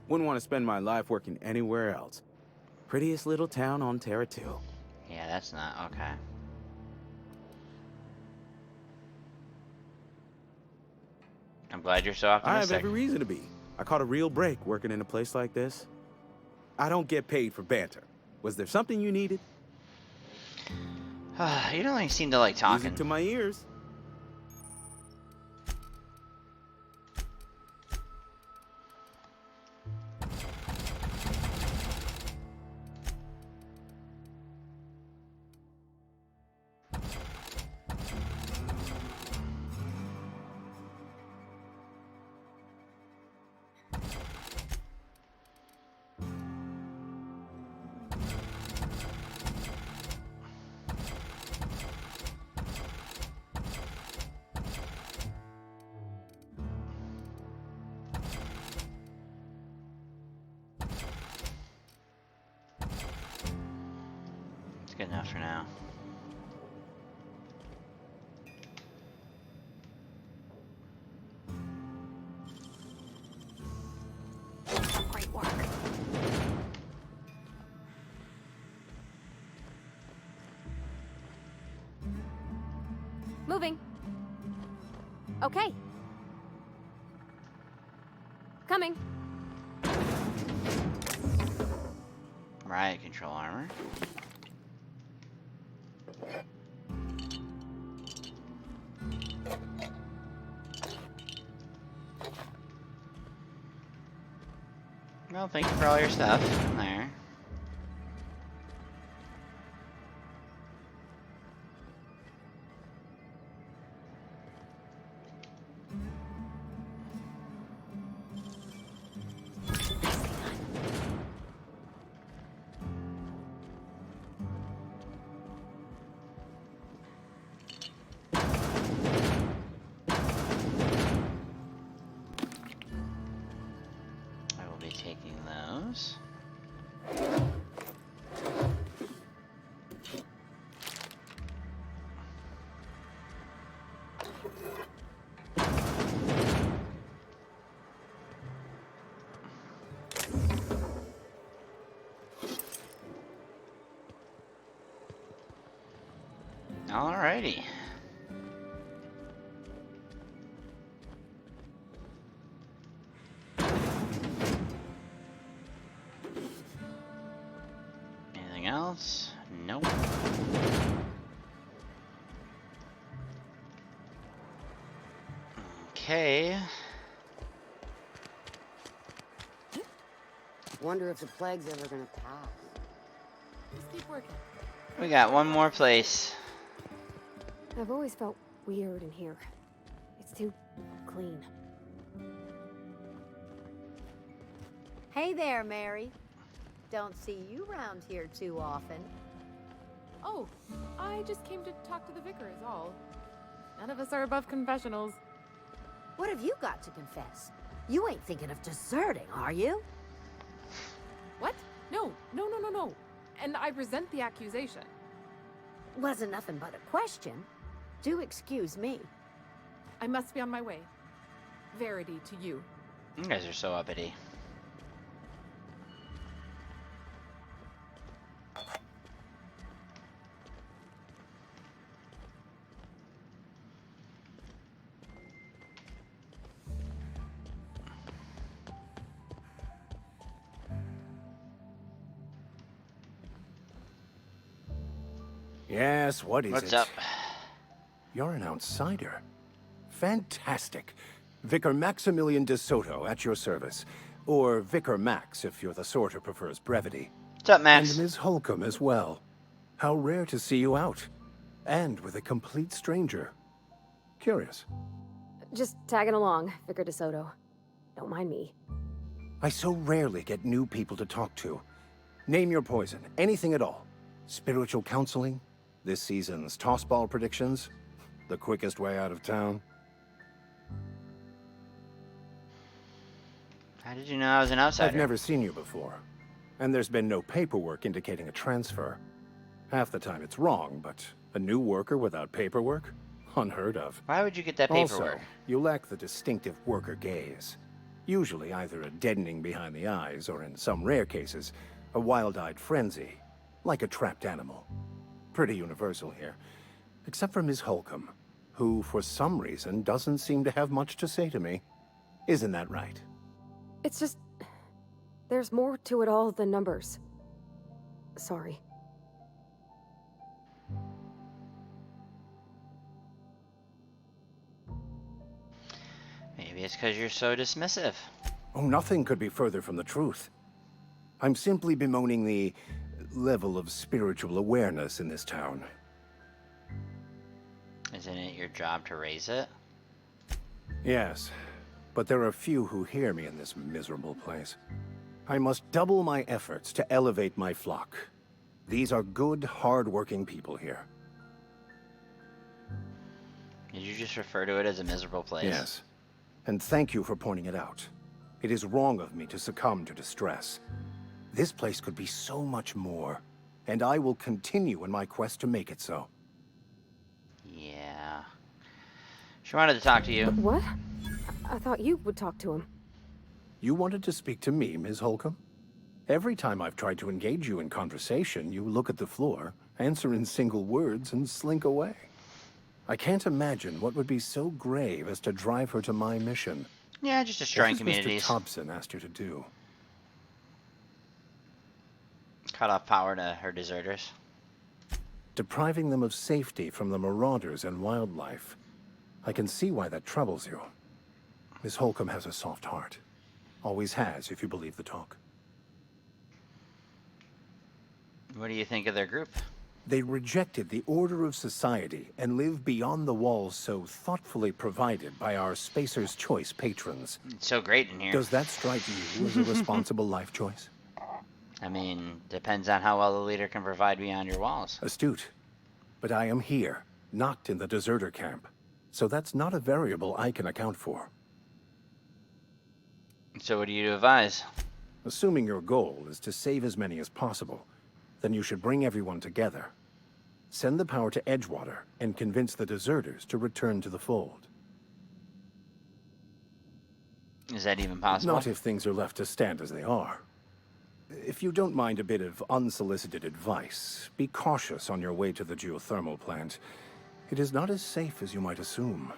Wouldn't want to spend my life working anywhere else. Prettiest little town on Terra 2. Yeah, that's not okay. I'm glad you're so optimistic. I have every reason to be. I caught a real break working in a place like this. I don't get paid for banter. Was there something you needed? You don't like seem to like talking. Music to my ears. Good enough for now. Great work. Moving. Okay. Coming. Riot control armor. Well, thank you for all your stuff in there. Taking those. Alrighty. Anything else? Nope. Okay. Wonder if the plague's ever gonna pass. Just keep working. We got one more place. I've always felt weird in here. It's too clean. Hey there, Mary. Don't see you around here too often. Oh, I just came to talk to the vicar is all. None of us are above confessionals. What have you got to confess? You ain't thinking of deserting, are you? What? No. And I resent the accusation. Wasn't nothing but a question. Do excuse me. I must be on my way. Verity to you. You guys are so uppity. Yes, what is it? What's up? You're an outsider. Fantastic. Vicar Maximilian de Soto at your service. Or Vicar Max, if you're the sort who prefers brevity. What's up, Max? And Ms. Holcomb as well. How rare to see you out. And with a complete stranger. Curious. Just tagging along, Vicar DeSoto. Don't mind me. I so rarely get new people to talk to. Name your poison, anything at all. Spiritual counseling? This season's tossball predictions? The quickest way out of town? How did you know I was an outsider? I've never seen you before. And there's been no paperwork indicating a transfer. Half the time it's wrong, but a new worker without paperwork? Unheard of. Why would you get that paperwork? Also, you lack the distinctive worker gaze. Usually either a deadening behind the eyes, or in some rare cases, a wild-eyed frenzy, like a trapped animal. Pretty universal here. Except for Ms. Holcomb, who, for some reason, doesn't seem to have much to say to me. Isn't that right? It's just... there's more to it all than numbers. Sorry. Maybe it's because you're so dismissive. Oh, nothing could be further from the truth. I'm simply bemoaning the level of spiritual awareness in this town. Isn't it your job to raise it? Yes, but there are few who hear me in this miserable place. I must double my efforts to elevate my flock. These are good, hard-working people here. Did you just refer to it as a miserable place? Yes, and thank you for pointing it out. It is wrong of me to succumb to distress. This place could be so much more, and I will continue in my quest to make it so. Yeah. She wanted to talk to you. What? I thought you would talk to him. You wanted to speak to me, Ms. Holcomb? Every time I've tried to engage you in conversation, you look at the floor, answer in single words, and slink away. I can't imagine what would be so grave as to drive her to my mission. Yeah, just destroying What has communities. Mr. Thompson asked you to do? Cut off power to her deserters. Depriving them of safety from the marauders and wildlife. I can see why that troubles you. Miss Holcomb has a soft heart. Always has, if you believe the talk. What do you think of their group? They rejected the order of society and live beyond the walls so thoughtfully provided by our Spacer's Choice patrons. It's so great in here. Does that strike you as a responsible life choice? I mean, depends on how well the leader can provide beyond your walls. Astute. But I am here, not in the deserter camp. So that's not a variable I can account for. So what do you advise? Assuming your goal is to save as many as possible, then you should bring everyone together. Send the power to Edgewater and convince the deserters to return to the fold. Is that even possible? Not if things are left to stand as they are. If you don't mind a bit of unsolicited advice, be cautious on your way to the geothermal plant. It is not as safe as you might assume.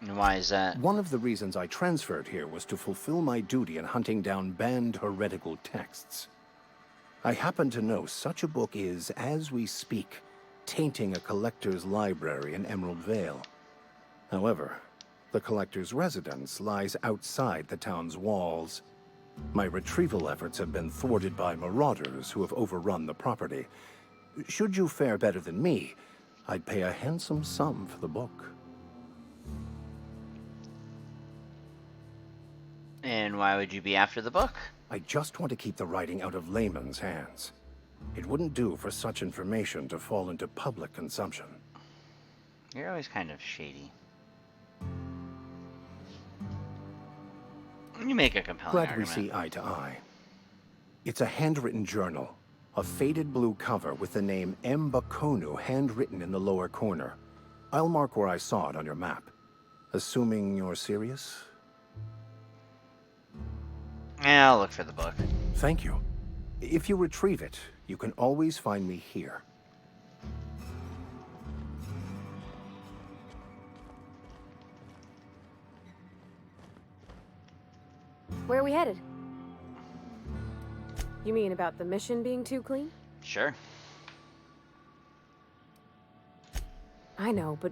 And why is that? One of the reasons I transferred here was to fulfill my duty in hunting down banned heretical texts. I happen to know such a book is, as we speak, tainting a collector's library in Emerald Vale. However, the collector's residence lies outside the town's walls. My retrieval efforts have been thwarted by marauders who have overrun the property. Should you fare better than me, I'd pay a handsome sum for the book. And why would you be after the book? I just want to keep the writing out of layman's hands. It wouldn't do for such information to fall into public consumption. You're always kind of shady. You make a compelling Glad argument. we see eye to eye. It's a handwritten journal. A faded blue cover with the name M. Bakonu handwritten in the lower corner. I'll mark where I saw it on your map. Assuming you're serious? Yeah, I'll look for the book. Thank you. If you retrieve it, you can always find me here. Where are we headed? You mean about the mission being too clean? Sure. I know, but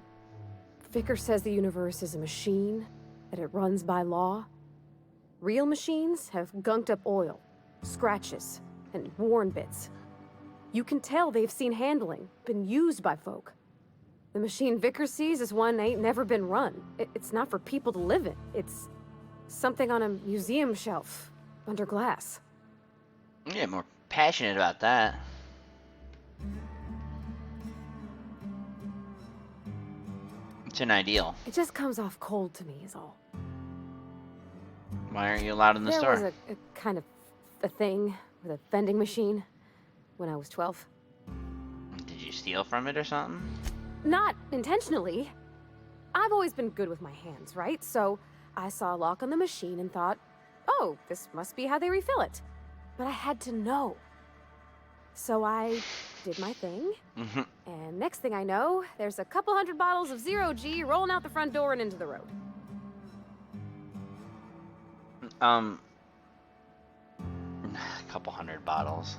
Vickers says the universe is a machine, that it runs by law. Real machines have gunked up oil, scratches, and worn bits. You can tell they've seen handling, been used by folk. The machine Vickers sees is one ain't never been run. It's not for people to live in. It's something on a museum shelf, under glass. Yeah, more passionate about that. It's an ideal. It just comes off cold to me, is all. Why aren't you allowed in the store? There was a kind of a thing with a vending machine when I was 12. Did you steal from it or something? Not intentionally. I've always been good with my hands, right? So I saw a lock on the machine and thought, oh, this must be how they refill it. But I had to know. So I did my thing. And next thing I know, there's a couple hundred bottles of 0G rolling out the front door and into the road. A couple hundred bottles.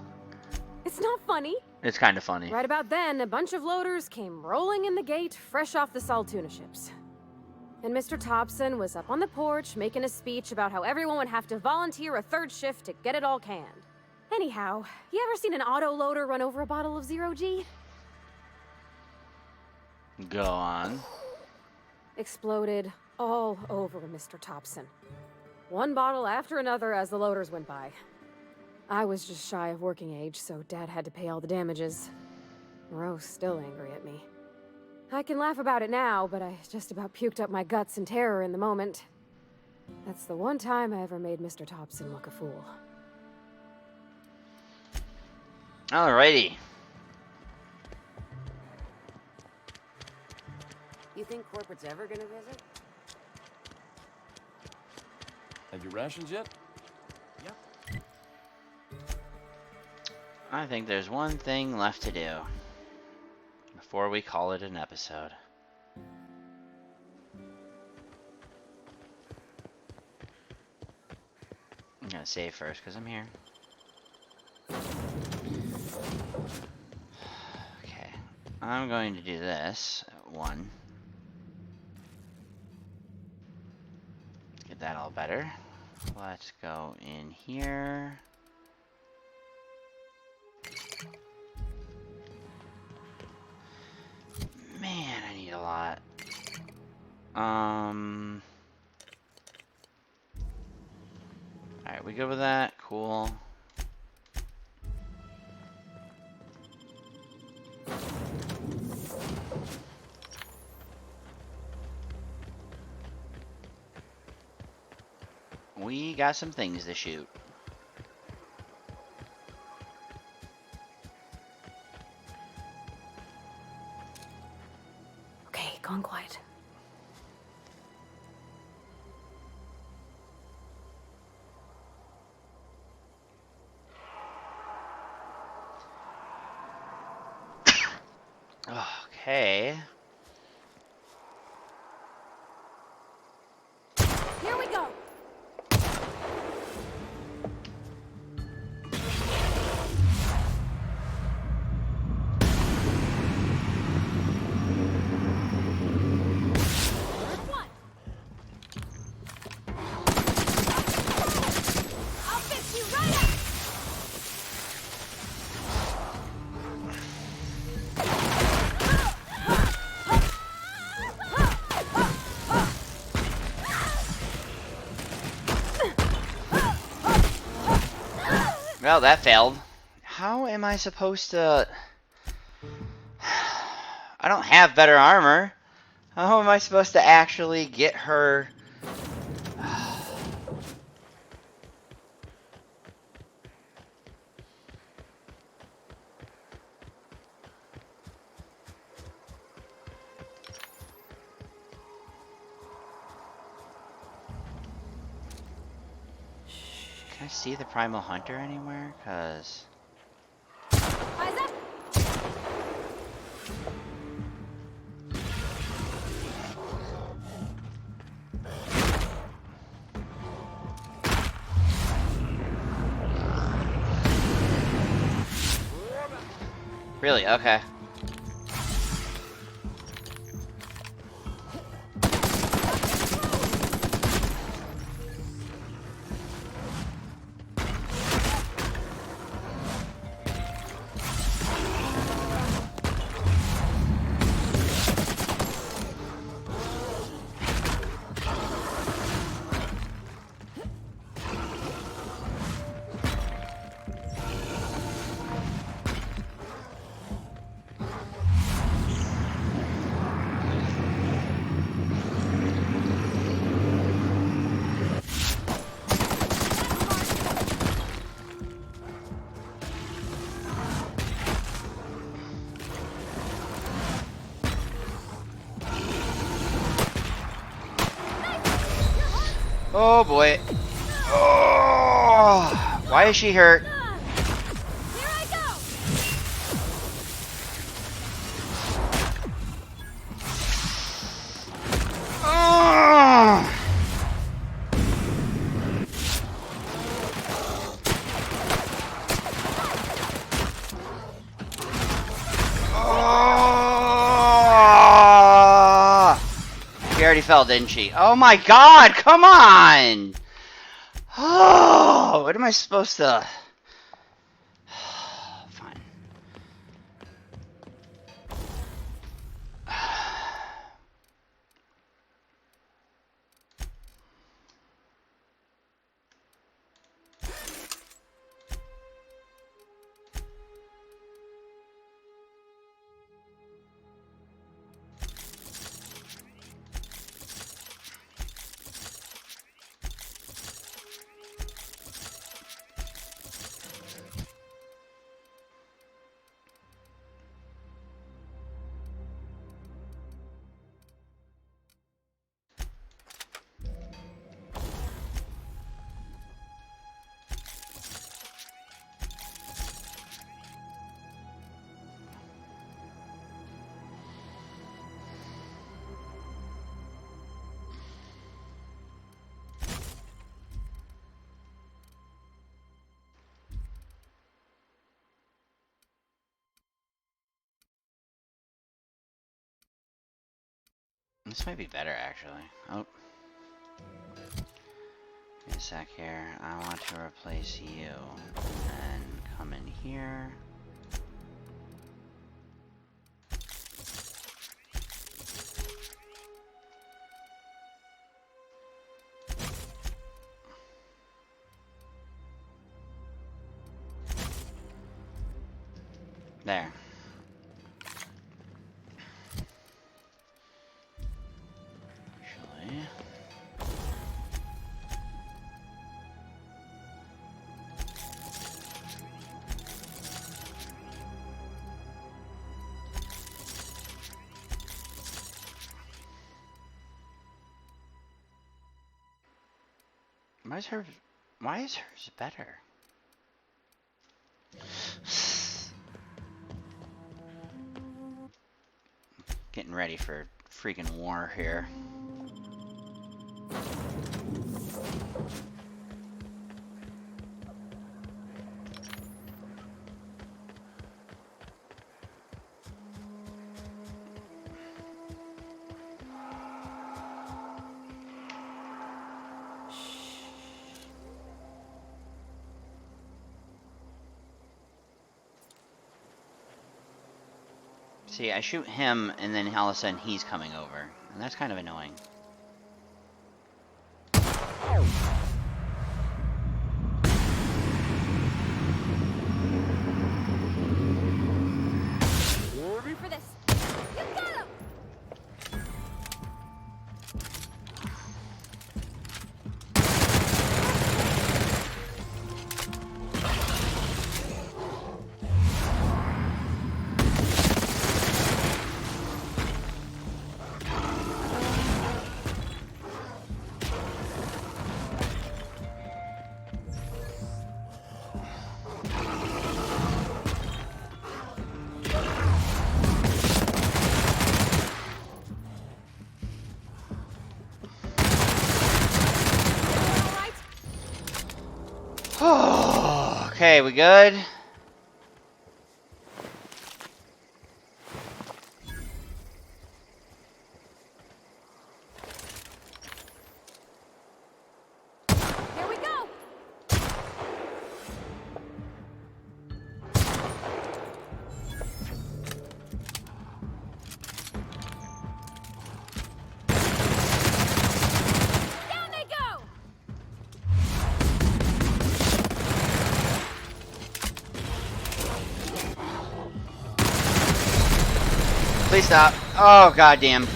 It's not funny. It's kind of funny. Right about then, a bunch of loaders came rolling in the gate, fresh off the Saltuna ships. And Mr. Thompson was up on the porch making a speech about how everyone would have to volunteer a third shift to get it all canned. Anyhow, you ever seen an auto loader run over a bottle of 0G? Go on. Exploded all over Mr. Thompson. One bottle after another as the loaders went by. I was just shy of working age, so Dad had to pay all the damages. Moreau's still angry at me. I can laugh about it now, but I just about puked up my guts in terror in the moment. That's the one time I ever made Mr. Thompson look a fool. Alrighty. You think corporate's ever gonna visit? Have your rations yet? Yep. I think there's one thing left to do before we call it an episode. I'm gonna save first because I'm here. Okay, I'm going to do this at 1. Get that all better. Let's go in here. Man, I need a lot. Alright, we good with that? Cool. We got some things to shoot. Okay, gone quiet. Okay. Here we go. I'll fix you right up. Well, that failed. How am I supposed to... I don't have better armor. How am I supposed to actually get her... Can I see the Primal Hunter anywhere? Cause... Eyes up. Really? Okay. Oh boy. Oh, why is she hurt? Oh. Oh. She already fell, didn't she? Oh my god, come on! Oh, what am I supposed to... Fine. This might be better, actually. Oh. Wait a sec here. I want to replace you. And then come in here. There. Actually... Why is hers better? Getting ready for freaking war here. See, I shoot him, and then all of a sudden he's coming over. And that's kind of annoying. Ready for this. You got him! Okay, we good? Here we go! Down they go! Please stop. Oh, goddamn.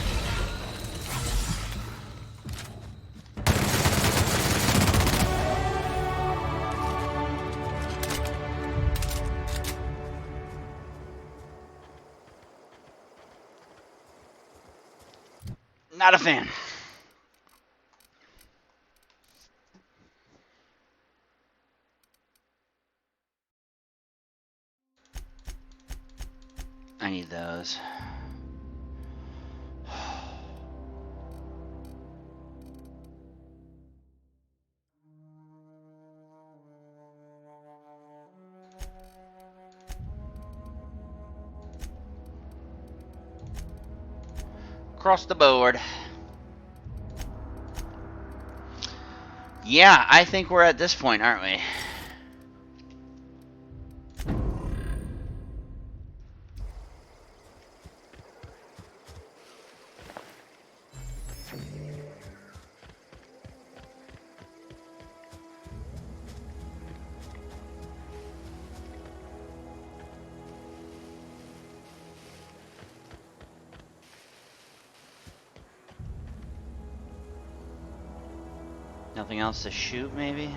Not a fan. I need those. Across the board. Yeah, I think we're at this point, aren't we? Nothing else to shoot, maybe?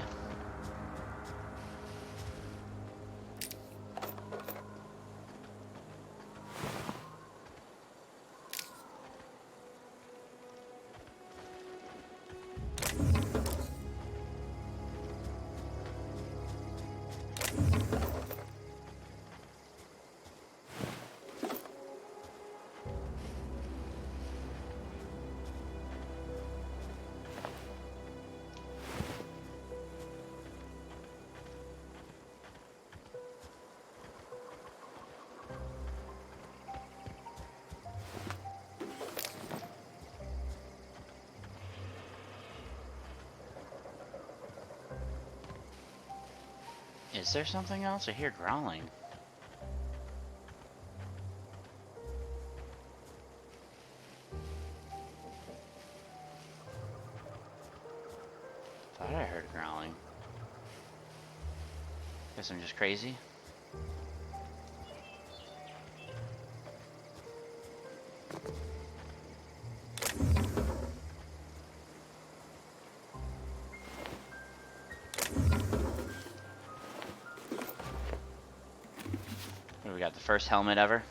Is there something else? I hear growling. Thought I heard growling. Guess I'm just crazy. What, we got the first helmet ever?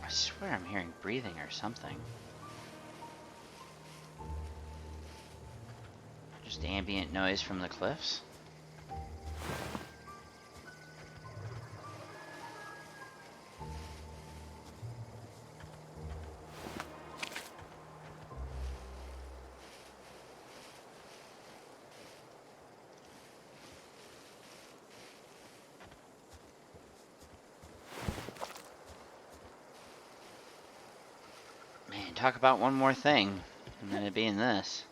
I swear I'm hearing breathing or something. Just ambient noise from the cliffs. Man, talk about one more thing, and then it being this.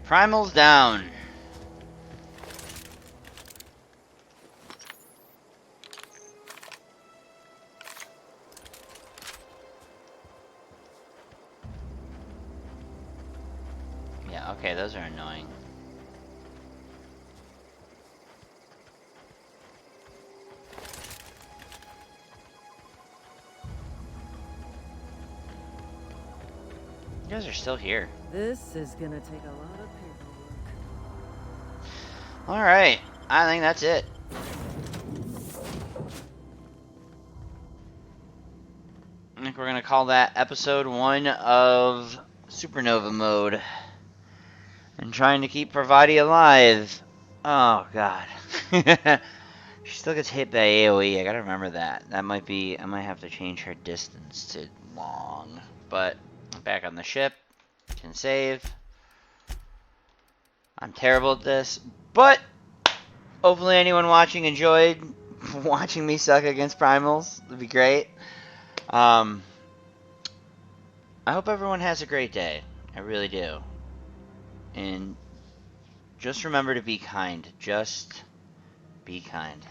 Primal's down. Yeah, okay, those are annoying. You guys are still here. This is gonna take a lot of paperwork. Alright, I think that's it. I think we're gonna call that episode 1 of Supernova mode. And trying to keep Parvati alive. Oh god. She still gets hit by AoE, I gotta remember that. That might be, I might have to change her distance to long. But, back on the ship. Can save. I'm terrible at this, but hopefully anyone watching enjoyed watching me suck against primals. It'd be great. I hope everyone has a great day. I really do. And just remember to be kind. Just be kind.